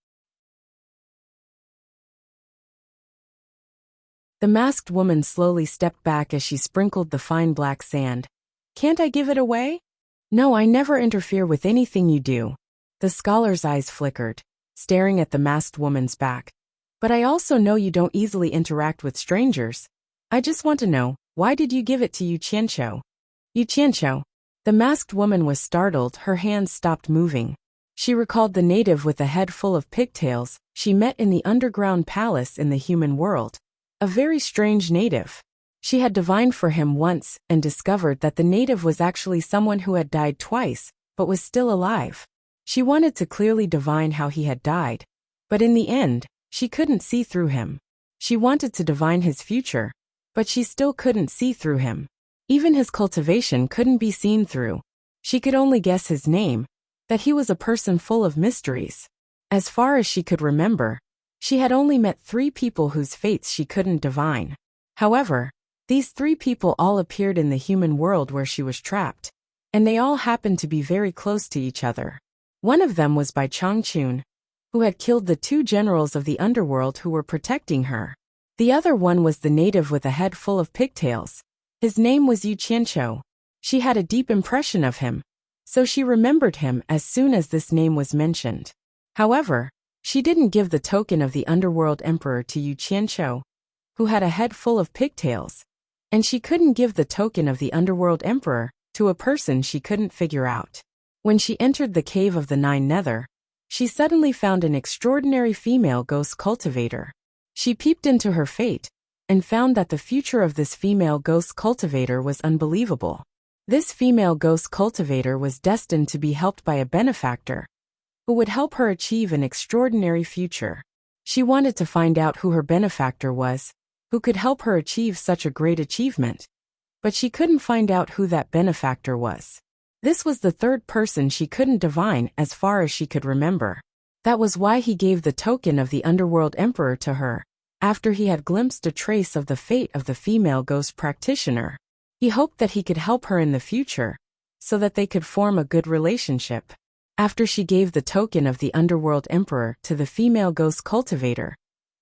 The masked woman slowly stepped back as she sprinkled the fine black sand. "Can't I give it away?" "No, I never interfere with anything you do." The scholar's eyes flickered, staring at the masked woman's back. "But I also know you don't easily interact with strangers. I just want to know, why did you give it to Yu Qianqiu?" "Yu Qianqiu?" The masked woman was startled, her hands stopped moving. She recalled the native with a head full of pigtails she met in the underground palace in the human world. A very strange native. She had divined for him once and discovered that the native was actually someone who had died twice, but was still alive. She wanted to clearly divine how he had died, but in the end, she couldn't see through him. She wanted to divine his future, but she still couldn't see through him. Even his cultivation couldn't be seen through. She could only guess his name, that he was a person full of mysteries. As far as she could remember, she had only met 3 people whose fates she couldn't divine. However, these three people all appeared in the human world where she was trapped, and they all happened to be very close to each other. One of them was Bai Changchun, who had killed the two generals of the underworld who were protecting her. The other one was the native with a head full of pigtails. His name was Yu Qianqiu. She had a deep impression of him, so she remembered him as soon as this name was mentioned. However, she didn't give the token of the underworld emperor to Yu Qianqiu, who had a head full of pigtails, and she couldn't give the token of the underworld emperor to a person she couldn't figure out. When she entered the cave of the Nine Nether, she suddenly found an extraordinary female ghost cultivator. She peeped into her fate and found that the future of this female ghost cultivator was unbelievable. This female ghost cultivator was destined to be helped by a benefactor who would help her achieve an extraordinary future. She wanted to find out who her benefactor was, who could help her achieve such a great achievement, but she couldn't find out who that benefactor was. This was the third person she couldn't divine as far as she could remember. That was why he gave the token of the underworld emperor to her, after he had glimpsed a trace of the fate of the female ghost practitioner. He hoped that he could help her in the future, so that they could form a good relationship. After she gave the token of the underworld emperor to the female ghost cultivator,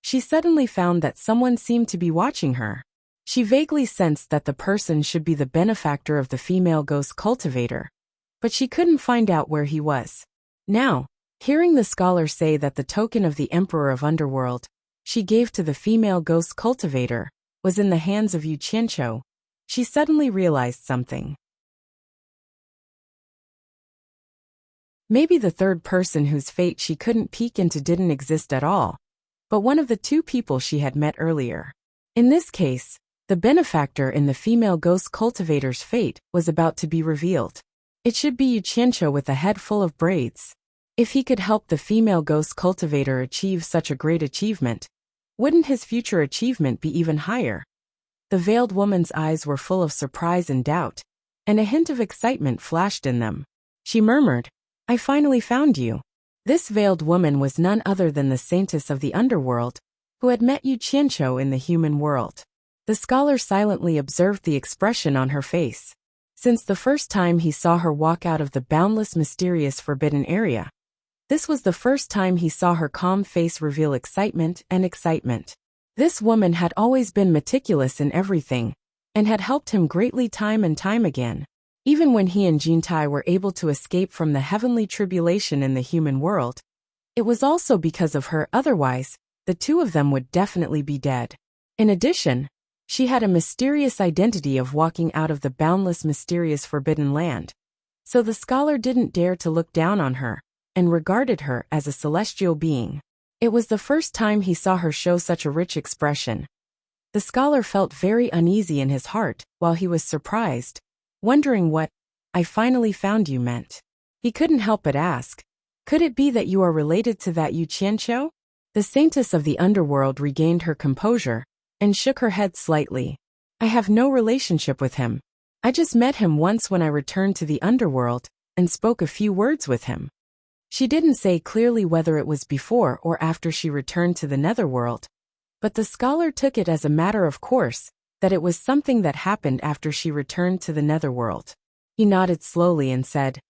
she suddenly found that someone seemed to be watching her. She vaguely sensed that the person should be the benefactor of the female ghost cultivator, but she couldn't find out where he was. Now, hearing the scholar say that the token of the emperor of underworld she gave to the female ghost cultivator was in the hands of Yu Qianqiu, she suddenly realized something. Maybe the third person whose fate she couldn't peek into didn't exist at all, but one of the two people she had met earlier. In this case, the benefactor in the female ghost cultivator's fate was about to be revealed. It should be Yu Qianqiu with a head full of braids. If he could help the female ghost cultivator achieve such a great achievement, wouldn't his future achievement be even higher? The veiled woman's eyes were full of surprise and doubt, and a hint of excitement flashed in them. She murmured, "I finally found you." This veiled woman was none other than the saintess of the underworld, who had met Yu Qianqiu in the human world. The scholar silently observed the expression on her face. Since the first time he saw her walk out of the boundless, mysterious, forbidden area, this was the first time he saw her calm face reveal excitement. This woman had always been meticulous in everything, and had helped him greatly time and time again. Even when he and Jintai were able to escape from the heavenly tribulation in the human world, it was also because of her, otherwise, the two of them would definitely be dead. In addition, she had a mysterious identity of walking out of the boundless, mysterious, forbidden land, so the scholar didn't dare to look down on her, and regarded her as a celestial being. It was the first time he saw her show such a rich expression. The scholar felt very uneasy in his heart while he was surprised, wondering what "I finally found you" meant. He couldn't help but ask, "Could it be that you are related to that Yu Qianqiu?" The saintess of the underworld regained her composure and shook her head slightly. "I have no relationship with him. I just met him once when I returned to the underworld and spoke a few words with him." She didn't say clearly whether it was before or after she returned to the netherworld, but the scholar took it as a matter of course that it was something that happened after she returned to the netherworld. He nodded slowly and said,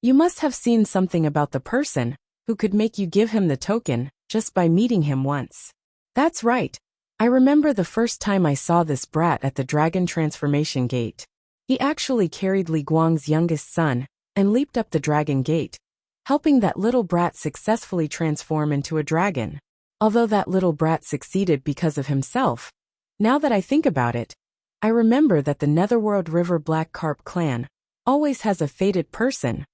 "You must have seen something about the person who could make you give him the token just by meeting him once." "That's right. I remember the first time I saw this brat at the dragon transformation gate. He actually carried Li Guang's youngest son and leaped up the dragon gate, helping that little brat successfully transform into a dragon. Although that little brat succeeded because of himself, now that I think about it, I remember that the Netherworld River Black Carp clan always has a fated person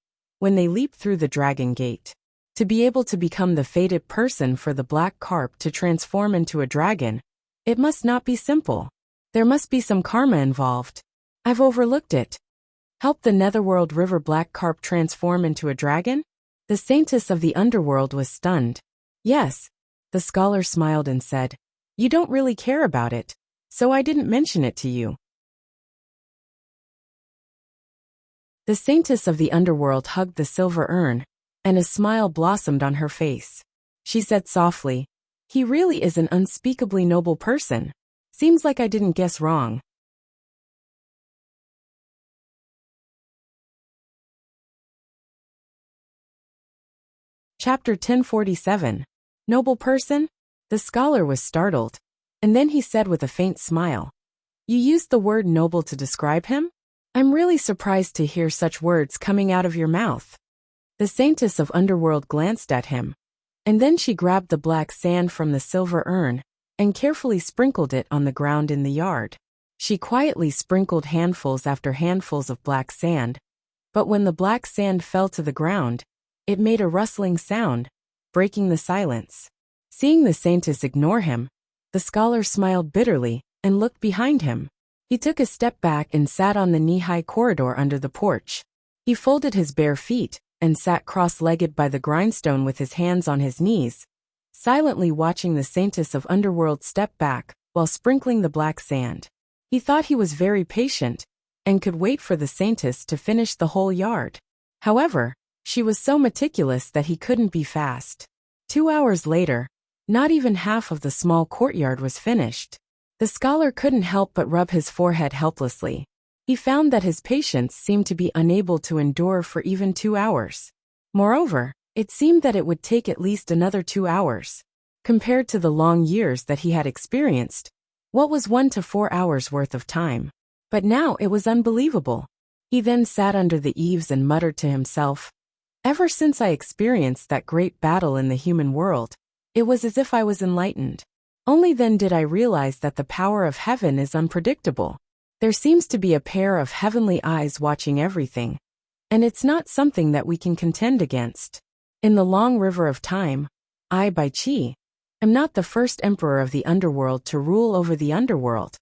when they leap through the dragon gate. To be able to become the fated person for the Black Carp to transform into a dragon, it must not be simple. There must be some karma involved. I've overlooked it. Help the Netherworld River Black Carp transform into a dragon?" The saintess of the underworld was stunned. "Yes." The scholar smiled and said, "You don't really care about it, so I didn't mention it to you." The saintess of the underworld hugged the silver urn, and a smile blossomed on her face. She said softly, "He really is an unspeakably noble person. Seems like I didn't guess wrong. Chapter 1047. Noble person? The scholar was startled, and then he said with a faint smile, "You used the word noble to describe him? I'm really surprised to hear such words coming out of your mouth." The saintess of underworld glanced at him, and then she grabbed the black sand from the silver urn and carefully sprinkled it on the ground in the yard. She quietly sprinkled handfuls after handfuls of black sand, but when the black sand fell to the ground, it made a rustling sound, breaking the silence. Seeing the saintess ignore him, the scholar smiled bitterly and looked behind him. He took a step back and sat on the knee-high corridor under the porch. He folded his bare feet and sat cross-legged by the grindstone with his hands on his knees, silently watching the saintess of underworld step back while sprinkling the black sand. He thought he was very patient and could wait for the saintess to finish the whole yard. However, she was so meticulous that he couldn't be fast. 2 hours later, not even half of the small courtyard was finished. The scholar couldn't help but rub his forehead helplessly. He found that his patience seemed to be unable to endure for even 2 hours. Moreover, it seemed that it would take at least another 2 hours. Compared to the long years that he had experienced, what was 1 to 4 hours worth of time? But now it was unbelievable. He then sat under the eaves and muttered to himself, "Ever since I experienced that great battle in the human world, it was as if I was enlightened. Only then did I realize that the power of heaven is unpredictable. There seems to be a pair of heavenly eyes watching everything, and it's not something that we can contend against. In the long river of time, I, Bai Qi, am not the first emperor of the underworld to rule over the underworld,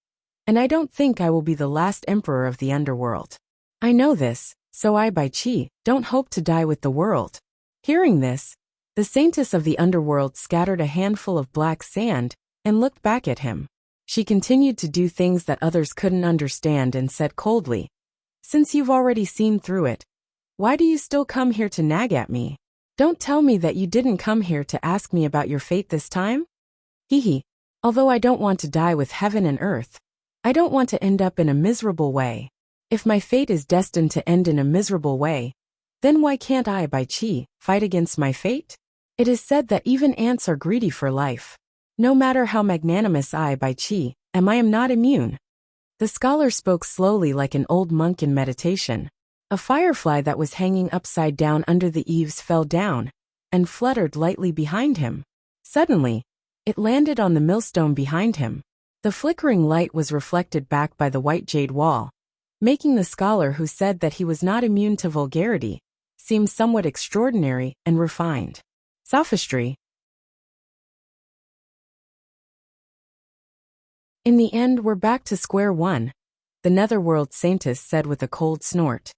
and I don't think I will be the last emperor of the underworld. I know this, so I, Bai Qi, don't hope to die with the world." Hearing this, the saintess of the underworld scattered a handful of black sand and looked back at him. She continued to do things that others couldn't understand and said coldly, "Since you've already seen through it, why do you still come here to nag at me? Don't tell me that you didn't come here to ask me about your fate this time? Hee. Although I don't want to die with heaven and earth, I don't want to end up in a miserable way. If my fate is destined to end in a miserable way, then why can't I, Bai Qi, fight against my fate? It is said that even ants are greedy for life. No matter how magnanimous I, Bai Qi, I am not immune." The scholar spoke slowly like an old monk in meditation. A firefly that was hanging upside down under the eaves fell down and fluttered lightly behind him. Suddenly, it landed on the millstone behind him. The flickering light was reflected back by the white jade wall, making the scholar who said that he was not immune to vulgarity seem somewhat extraordinary and refined. Sophistry. "In the end, we're back to square one," the netherworld saintess said with a cold snort.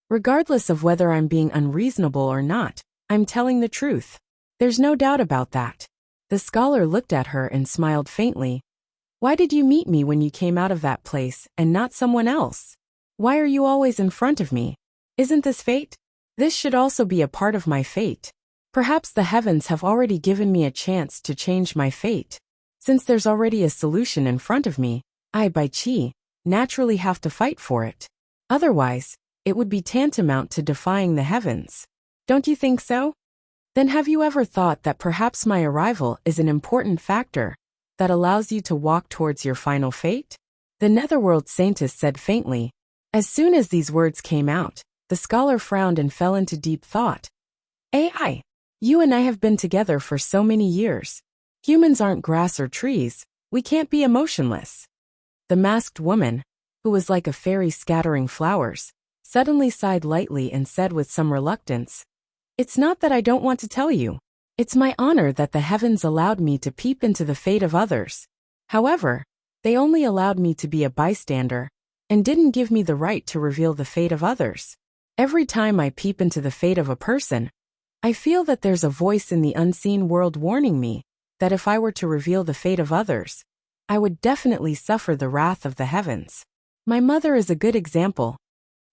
"Regardless of whether I'm being unreasonable or not, I'm telling the truth. There's no doubt about that." The scholar looked at her and smiled faintly. "Why did you meet me when you came out of that place and not someone else? Why are you always in front of me? Isn't this fate? This should also be a part of my fate. Perhaps the heavens have already given me a chance to change my fate. Since there's already a solution in front of me, I, Bai Qi, naturally have to fight for it. Otherwise, it would be tantamount to defying the heavens. Don't you think so? Then have you ever thought that perhaps my arrival is an important factor that allows you to walk towards your final fate?" The netherworld saintess said faintly. As soon as these words came out, the scholar frowned and fell into deep thought. "AI, you and I have been together for so many years. Humans aren't grass or trees, we can't be emotionless." The masked woman, who was like a fairy scattering flowers, suddenly sighed lightly and said with some reluctance, "It's not that I don't want to tell you. It's my honor that the heavens allowed me to peep into the fate of others. However, they only allowed me to be a bystander and didn't give me the right to reveal the fate of others. Every time I peep into the fate of a person, I feel that there's a voice in the unseen world warning me that if I were to reveal the fate of others, I would definitely suffer the wrath of the heavens. My mother is a good example."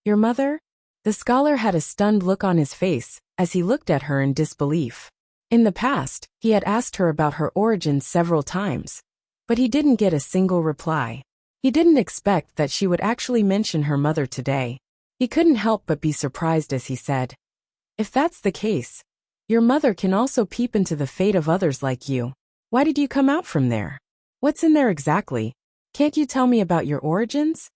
"Your mother?" The scholar had a stunned look on his face as he looked at her in disbelief. In the past, he had asked her about her origins several times, But he didn't get a single reply. He didn't expect that she would actually mention her mother today. He couldn't help but be surprised as he said, "If that's the case, your mother can also peep into the fate of others like you. Why did you come out from there? What's in there exactly? Can't you tell me about your origins?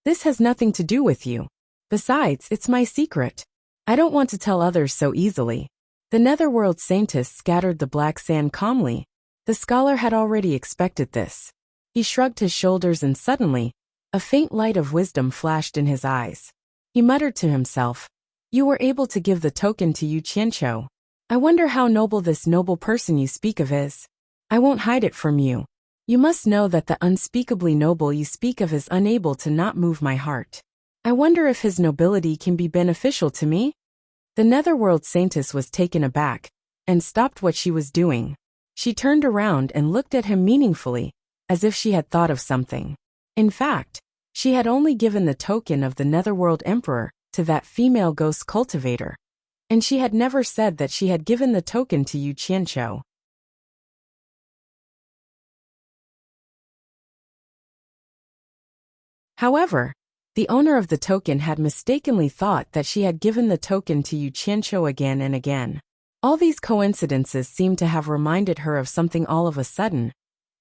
This has nothing to do with you. Besides, it's my secret. I don't want to tell others so easily." The netherworld scientist scattered the black sand calmly. The scholar had already expected this. He shrugged his shoulders and suddenly, a faint light of wisdom flashed in his eyes. He muttered to himself, "You were able to give the token to Yu Qianqiu. I wonder how noble this noble person you speak of is. I won't hide it from you. You must know that the unspeakably noble you speak of is unable to not move my heart. I wonder if his nobility can be beneficial to me?" The netherworld saintess was taken aback and stopped what she was doing. She turned around and looked at him meaningfully, as if she had thought of something. In fact, she had only given the token of the netherworld emperor to that female ghost cultivator, and she had never said that she had given the token to Yu Qianqiu. However, the owner of the token had mistakenly thought that she had given the token to Yu Qianqiu again and again. All these coincidences seemed to have reminded her of something all of a sudden,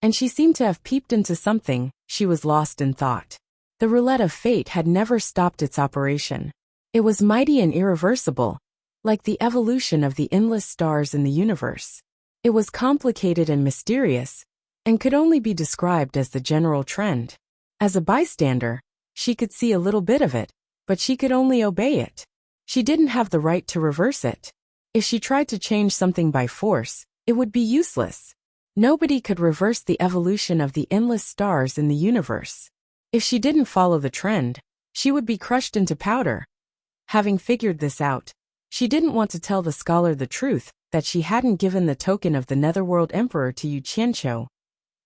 and she seemed to have peeped into something. She was lost in thought. The roulette of fate had never stopped its operation. It was mighty and irreversible, like the evolution of the endless stars in the universe. It was complicated and mysterious, and could only be described as the general trend. As a bystander, she could see a little bit of it, but she could only obey it. She didn't have the right to reverse it. If she tried to change something by force, it would be useless. Nobody could reverse the evolution of the endless stars in the universe. If she didn't follow the trend, she would be crushed into powder. Having figured this out, she didn't want to tell the scholar the truth, that she hadn't given the token of the netherworld emperor to Yu Qianqiu.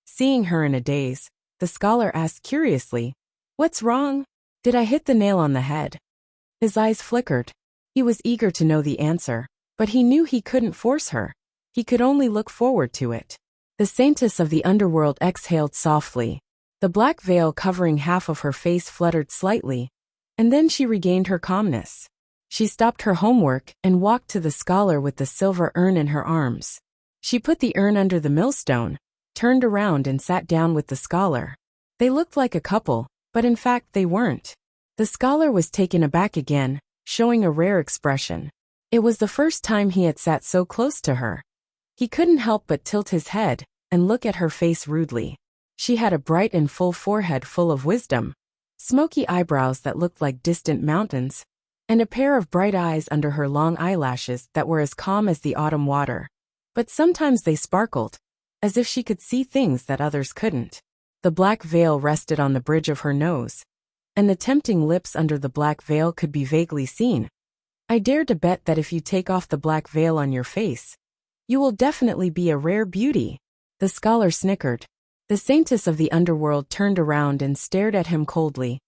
Seeing her in a daze, the scholar asked curiously, "What's wrong? Did I hit the nail on the head?" His eyes flickered. He was eager to know the answer, but he knew he couldn't force her. He could only look forward to it. The saintess of the underworld exhaled softly. The black veil covering half of her face fluttered slightly, and then she regained her calmness. She stopped her homework and walked to the scholar with the silver urn in her arms. She put the urn under the millstone, turned around and sat down with the scholar. They looked like a couple, but in fact they weren't. The scholar was taken aback again, showing a rare expression. It was the first time he had sat so close to her. He couldn't help but tilt his head and look at her face rudely. She had a bright and full forehead full of wisdom, smoky eyebrows that looked like distant mountains, and a pair of bright eyes under her long eyelashes that were as calm as the autumn water. But sometimes they sparkled, as if she could see things that others couldn't. The black veil rested on the bridge of her nose, and the tempting lips under the black veil could be vaguely seen. "I dare to bet that if you take off the black veil on your face, you will definitely be a rare beauty." The scholar snickered. The saintess of the underworld turned around and stared at him coldly.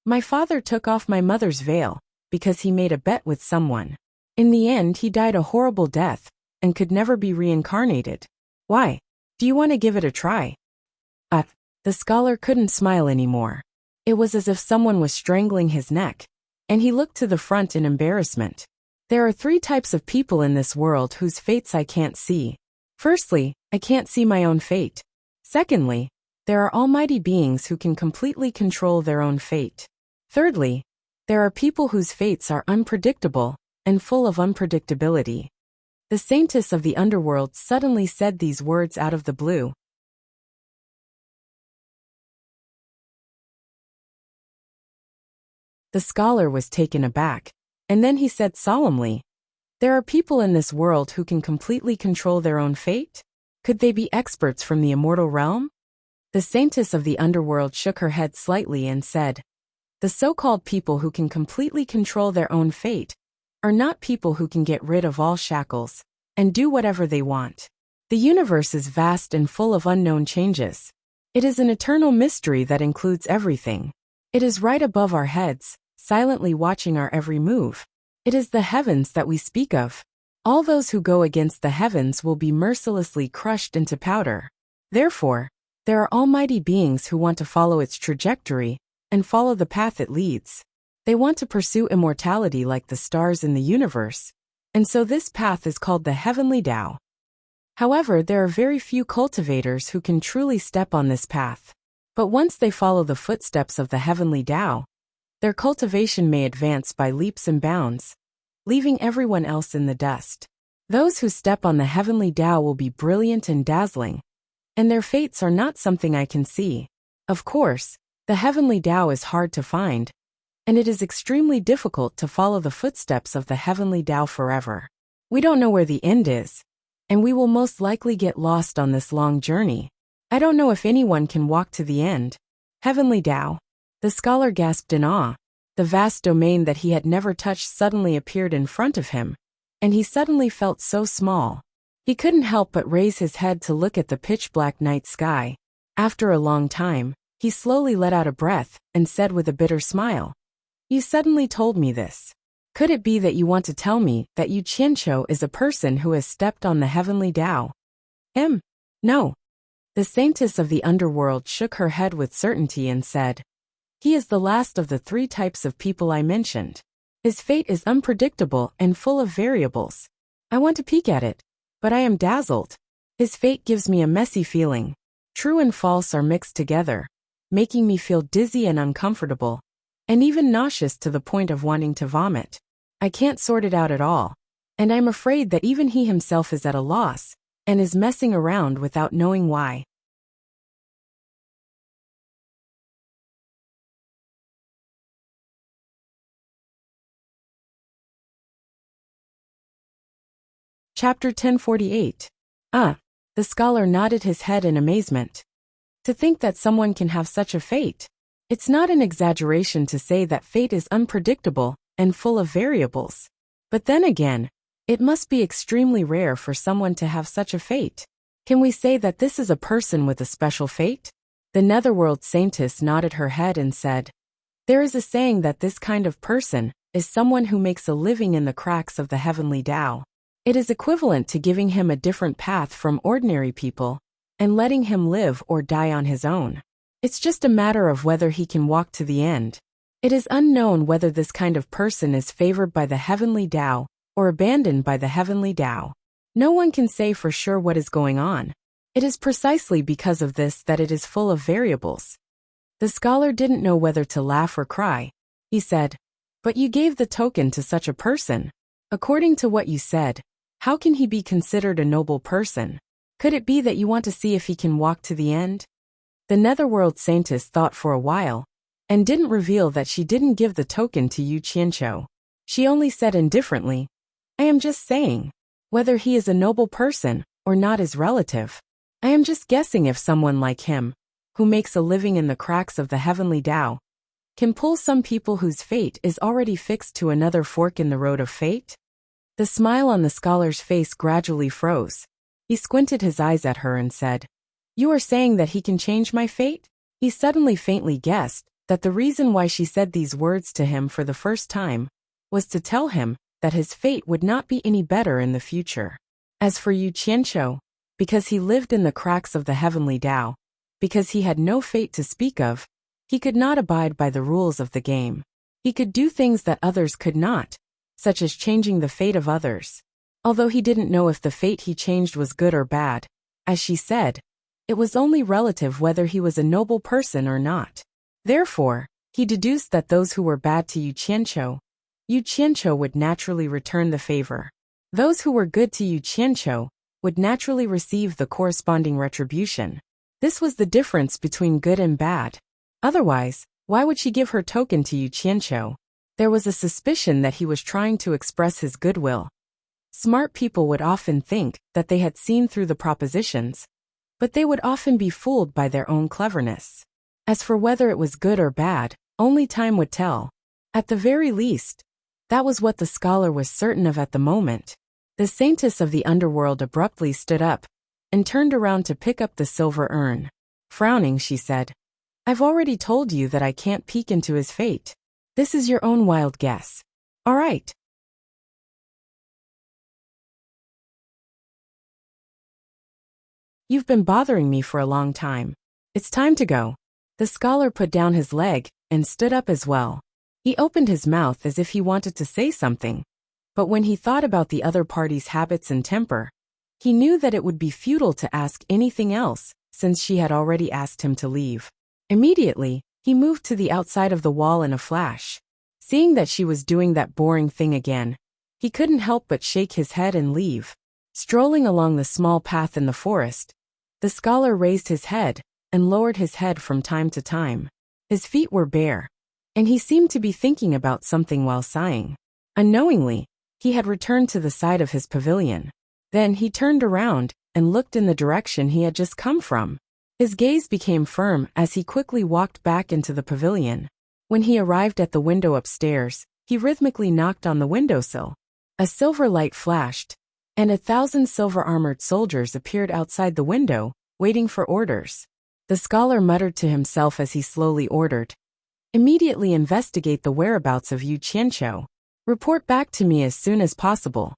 "My father took off my mother's veil because he made a bet with someone. In the end, he died a horrible death and could never be reincarnated. Why? Do you want to give it a try?" The scholar couldn't smile anymore. It was as if someone was strangling his neck, and he looked to the front in embarrassment. "There are 3 types of people in this world whose fates I can't see. Firstly, I can't see my own fate. Secondly, there are almighty beings who can completely control their own fate. Thirdly, there are people whose fates are unpredictable and full of unpredictability." The saintess of the underworld suddenly said these words out of the blue. The scholar was taken aback, and then he said solemnly, "There are people in this world who can completely control their own fate? Could they be experts from the immortal realm?" The saintess of the underworld shook her head slightly and said, "The so-called people who can completely control their own fate are not people who can get rid of all shackles and do whatever they want. The universe is vast and full of unknown changes. It is an eternal mystery that includes everything. It is right above our heads, silently watching our every move. It is the heavens that we speak of. All those who go against the heavens will be mercilessly crushed into powder. Therefore, There are almighty beings who want to follow its trajectory and follow the path it leads. They want to pursue immortality like the stars in the universe, and so this path is called the heavenly Tao. However, there are very few cultivators who can truly step on this path. But once they follow the footsteps of the heavenly Tao, their cultivation may advance by leaps and bounds, leaving everyone else in the dust. Those who step on the heavenly Tao will be brilliant and dazzling, and their fates are not something I can see. Of course, the heavenly Tao is hard to find, and it is extremely difficult to follow the footsteps of the heavenly Tao forever. We don't know where the end is, and we will most likely get lost on this long journey. I don't know if anyone can walk to the end. Heavenly Tao. The scholar gasped in awe. The vast domain that he had never touched suddenly appeared in front of him, and he suddenly felt so small. He couldn't help but raise his head to look at the pitch-black night sky. After a long time, he slowly let out a breath and said with a bitter smile, "You suddenly told me this. Could it be that you want to tell me that Yu Qianqiu is a person who has stepped on the heavenly Tao?" No. The saintess of the underworld shook her head with certainty and said, "He is the last of the 3 types of people I mentioned. His fate is unpredictable and full of variables. I want to peek at it, but I am dazzled. His fate gives me a messy feeling. True and false are mixed together, making me feel dizzy and uncomfortable, and even nauseous to the point of wanting to vomit. I can't sort it out at all, and I'm afraid that even he himself is at a loss, and is messing around without knowing why." Chapter 1048. The scholar nodded his head in amazement. To think that someone can have such a fate. It's not an exaggeration to say that fate is unpredictable and full of variables. But then again, it must be extremely rare for someone to have such a fate. Can we say that this is a person with a special fate? The netherworld saintess nodded her head and said, "There is a saying that this kind of person is someone who makes a living in the cracks of the heavenly Tao. It is equivalent to giving him a different path from ordinary people and letting him live or die on his own. It's just a matter of whether he can walk to the end. It is unknown whether this kind of person is favored by the heavenly Tao or abandoned by the heavenly Tao. No one can say for sure what is going on. It is precisely because of this that it is full of variables." The scholar didn't know whether to laugh or cry. He said, "But you gave the token to such a person. According to what you said, how can he be considered a noble person? Could it be that you want to see if he can walk to the end?" The netherworld saintess thought for a while, and didn't reveal that she didn't give the token to Yu Qianqiu. She only said indifferently, "I am just saying, whether he is a noble person or not is relative. I am just guessing if someone like him, who makes a living in the cracks of the heavenly Tao, can pull some people whose fate is already fixed to another fork in the road of fate." The smile on the scholar's face gradually froze. He squinted his eyes at her and said, "You are saying that he can change my fate?" He suddenly faintly guessed that the reason why she said these words to him for the first time was to tell him that his fate would not be any better in the future. As for Yu Qianqiu, because he lived in the cracks of the heavenly Tao, because he had no fate to speak of, he could not abide by the rules of the game. He could do things that others could not, such as changing the fate of others. Although he didn't know if the fate he changed was good or bad, as she said, it was only relative whether he was a noble person or not. Therefore, he deduced that those who were bad to Yu Qianqiu would naturally return the favor. Those who were good to Yu Qianqiu would naturally receive the corresponding retribution. This was the difference between good and bad. Otherwise, why would she give her token to Yu Qianqiu? There was a suspicion that he was trying to express his goodwill. Smart people would often think that they had seen through the propositions, but they would often be fooled by their own cleverness. As for whether it was good or bad, only time would tell. At the very least, that was what the scholar was certain of at the moment. The saintess of the underworld abruptly stood up and turned around to pick up the silver urn. Frowning, she said, "I've already told you that I can't peek into his fate. This is your own wild guess. All right." "You've been bothering me for a long time. It's time to go. The scholar put down his leg and stood up as well. He opened his mouth as if he wanted to say something, but when he thought about the other party's habits and temper, he knew that it would be futile to ask anything else since she had already asked him to leave. Immediately, he moved to the outside of the wall in a flash. Seeing that she was doing that boring thing again, he couldn't help but shake his head and leave. Strolling along the small path in the forest, the scholar raised his head and lowered his head from time to time. His feet were bare, and he seemed to be thinking about something while sighing. Unknowingly, he had returned to the side of his pavilion. Then he turned around and looked in the direction he had just come from. His gaze became firm as he quickly walked back into the pavilion. When he arrived at the window upstairs, he rhythmically knocked on the windowsill. A silver light flashed, and 1,000 silver-armored soldiers appeared outside the window, waiting for orders. The scholar muttered to himself as he slowly ordered, "Immediately investigate the whereabouts of Yu Qianqiu. Report back to me as soon as possible."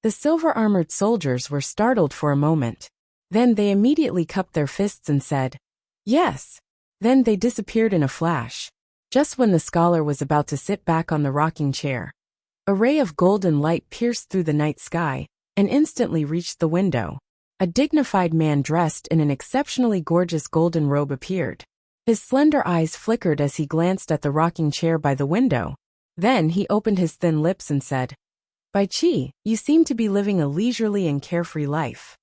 The silver-armored soldiers were startled for a moment. Then they immediately cupped their fists and said, "Yes." Then they disappeared in a flash. Just when the scholar was about to sit back on the rocking chair, a ray of golden light pierced through the night sky and instantly reached the window. A dignified man dressed in an exceptionally gorgeous golden robe appeared. His slender eyes flickered as he glanced at the rocking chair by the window. Then he opened his thin lips and said, "Bai Qi, you seem to be living a leisurely and carefree life.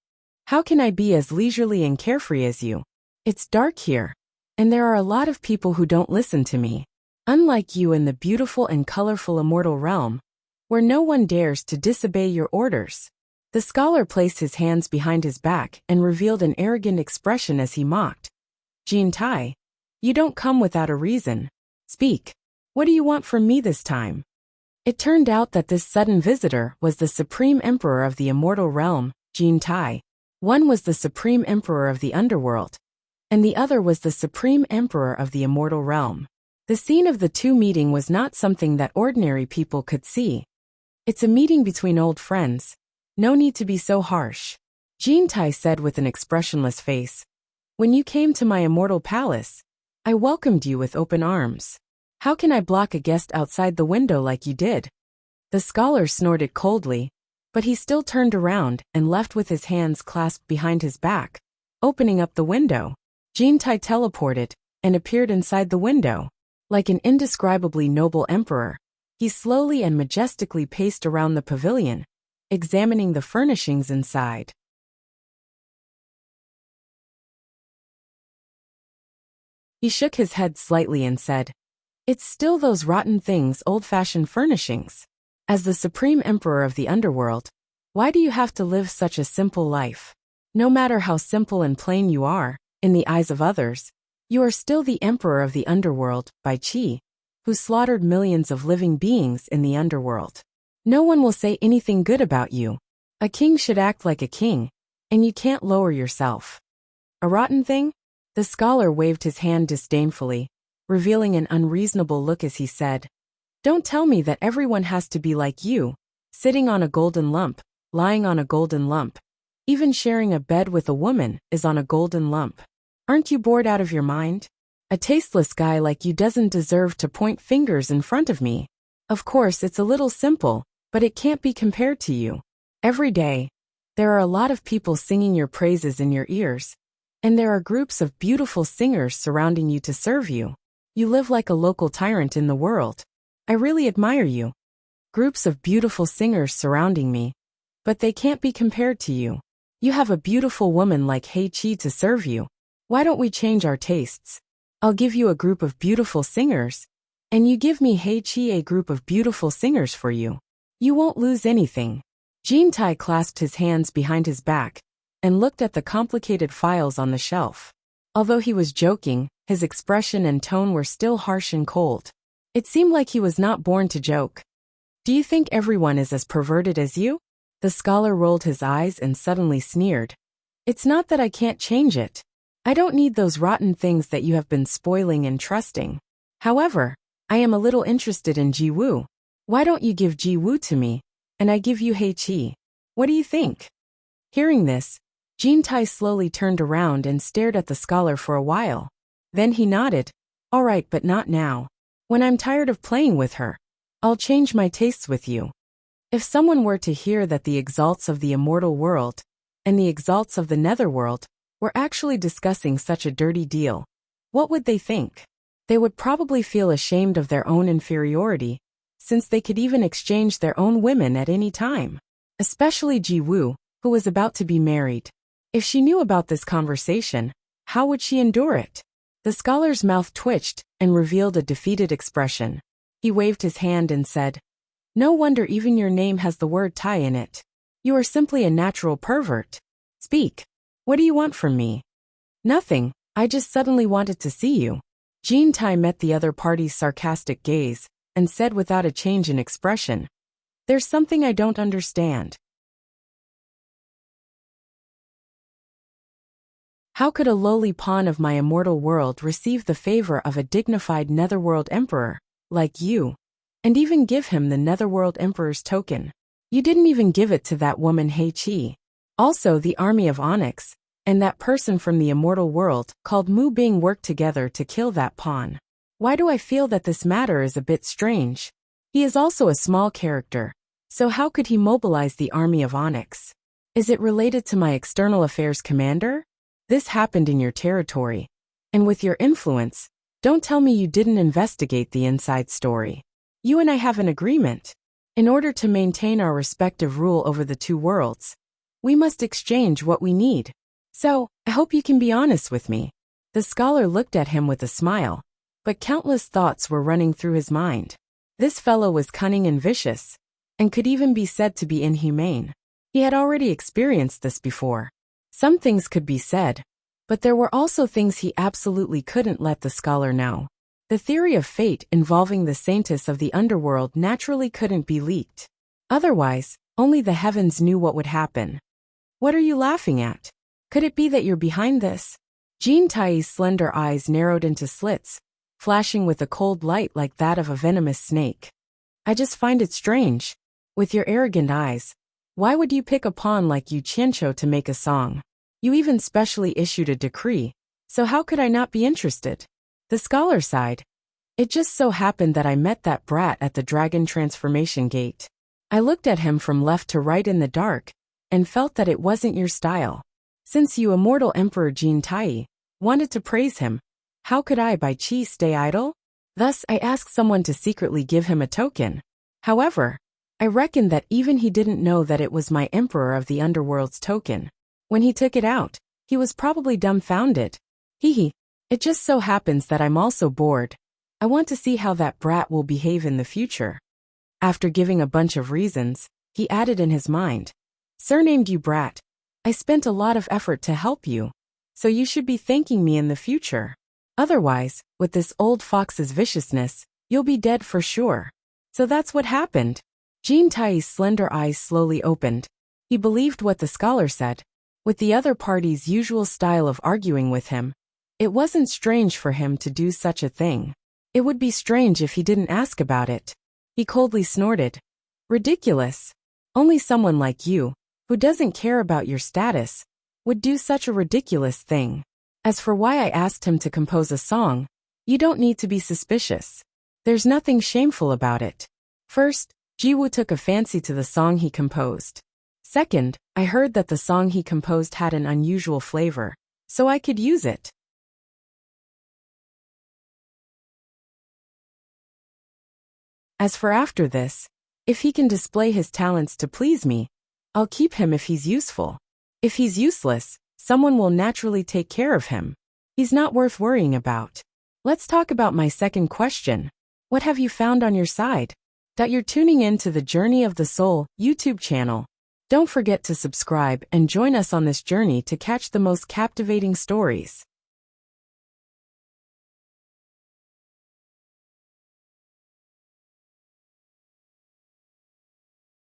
How can I be as leisurely and carefree as you? It's dark here, and there are a lot of people who don't listen to me. Unlike you in the beautiful and colorful immortal realm, where no one dares to disobey your orders." The scholar placed his hands behind his back and revealed an arrogant expression as he mocked. "Jin Tai, you don't come without a reason. Speak. What do you want from me this time?" It turned out that this sudden visitor was the Supreme Emperor of the immortal realm, Jin Tai. One was the Supreme Emperor of the underworld, and the other was the Supreme Emperor of the immortal realm. The scene of the two meeting was not something that ordinary people could see. "It's a meeting between old friends. No need to be so harsh," Jin Tai said with an expressionless face. "When you came to my immortal palace, I welcomed you with open arms. How can I block a guest outside the window like you did?" The scholar snorted coldly, but he still turned around and left with his hands clasped behind his back. Opening up the window, Jin Tai teleported and appeared inside the window. Like an indescribably noble emperor, he slowly and majestically paced around the pavilion, examining the furnishings inside. He shook his head slightly and said, "It's still those rotten things, old-fashioned furnishings. As the Supreme Emperor of the underworld, why do you have to live such a simple life? No matter how simple and plain you are, in the eyes of others, you are still the Emperor of the underworld, Bai Qi, who slaughtered millions of living beings in the underworld. No one will say anything good about you. A king should act like a king, and you can't lower yourself." "A rotten thing?" The scholar waved his hand disdainfully, revealing an unreasonable look as he said, "Don't tell me that everyone has to be like you, sitting on a golden lump, lying on a golden lump. Even sharing a bed with a woman is on a golden lump. Aren't you bored out of your mind? A tasteless guy like you doesn't deserve to point fingers in front of me. Of course, it's a little simple, but it can't be compared to you. Every day, there are a lot of people singing your praises in your ears, and there are groups of beautiful singers surrounding you to serve you. You live like a local tyrant in the world. I really admire you. Groups of beautiful singers surrounding me, but they can't be compared to you. You have a beautiful woman like Hei Qi to serve you. Why don't we change our tastes? I'll give you a group of beautiful singers, and you give me Hei Qi a group of beautiful singers for you. You won't lose anything." Jin Tai clasped his hands behind his back and looked at the complicated files on the shelf. Although he was joking, his expression and tone were still harsh and cold. It seemed like he was not born to joke. "Do you think everyone is as perverted as you?" The scholar rolled his eyes and suddenly sneered. "It's not that I can't change it. I don't need those rotten things that you have been spoiling and trusting. However, I am a little interested in Ji Wu. Why don't you give Ji Wu to me, and I give you Hei Qi? What do you think?" Hearing this, Jintai slowly turned around and stared at the scholar for a while. Then he nodded. All right, but not now. When I'm tired of playing with her, I'll change my tastes with you. If someone were to hear that the exalts of the immortal world and the exalts of the netherworld were actually discussing such a dirty deal, what would they think? They would probably feel ashamed of their own inferiority, since they could even exchange their own women at any time. Especially Ji Woo, who was about to be married. If she knew about this conversation, how would she endure it? The scholar's mouth twitched and revealed a defeated expression. He waved his hand and said, "No wonder even your name has the word Tai in it. You are simply a natural pervert. Speak. What do you want from me?" "Nothing, I just suddenly wanted to see you." Jintai met the other party's sarcastic gaze and said without a change in expression, "There's something I don't understand. How could a lowly pawn of my immortal world receive the favor of a dignified netherworld emperor, like you, and even give him the netherworld emperor's token? You didn't even give it to that woman Hei-Chi. Also the army of Onyx, and that person from the immortal world called Mu Bing worked together to kill that pawn. Why do I feel that this matter is a bit strange? He is also a small character, so how could he mobilize the army of Onyx? Is it related to my external affairs commander? This happened in your territory, and with your influence, don't tell me you didn't investigate the inside story. You and I have an agreement. In order to maintain our respective rule over the two worlds, we must exchange what we need. So, I hope you can be honest with me." The scholar looked at him with a smile, but countless thoughts were running through his mind. This fellow was cunning and vicious, and could even be said to be inhumane. He had already experienced this before. Some things could be said, but there were also things he absolutely couldn't let the scholar know. The theory of fate involving the saintess of the underworld naturally couldn't be leaked. Otherwise, only the heavens knew what would happen. "What are you laughing at? Could it be that you're behind this?" Jintai's slender eyes narrowed into slits, flashing with a cold light like that of a venomous snake. "I just find it strange. With your arrogant eyes, why would you pick a pawn like Yu Qianqiu to make a song? You even specially issued a decree, so how could I not be interested?" The scholar sighed. "It just so happened that I met that brat at the dragon transformation gate. I looked at him from left to right in the dark, and felt that it wasn't your style. Since you immortal Emperor Jintai wanted to praise him, how could I by chi stay idle? Thus I asked someone to secretly give him a token. However, I reckon that even he didn't know that it was my Emperor of the Underworld's token. When he took it out, he was probably dumbfounded. Hee. It just so happens that I'm also bored. I want to see how that brat will behave in the future." After giving a bunch of reasons, he added in his mind, "Surnamed you brat, I spent a lot of effort to help you, so you should be thanking me in the future. Otherwise, with this old fox's viciousness, you'll be dead for sure." So that's what happened. Jintai's slender eyes slowly opened. He believed what the scholar said. With the other party's usual style of arguing with him, it wasn't strange for him to do such a thing. It would be strange if he didn't ask about it. He coldly snorted. "Ridiculous. Only someone like you, who doesn't care about your status, would do such a ridiculous thing. As for why I asked him to compose a song, you don't need to be suspicious. There's nothing shameful about it. First, Jiwoo took a fancy to the song he composed. Second, I heard that the song he composed had an unusual flavor, so I could use it. As for after this, if he can display his talents to please me, I'll keep him if he's useful. If he's useless, someone will naturally take care of him. He's not worth worrying about. Let's talk about my second question. What have you found on your side? You're tuning in to the Journey of the Soul YouTube channel. Don't forget to subscribe and join us on this journey to catch the most captivating stories.